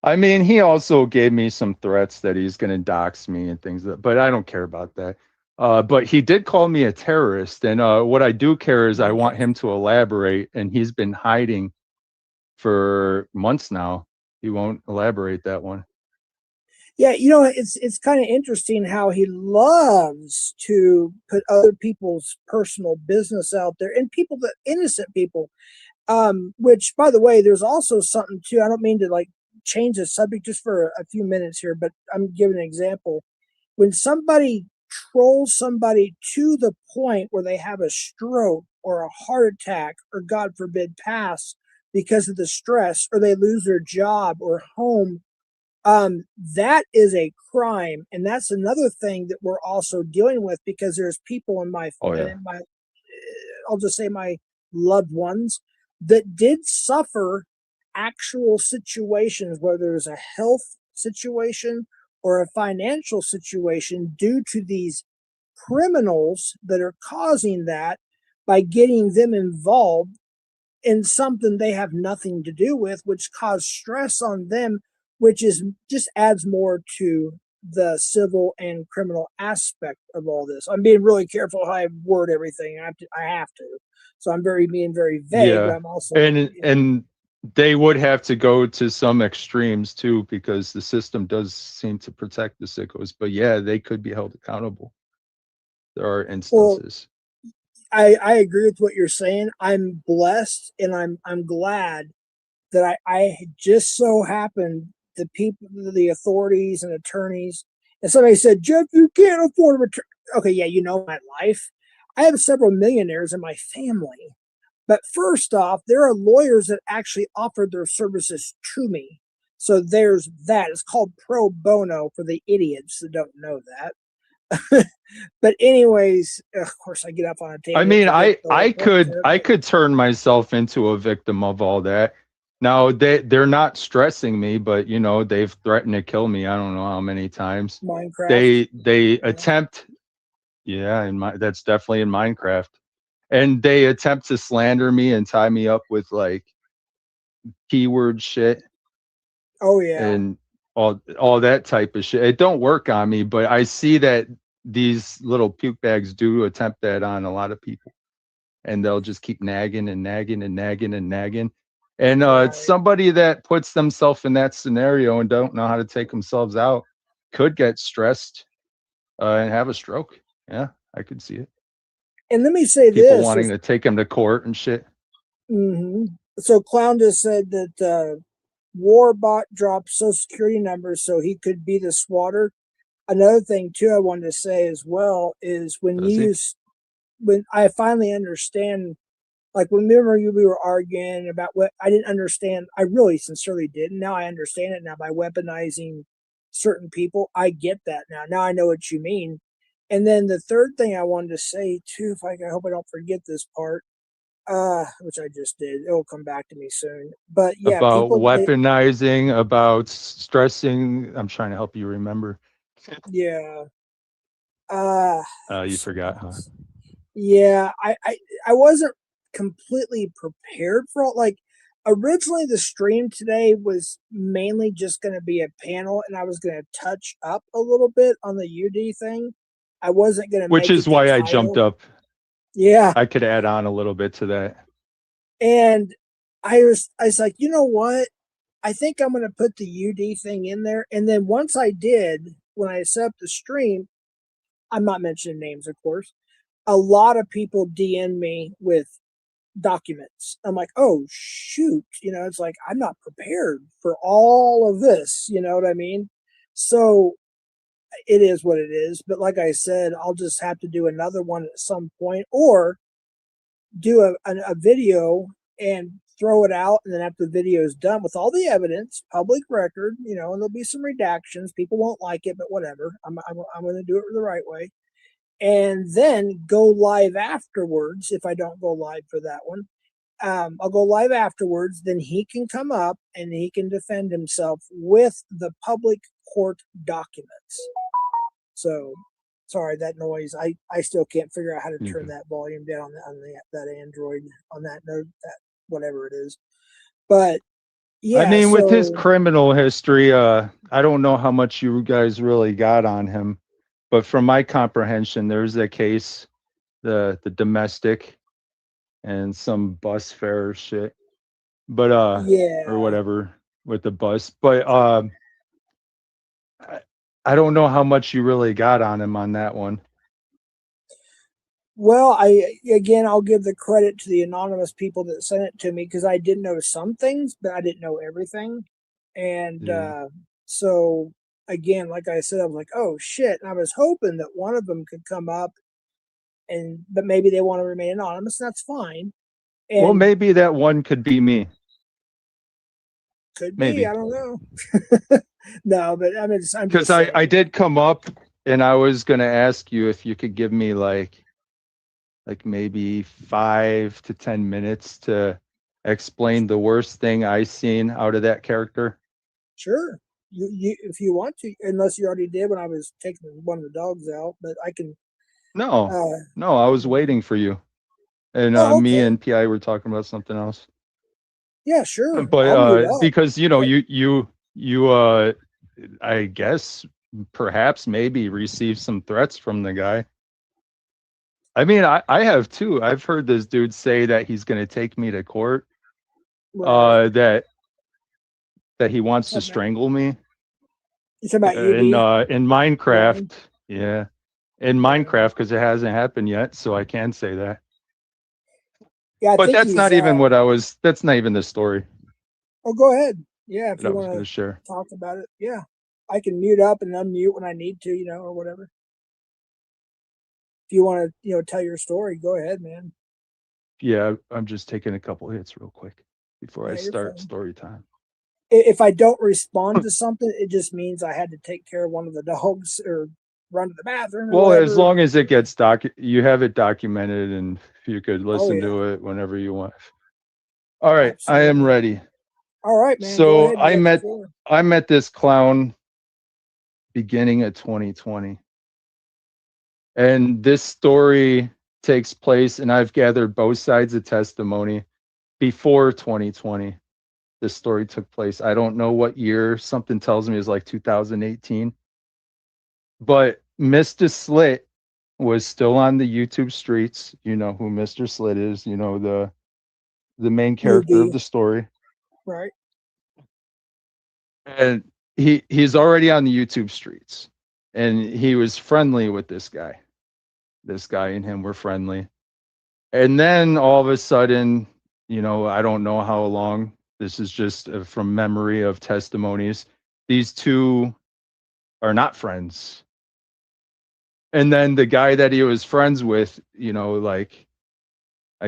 I mean, he also gave me some threats that he's going to dox me and things, but I don't care about that. But he did call me a terrorist, and what I do care is I want him to elaborate, and he's been hiding for months now. He won't elaborate that one. Yeah, it's kind of interesting how he loves to put other people's personal business out there, and innocent people. Which, by the way, there's also something too. I don't mean to change the subject just for a few minutes here, but I'm giving an example. When somebody trolls somebody to the point where they have a stroke or a heart attack, or God forbid, pass because of the stress, or they lose their job or home, that is a crime. And that's another thing that we're also dealing with, because there's people in my I'll just say my loved ones that did suffer actual situations, whether it's a health situation or a financial situation, due to these criminals that are causing that by getting them involved in something they have nothing to do with, which caused stress on them, which is just adds more to the civil and criminal aspect of all this. I'm being really careful how I word everything. I have to. So I'm being very vague. Yeah, but I'm also and they would have to go to some extremes too, because the system does seem to protect the sickos. But yeah, they could be held accountable. There are Well, instances. I agree with what you're saying. I'm blessed and I'm glad that I just so happened the people, the authorities and attorneys, and somebody said, Jeff, you can't afford a return. Okay, yeah, you know my life. I have several millionaires in my family. But first off, there are lawyers that actually offered their services to me. So there's that. It's called pro bono for the idiots that don't know that. But anyways, of course, I get up on a tangent. I mean, I could turn myself into a victim of all that. Now they're not stressing me, but you know they've threatened to kill me. I don't know how many times. Minecraft. They attempt. Yeah, that's definitely in Minecraft, and they attempt to slander me and tie me up with like keyword shit. Oh yeah. And all that type of shit. It don't work on me, but I see that these little puke bags do attempt that on a lot of people, and they'll just keep nagging and nagging and nagging and nagging. And somebody that puts themselves in that scenario and don't know how to take themselves out could get stressed and have a stroke. Yeah, I could see it. And let me say people wanting to take him to court and shit. Mm-hmm. So Clown just said that Warbot dropped Social Security numbers so he could be the swatter. Another thing too I wanted to say as well is when I finally understand, like remember we were arguing about what I didn't understand. I really sincerely didn't. Now I understand it now by weaponizing certain people. I get that now. Now I know what you mean. And then the third thing I wanted to say too, I hope I don't forget this part, which I just did. It'll come back to me soon. But yeah, about weaponizing, about stressing. I'm trying to help you remember. Yeah. You forgot, huh? Yeah, I wasn't completely prepared for it. Like originally the stream today was mainly just going to be a panel and I was going to touch up a little bit on the UD thing. I wasn't going to Which is why I jumped up. Yeah. I could add on a little bit to that. And I was like, you know what? I think I'm going to put the UD thing in there. And then once I did, when I set up the stream, I'm not mentioning names, of course. A lot of people DM me with documents. I'm like, oh shoot, it's like I'm not prepared for all of this. You know what I mean? So it is what it is. But like I said, I'll just have to do another one at some point, or do a video and throw it out, and then after the video is done with all the evidence, public record, and there'll be some redactions. People won't like it, but whatever. I'm going to do it the right way. And then go live afterwards. If I don't go live for that one, I'll go live afterwards. Then he can come up and he can defend himself with the public court documents. So, sorry, that noise. I still can't figure out how to turn that volume down on that Android, on that note, that whatever it is. But yeah, I mean, with his criminal history, I don't know how much you guys really got on him. But from my comprehension, there's a case, the domestic and some bus fare shit. But yeah, or whatever with the bus. But I don't know how much you really got on him on that one. Well, I'll give the credit to the anonymous people that sent it to me, because I did know some things, but I didn't know everything. And so again, like I said, I was like, oh shit. And I was hoping that one of them could come up, but maybe they want to remain anonymous, and that's fine. And well, maybe that one could be me. Could maybe. be, I don't know. No, but I mean, because I did come up and I was going to ask you if you could give me like maybe 5 to 10 minutes to explain the worst thing I seen out of that character. Sure. You if you want to, unless you already did when I was taking one of the dogs out, but I can. No, I was waiting for you. And okay. Me and PI were talking about something else. Yeah, sure. But because you I guess perhaps maybe received some threats from the guy. I mean, I have too. I've heard this dude say that he's going to take me to court Right. That he wants to Okay. strangle me. You talking about In Minecraft, Ryan? yeah, in Minecraft, because it hasn't happened yet, so I can say that. Yeah, I But think that's he's. not even what I was. That's not even the story Oh, go ahead. Yeah, if that I you was want going to to share. talk about it. Yeah, I can mute up and unmute when I need to, or whatever. If you want to, tell your story, go ahead, man. Yeah, I'm just taking a couple hits real quick before I Yeah, you're start fine. story time. If I don't respond to something, it just means I had to take care of one of the dogs or run to the bathroom or Well, whatever. as long as it gets you have it documented, and you could listen yeah. to it whenever you want. All right, Absolutely. I am ready. All right, man. So go ahead. I met this clown beginning of 2020, and this story takes place, and I've gathered both sides of testimony before 2020. This story took place. I don't know what year. Something tells me it was like 2018. But Mr. Slit was still on the YouTube streets. You know who Mr. Slit is. You know the main character of the story. Right. And he's already on the YouTube streets. And he was friendly with this guy. This guy and him were friendly. And then all of a sudden, I don't know how long. This is just from memory of testimonies. These two are not friends. And then the guy that he was friends with, I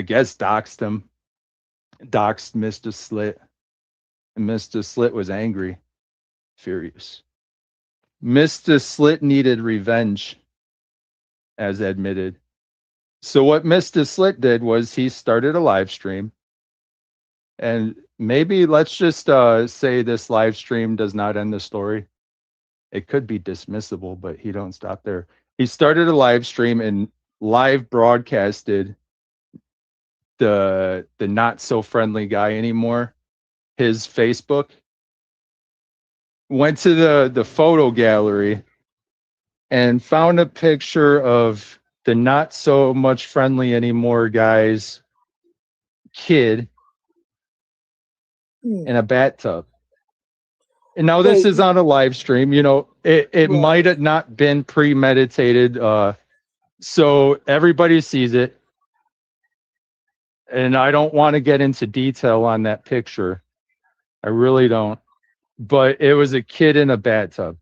guess doxed Mr. Slit. And Mr. Slit was angry, furious. Mr. Slit needed revenge, as admitted. So what Mr. Slit did was he started a live stream. And maybe let's just say this live stream does not end the story. It could be dismissible, but he don't stop there. He started a live stream and live broadcasted the not so friendly guy anymore, his Facebook. Went to the photo gallery and found a picture of the not so much friendly anymore guy's kid in a bathtub. And now this is on a live stream. It might have not been premeditated. So everybody sees it. And I don't want to get into detail on that picture. I really don't. But it was a kid in a bathtub.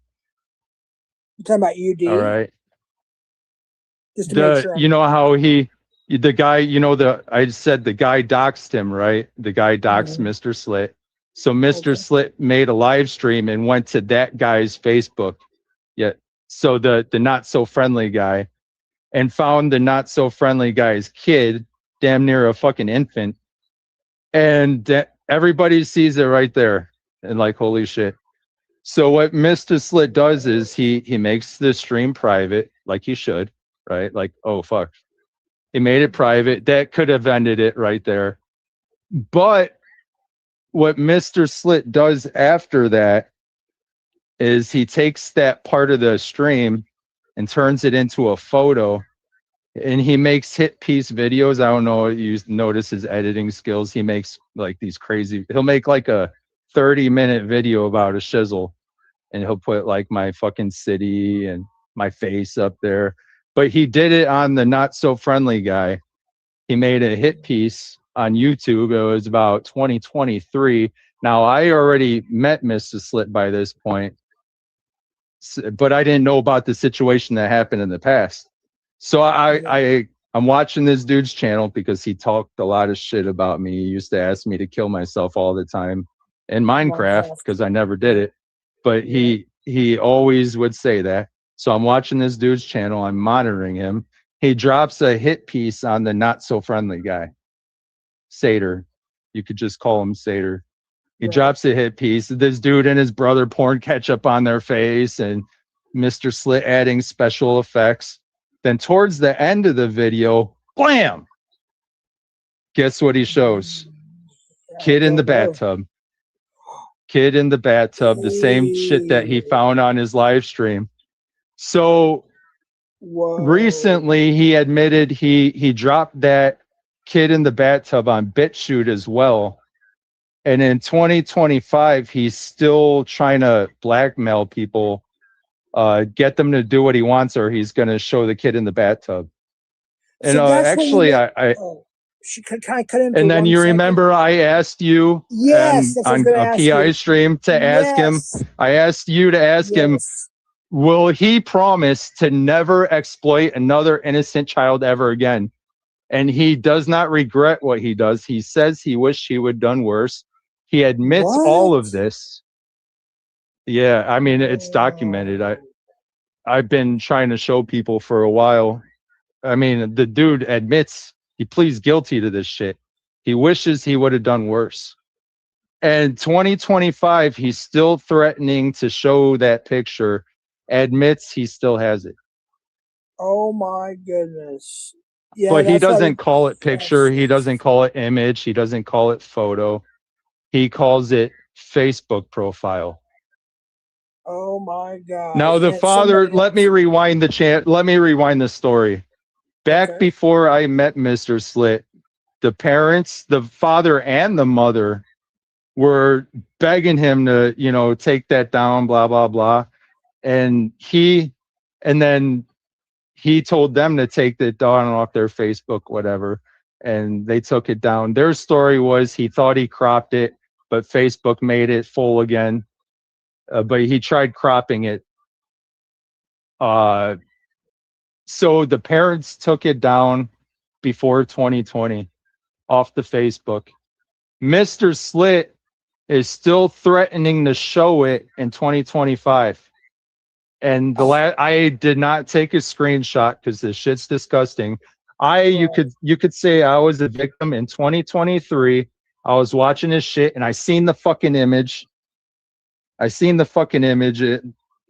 You're talking about UD? All right. Just to make sure. You know how the guy, I said the guy doxed him, right? The guy doxed Mr. Slit. So Mr. Slit made a live stream and went to that guy's Facebook. Yeah. So the not so friendly guy, and found the not so friendly guy's kid, damn near a fucking infant. And everybody sees it right there. And like, holy shit. So what Mr. Slit does is he makes the stream private, like he should, right? Like, oh fuck. He made it private. That could have ended it right there. But what Mr. Slit does after that is he takes that part of the stream and turns it into a photo, and he makes hit piece videos. I don't know if you notice his editing skills. He makes like these crazy, he'll make like a 30-minute video about a shizzle, and he'll put like my fucking city and my face up there. But he did it on the not so friendly guy. He made a hit piece on YouTube. It was about 2023. Now I already met Mr. Slit by this point, but I didn't know about the situation that happened in the past. So I'm watching this dude's channel because he talked a lot of shit about me. He used to ask me to kill myself all the time in Minecraft because I never did it. But he always would say that. So I'm watching this dude's channel. I'm monitoring him. He drops a hit piece on the not so friendly guy, Satyr. You could just call him Satyr. He drops a hit piece. This dude and his brother pouring ketchup on their face, and Mr. Slit adding special effects. Then towards the end of the video, blam! Guess what he shows? Kid in the bathtub. Kid in the bathtub, the same shit that he found on his live stream. So recently he admitted he dropped that kid in the bathtub on BitChute as well. And in 2025, he's still trying to blackmail people, get them to do what he wants, or he's going to show the kid in the bathtub. And So that's when you actually, met, I can I cut in for and then 1 you second? remember I asked you Yes, that's what I was on gonna a ask PI you. stream to ask him. Yes. I asked you to ask him, Yes. will he promise to never exploit another innocent child ever again? And he does not regret what he does. He says he wished he would have done worse. He admits all of What? this. Yeah, I mean, it's documented. I've been trying to show people for a while. I mean, the dude admits he pleads guilty to this shit. He wishes he would have done worse. And 2025, he's still threatening to show that picture, admits he still has it. Oh my goodness. Yeah, But he that's why doesn't call it picture. He doesn't call it image. He doesn't call it photo. He calls it Facebook profile. Oh my God. Now the And father, somebody let me else. rewind let me rewind the story. Back Okay. before I met Mr. Slit, the parents, the father and the mother were begging him to, you know, take that down, blah, blah, blah. And then he told them to take it down off their Facebook, whatever. And they took it down. Their story was he thought he cropped it, but Facebook made it full again. But he tried cropping it. So the parents took it down before 2020 off the Facebook. Mr. Slit is still threatening to show it in 2025. And I did not take a screenshot because this shit's disgusting. You could say I was a victim in 2023. I was watching this shit and I seen the fucking image.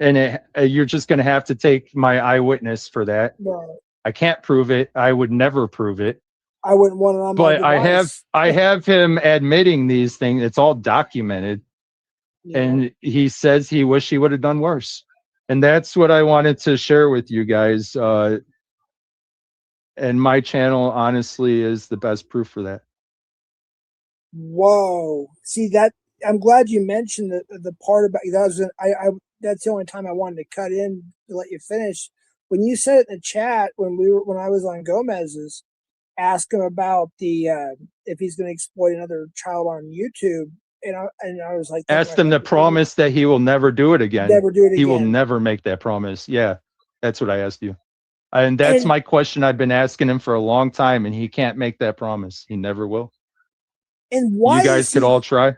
And you're just gonna have to take my eyewitness for that. Right. I can't prove it. I would never prove it. I wouldn't want it on my But device. I have him admitting these things. It's all documented. Yeah. And he says he wished he would have done worse. And that's what I wanted to share with you guys. And my channel, honestly, is the best proof for that. Whoa. See that? I'm glad you mentioned the part about that. That's the only time I wanted to cut in to let you finish. When you said it in the chat when I was on Gomez's, ask him about the if he's going to exploit another child on YouTube, and I was like, asked him to promise that he will never do it again. Never do it again. He will never make that promise. Yeah, that's what I asked you. And that's my question I've been asking him for a long time, and he can't make that promise. He never will. And why you guys could all try?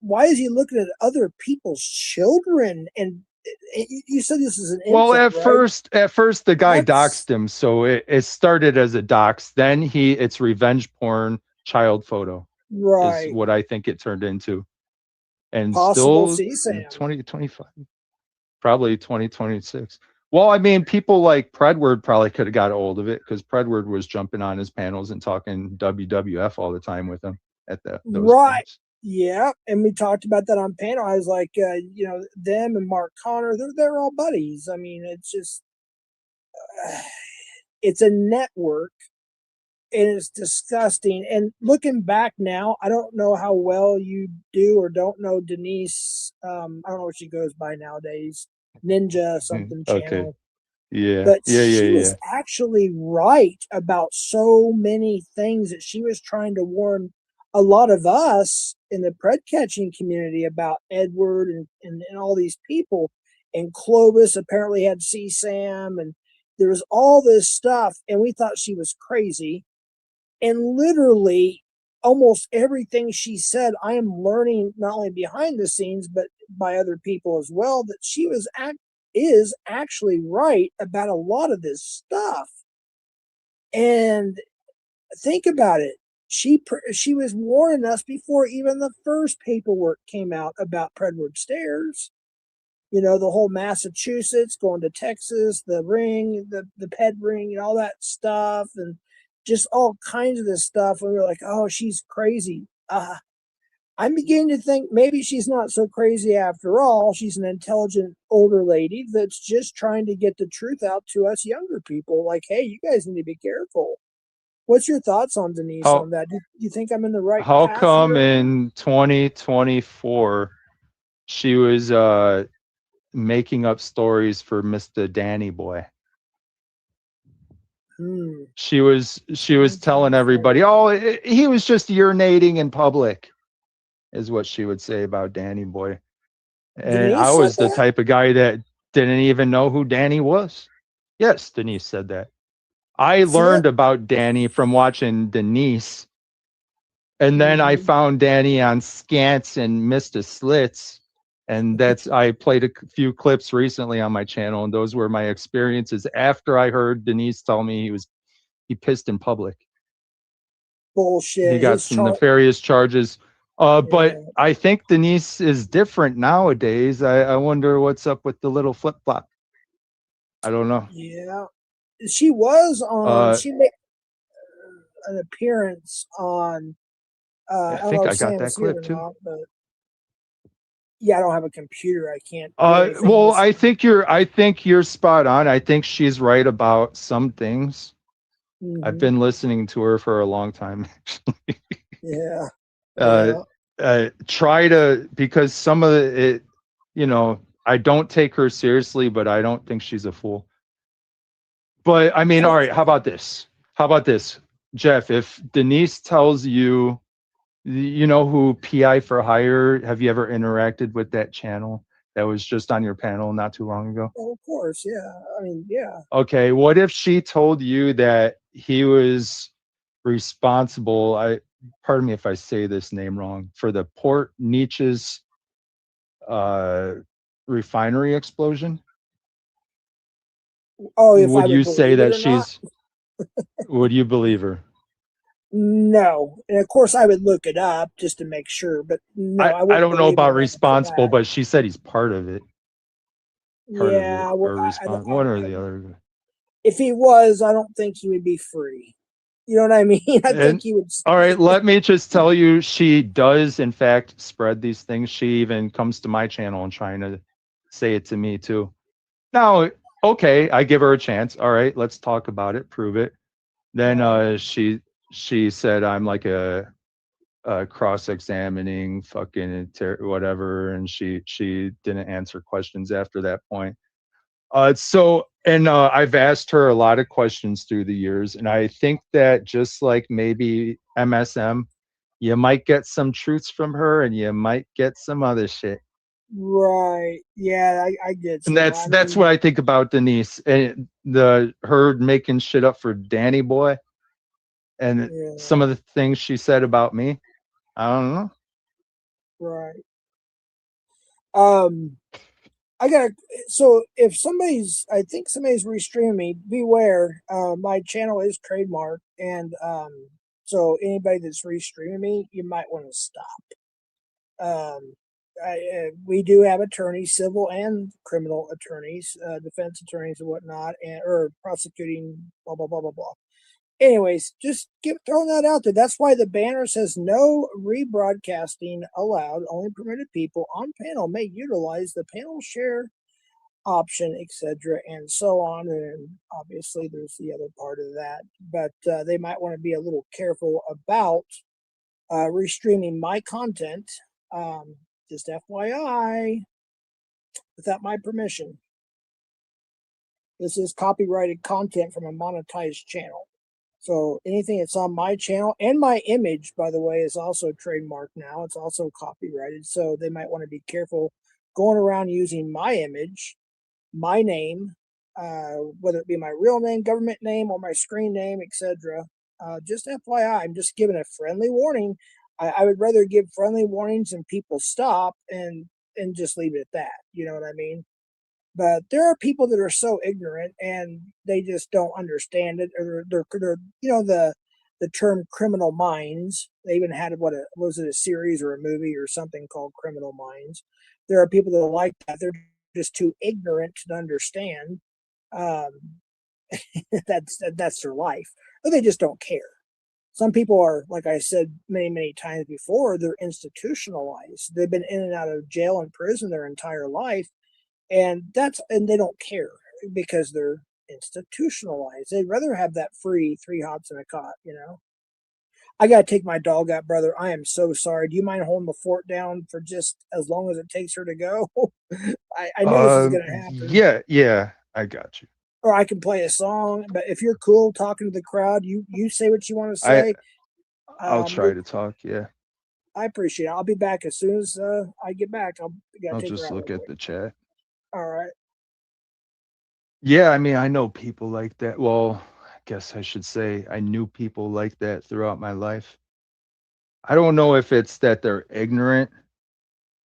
Why is he looking at other people's children? And you said this is an infant, well, at right? first the guy doxed him, so it started as a dox. Then it's revenge porn child photo. Right. Is what I think it turned into. And possible still CSAM. 2025, probably 2026. Well, I mean, people like Predward probably could have got a hold of it because Predward was jumping on his panels and talking WWF all the time with him at those right. points. Yeah, and we talked about that on panel. I was like, them and Mark Connor, they're all buddies. I mean, it's just, it's a network, and it's disgusting. And looking back now, I don't know how well you do or don't know Denise. I don't know what she goes by nowadays, Ninja something channel. Yeah, but she was actually right about so many things that she was trying to warn a lot of us in the pred catching community about Edward and all these people. And Clovis apparently had CSAM, and there was all this stuff, and we thought she was crazy. And literally almost everything she said, I am learning not only behind the scenes, but by other people as well, that she is actually right about a lot of this stuff. And think about it. She was warning us before even the first paperwork came out about Predward Stairs. You know, the whole Massachusetts going to Texas, the ring, the ped ring, and all that stuff, and just all kinds of this stuff. And we were like, oh, she's crazy. I'm beginning to think maybe she's not so crazy after all. She's an intelligent older lady that's just trying to get the truth out to us younger people. Like, hey, you guys need to be careful. What's your thoughts on Denise How- on that? Do you think I'm in the right How path come here? in 2024 she was making up stories for Mr. Danny Boy? Hmm. She was telling everybody, "Oh, he was just urinating in public," is what she would say about Danny Boy. And I Denise said was the that? type of guy that didn't even know who Danny was. Yes, Denise said that. I See that? learned about Danny from watching Denise, and then I Mhm. found Danny on Scants and Mr. Slits, and I played a few clips recently on my channel, and those were my experiences after I heard Denise tell me he pissed in public. Bullshit. He got some nefarious charges. But I think Denise is different nowadays. I wonder what's up with the little flip flop. I don't know. Yeah. She was on, Uh, she made an appearance on, I I don't think know I if got Sam that was here or clip too. not, but yeah, I don't have a computer. I can't do anything. Well, I think you're spot on. I think she's right about some things. I've Mhm. been listening to her for a long time, actually. Yeah. Try to, because some of it, I don't take her seriously, but I don't think she's a fool. But I mean, all right, how about this? Jeff? If Denise tells you, you know who PI for Hire, have you ever interacted with that channel that was just on your panel not too long ago? Oh, of course. Yeah. I mean, yeah. Okay, what if she told you that he was responsible, pardon me if I say this name wrong, for the Port Neches refinery explosion? Oh, if I Would would you say believe it that or not? would you believe her? No. And of course, I would look it up just to make sure, but no, I I wouldn't don't know believe about her right off the responsible, bat. but she said he's part of it. Yeah. Well, Or responsible. One or the other. if he was, I don't think he would be free. You know what I mean? I think And he would. all right, let me just tell you, she does in fact spread these things. She even comes to my channel and trying to say it to me too. Now, okay, I give her a chance. All right, let's talk about it, prove it. Then she said I'm like a cross-examining fucking whatever, and she didn't answer questions after that point. I've asked her a lot of questions through the years, and I think that just like maybe MSM, you might get some truths from her, and you might get some other shit. Right. Yeah, I get And you. that's what I think about Denise and her making shit up for Danny Boy, and some of the things she said about me. I don't know. Right. So if I think somebody's restreaming me, beware. My channel is trademarked, and so anybody that's restreaming me, you might want to stop. We do have attorneys, civil and criminal attorneys, defense attorneys and whatnot, or prosecuting, blah blah blah blah blah. Anyways, just throwing that out there. That's why the banner says no rebroadcasting allowed. Only permitted people on panel may utilize the panel share option, etc., and so on. And obviously, there's the other part of that. But they might want to be a little careful about restreaming my content. Just FYI, without my permission. This is copyrighted content from a monetized channel. So anything that's on my channel, and my image, by the way, is also trademarked now. It's also copyrighted. So they might want to be careful going around using my image, my name, whether it be my real name, government name, or my screen name, etc. Just FYI, I'm just giving a friendly warning. I would rather give friendly warnings and people stop and just leave it at that. You know what I mean? But there are people that are so ignorant and they just don't understand it, or they're the term criminal minds. They even had was it a series or a movie or something called Criminal Minds. There are people that are like that. They're just too ignorant to understand. That's their life, but they just don't care. Some people are, like I said many times before, they're institutionalized. They've been in and out of jail and prison their entire life, and they don't care because they're institutionalized. They'd rather have that free 3 hops and a cot, you know. I gotta take my dog out, brother. I am so sorry. Do you mind holding the fort down for just as long as it takes her to go? I knew this was gonna happen. Yeah, I got you. Or I can play a song, but if you're cool talking to the crowd, you say what you want to say. I'll try to talk. Yeah, I appreciate it. I'll be back as soon as I get back. I'll take just her out look real at quick. the chat. All right. Yeah, I mean, I know people like that. Well, I guess I should say I knew people like that throughout my life. I don't know if it's that they're ignorant.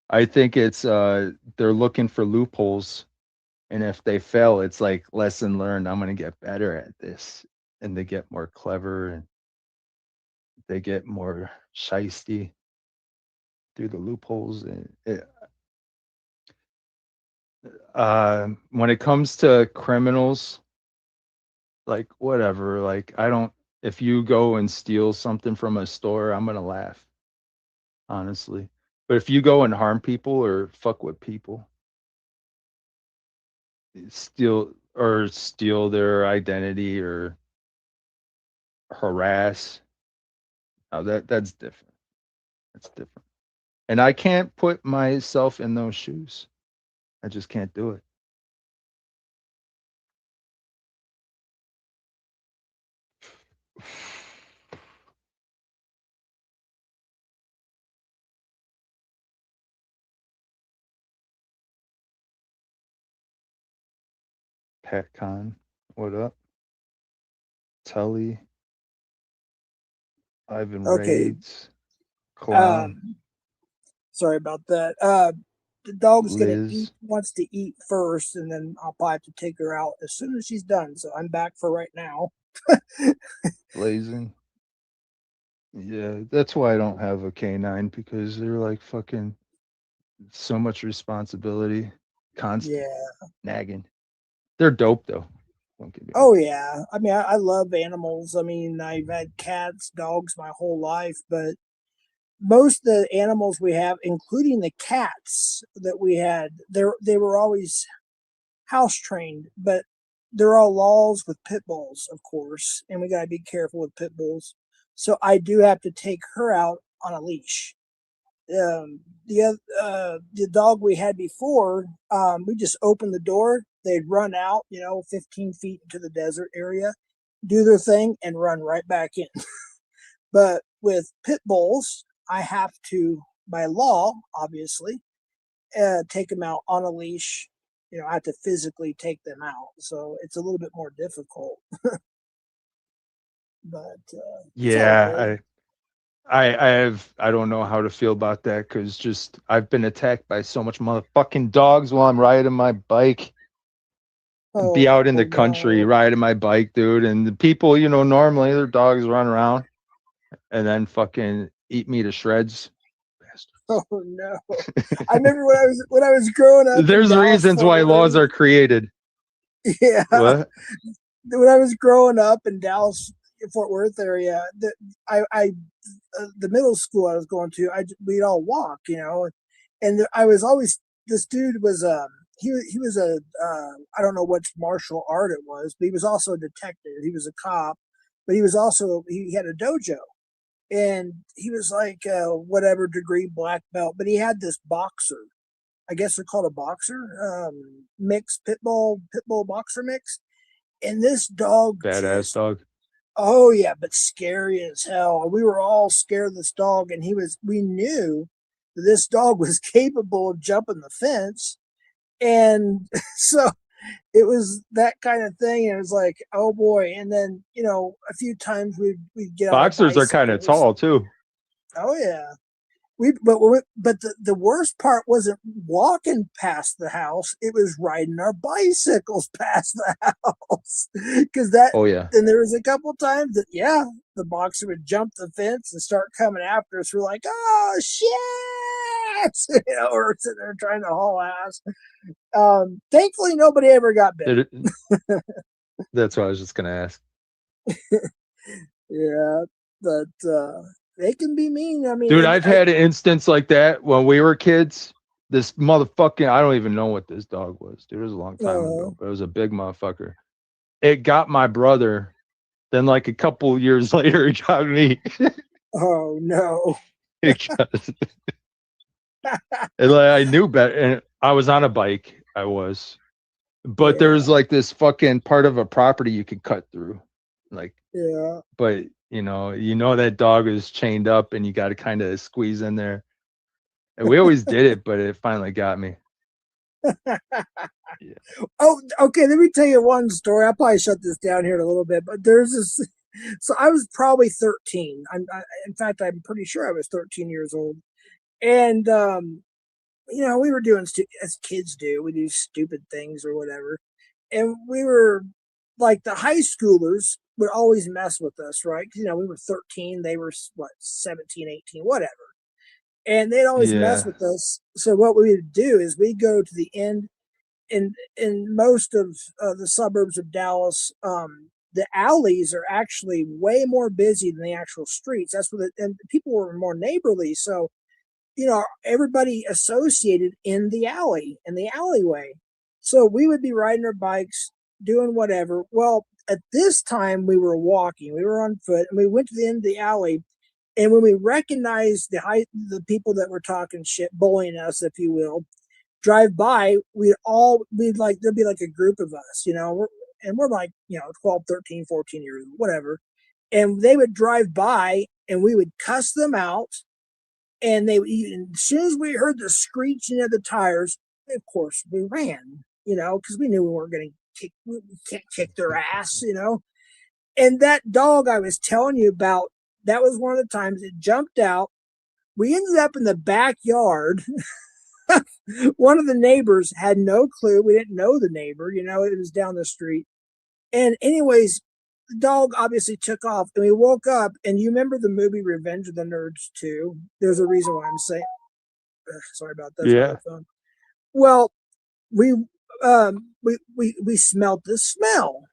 I think it's they're looking for loopholes, and if they fail, it's like lesson learned. I'm gonna get better at this, and they get more clever and they get more shisty through the loopholes. And when it comes to criminals, like whatever, like I don't. If you go and steal something from a store, I'm gonna laugh, honestly. But if you go and harm people or fuck with people, steal their identity or harass, now that's different. That's different. And I can't put myself in those shoes. I just can't do it. PatCon, what up? Tully, Ivan Okay. Raids, Clown, Sorry about that. The dog's gonna Liz. wants to eat first, and then I'll probably have to take her out as soon as she's done. So I'm back for right now. Blazing. Yeah, that's why I don't have a canine, because they're like fucking so much responsibility, constant nagging. They're dope though. Oh yeah, I mean I love animals. I mean I've had cats, dogs my whole life, but most of the animals we have, including the cats that we had, they were always house trained, but there are laws with pit bulls, of course, and we got to be careful with pit bulls. So I do have to take her out on a leash. The dog we had before, we just opened the door. They'd run out, 15 feet into the desert area, do their thing, and run right back in. But with pit bulls, I have to, by law, obviously, take them out on a leash. I have to physically take them out, so it's a little bit more difficult. But yeah, I don't know how to feel about that, because just I've been attacked by so much motherfucking dogs while I'm riding my bike. Be out in the country riding my bike, dude, and the people, normally their dogs run around and then fucking eat me to shreds. Oh no! I remember when I was growing up. There's reasons why laws are created. Yeah. What? When I was growing up in Dallas, Fort Worth area, the middle school I was going to, we'd all walk, and I was always, this dude was he was a I don't know which martial art it was, but he was also a detective. He was a cop, but he had a dojo. And he was like whatever degree black belt, but he had this boxer. I guess they're called a boxer, mix pit bull boxer mix. And this dog, badass dog. Oh yeah, but scary as hell. We were all scared of this dog, and we knew that this dog was capable of jumping the fence. And so it was that kind of thing, and it was like, oh boy. And then a few times we'd get boxers are kind of tall too. Oh yeah, but the worst part wasn't walking past the house; it was riding our bicycles past the house. Because and there was a couple times that the boxer would jump the fence and start coming after us. We're like, oh shit, we're sitting there trying to haul ass. Thankfully, nobody ever got bit. That's what I was just gonna ask. Yeah, but they can be mean. I mean, dude, I've had an instance like that when we were kids. This motherfucking, I don't even know what this dog was, dude. It was a long time ago, but it was a big motherfucker. it got my brother. Then like a couple years later, it got me. Oh no. Because and, like, I knew better, and I was on a bike. I was, but there's like this fucking part of a property you could cut through, like. Yeah. But you know that dog is chained up, and you got to kind of squeeze in there. And we always did it, but it finally got me. Yeah. Oh, okay. Let me tell you one story. I'll probably shut this down here in a little bit, but there's this. So I was probably 13. In fact, I'm pretty sure I was 13 years old. And, we were doing, as kids do, we do stupid things or whatever. And we were like, the high schoolers would always mess with us, right? Because, we were 13. They were, 17, 18, whatever. And they'd always mess with us. So what we would do is we'd go to the end in most of the suburbs of Dallas. The alleys are actually way more busy than the actual streets. That's what, and people were more neighborly. So, everybody associated in the alleyway. So we would be riding our bikes, doing whatever. Well, at this time we were walking, we were on foot, and we went to the end of the alley. And when we recognized the people that were talking shit, bullying us, if you will, drive by, there'd be like a group of us, we're like, 12, 13, 14 years, whatever. And they would drive by and we would cuss them out. And as soon as we heard the screeching of the tires, of course we ran, because we knew we weren't going to we can't kick their ass, And that dog I was telling you about, that was one of the times it jumped out. We ended up in the backyard. One of the neighbors had no clue. We didn't know the neighbor, it was down the street. And anyways, the dog obviously took off, and we woke up. And you remember the movie Revenge of the Nerds 2? There's a reason why I'm saying. Sorry about that. Yeah. Well, we smelled the smell,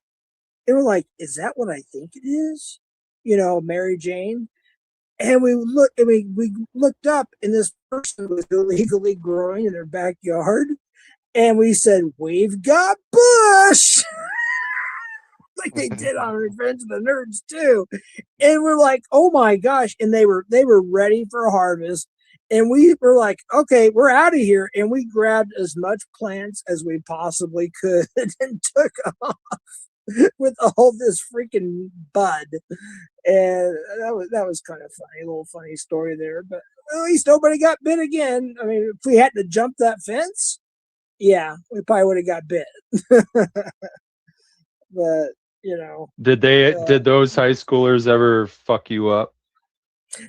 and we're like, "Is that what I think it is?" Mary Jane. And we looked up, and this person was illegally growing in their backyard. And we said, "We've got bush," like they did on Revenge of the Nerds too. And we're like, "Oh my gosh!" And they were ready for a harvest. And we were like, "Okay, we're out of here." And we grabbed as much plants as we possibly could and took off with all this freaking bud. And that was kind of funny, a little funny story there. But at least nobody got bit again. I mean, if we had to jump that fence, yeah, we probably would have got bit. But did those high schoolers ever fuck you up?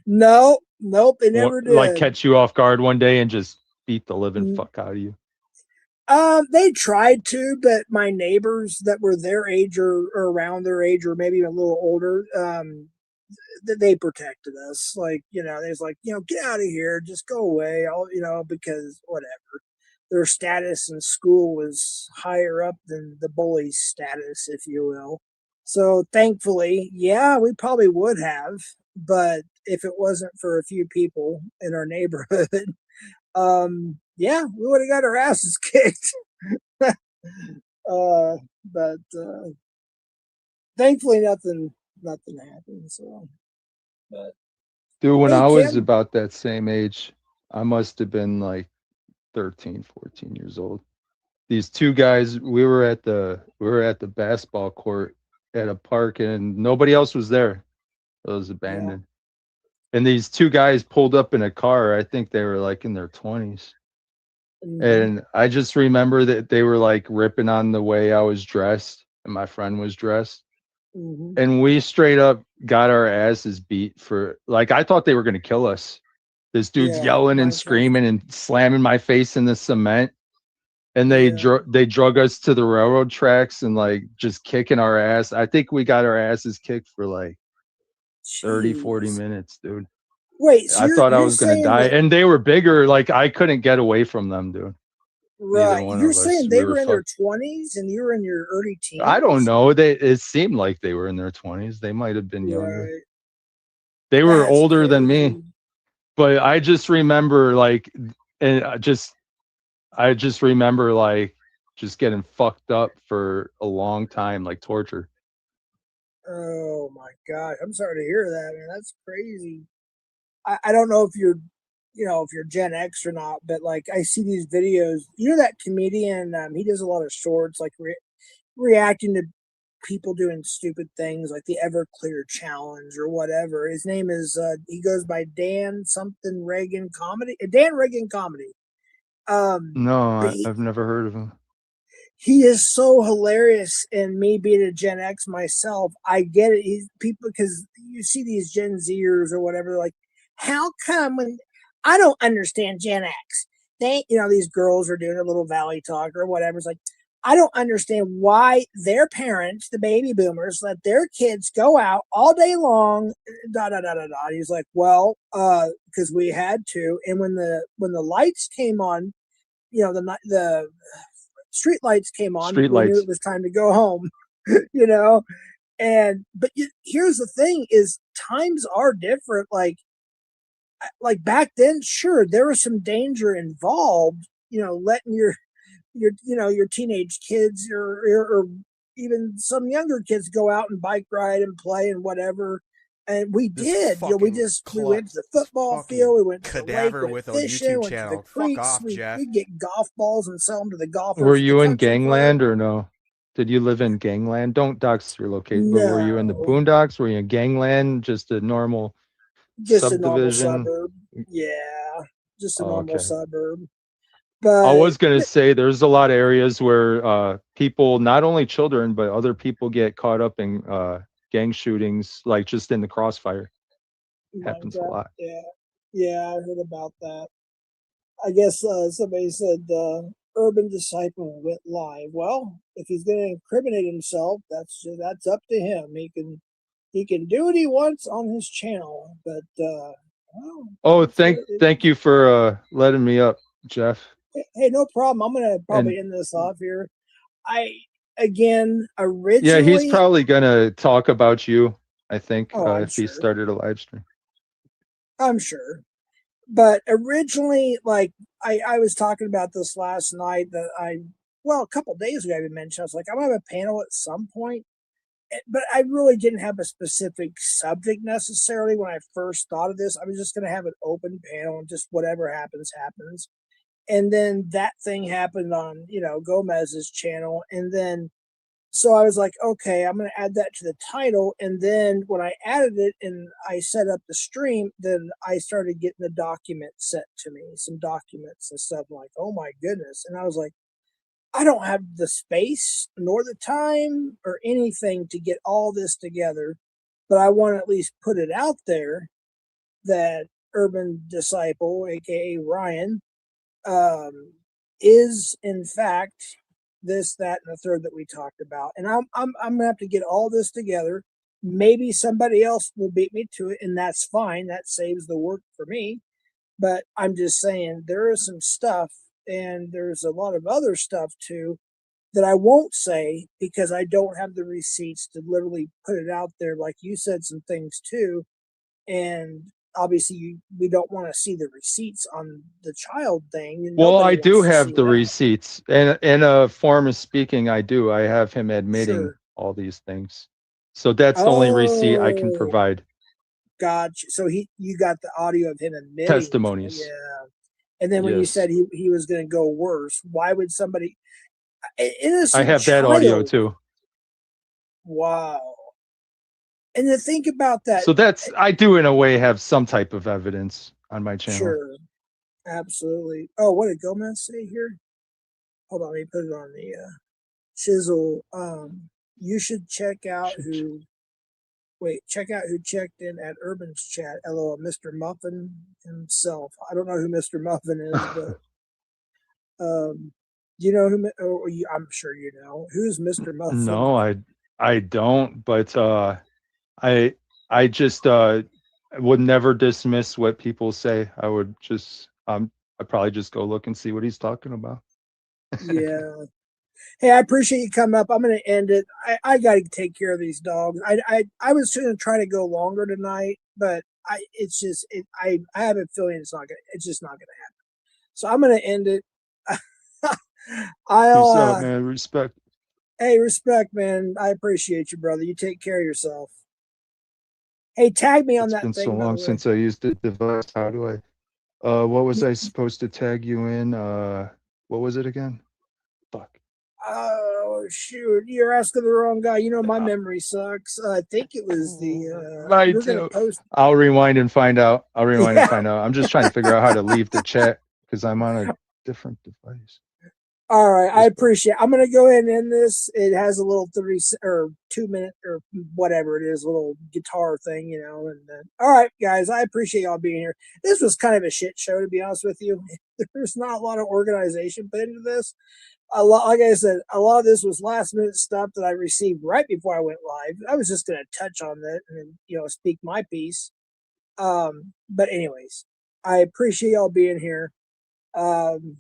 No, nope, they never did. Like catch you off guard one day and just beat the living fuck out of you? They tried to, but my neighbors that were their age or around their age, or maybe a little older, they protected us. Like, they was like, get out of here, just go away, because whatever. Their status in school was higher up than the bully's status, if you will. So thankfully, yeah, we probably would have, but if it wasn't for a few people in our neighborhood, yeah, we would have got our asses kicked. But thankfully nothing happened. So, but dude, when hey, I was Kim. about that same age, I must have been like 13, 14 years old. These two guys, we were at the basketball court at a park, and nobody else was there. It was abandoned. Yeah. And these two guys pulled up in a car. I think they were like in their 20s. Mm-hmm. And I just remember that they were like ripping on the way I was dressed and my friend was dressed. Mm-hmm. And we straight up got our asses beat for, like, I thought they were going to kill us. This dude's yelling and screaming and slamming my face in the cement. And they drug us to the railroad tracks and like just kicking our ass. I think we got our asses kicked for like 30, 40 minutes, dude. Wait, so I thought I was going to die. And they were bigger. Like, I couldn't get away from them, dude. Right. You're saying they were in their 20s and you were in your early teens? I don't know. It seemed like they were in their 20s. They might have been younger. They were older than me. But I just remember like, and I just remember like just getting fucked up for a long time, like torture. Oh my God. I'm sorry to hear that, man. That's crazy. I don't know if you're, if you're Gen X or not, but like I see these videos. You know that comedian? He does a lot of shorts, like reacting to people doing stupid things, like the Everclear challenge or whatever. His name is he goes by Dan something Reagan comedy. Dan Reagan comedy. No, But I've never heard of him. he is so hilarious, and me being a Gen X myself, I get it. He's people because you see these Gen Zers or whatever, like, how come when I don't understand Gen X? They, these girls are doing a little Valley talk or whatever. It's like, I don't understand why their parents, the baby boomers, let their kids go out all day long. Da da da da da. He's like, well, because we had to, and when the lights came on, the street lights came on, Street we knew lights. it was time to go home. But here's the thing: is times are different. Like back then, sure, there was some danger involved. Letting your teenage kids or even some younger kids go out and bike ride and play and whatever. And we did. We went to the football field. We went to the lake, went fishing, went to the creeks. We'd get golf balls and sell them to the golfers. Were you in gangland or no? Did you live in gangland? Don't dox your location, but were you in the boondocks? Were you in gangland? Just a normal subdivision? A normal suburb. Yeah, just a normal suburb. But I was going to say there's a lot of areas where people, not only children, but other people get caught up in gang shootings, like just in the crossfire. Happens a lot. Yeah, I heard about that. I guess somebody said Urban Disciple went live. Well, if he's going to incriminate himself, that's up to him. He can do what he wants on his channel. But thank you for letting me up, Jeff. Hey, no problem. I'm gonna probably end this off here. Originally, yeah, he's probably gonna talk about you. I think if sure. he started a live stream, I'm sure. But originally, like I was talking about this last night that a couple days ago I mentioned, I was like, I'm gonna have a panel at some point, but I really didn't have a specific subject necessarily when I first thought of this. I was just gonna have an open panel and just whatever happens. And then that thing happened on, Gomez's channel. And then, so I was like, okay, I'm going to add that to the title. And then when I added it and I set up the stream, then I started getting the document set to me, some documents and stuff. I'm like, oh my goodness. And I was like, I don't have the space nor the time or anything to get all this together, but I want to at least put it out there that Urban Disciple, aka Ryan, is in fact this, that, and the third that we talked about. And I'm gonna have to get all this together. Maybe somebody else will beat me to it, and that's fine. That saves the work for me. But I'm just saying there is some stuff, and there's a lot of other stuff too that I won't say because I don't have the receipts to literally put it out there. Like you said, some things too, and obviously we don't want to see the receipts on the child thing. Well, I do have the receipts, and in a form of speaking, I have him admitting all these things, so that's the only receipt I can provide. Gotcha. So you got the audio of him admitting testimonies. Yeah. And then when you said he was going to go worse, why would somebody innocent I have child, that audio too. Wow. And to think about that. So I do in a way have some type of evidence on my channel. Sure. Absolutely. Oh, what did Gomez say here? Hold on, let me put it on the chisel. You should check out who checked in at Urban's chat. LOL, Mr. Muffin himself. I don't know who Mr. Muffin is, but you know who? I'm sure you know who's Mr. Muffin. No, I don't. But I just would never dismiss what people say. I would just I'd probably just go look and see what he's talking about. Yeah. Hey, I appreciate you coming up. I'm going to end it. I got to take care of these dogs. I was going to try to go longer tonight, but I have a feeling it's just not going to happen. So I'm going to end it. I'll. Peace out, man. Respect. Hey, respect, man. I appreciate you, brother. You take care of yourself. Hey, tag me on It's that been thing. so by the long way. since I used the device. How do I? What was I supposed to tag you in? What was it again? Fuck. Oh shoot! You're asking the wrong guy. You know my memory sucks. I think it was the. Mine You're gonna too. post. I'll rewind and find out. I'll rewind and Yeah. find out. I'm just trying to figure out how to leave the chat because I'm on a different device. All right, I appreciate. I'm gonna go ahead and end this. It has a little 2 minute or whatever it is, little guitar thing, you know. And all right, guys, I appreciate y'all being here. This was kind of a shit show, to be honest with you. There's not a lot of organization put into this. A lot, like I said, a lot of this was last minute stuff that I received right before I went live. I was just gonna touch on that and speak my piece. But anyways, I appreciate y'all being here. Um,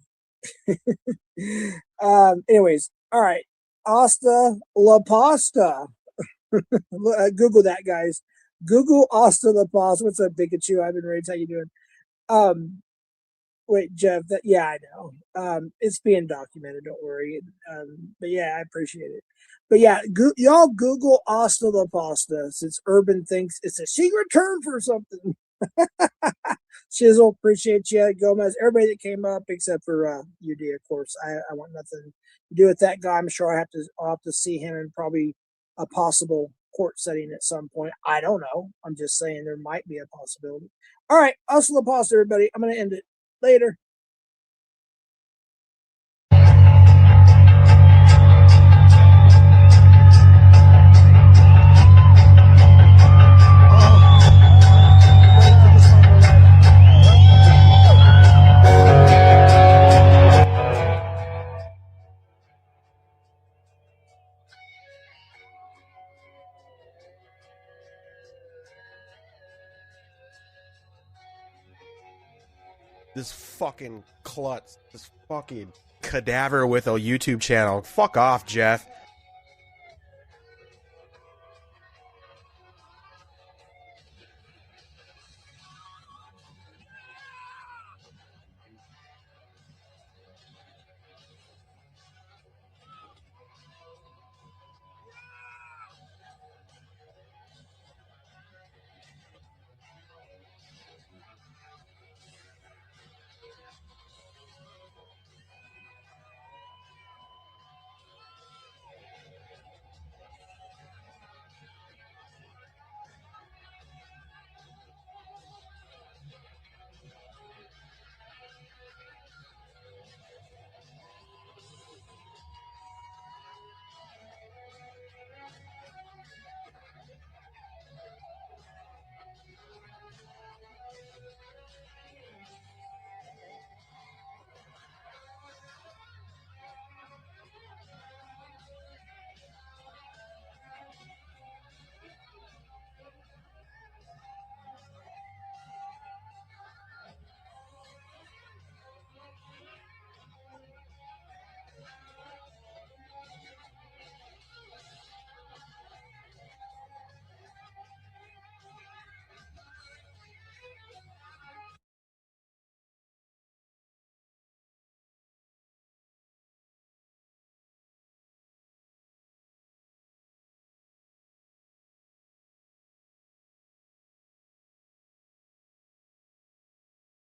anyways, all right. Asta la pasta. Google that, guys. Google Asta la pasta. What's up, Pikachu? I've been ready. How you doing? Wait, Jeff. Yeah, I know. It's being documented. Don't worry. But yeah, I appreciate it. But yeah, y'all Google Asta la pasta since Urban thinks it's a secret term for something. Shizzle, appreciate you. Gomez, everybody that came up except for UD, of course. I want nothing to do with that guy. I'm sure I'll have to see him in probably a possible court setting at some point. I don't know. I'm just saying there might be a possibility. All right, hustle the pasta, everybody. I'm gonna end it later. This fucking klutz. This fucking cadaver with a YouTube channel. Fuck off, Jeff.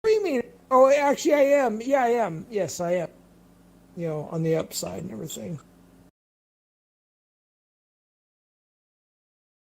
What do you mean? Oh, actually, I am. Yeah, I am. Yes, I am. On the upside and everything.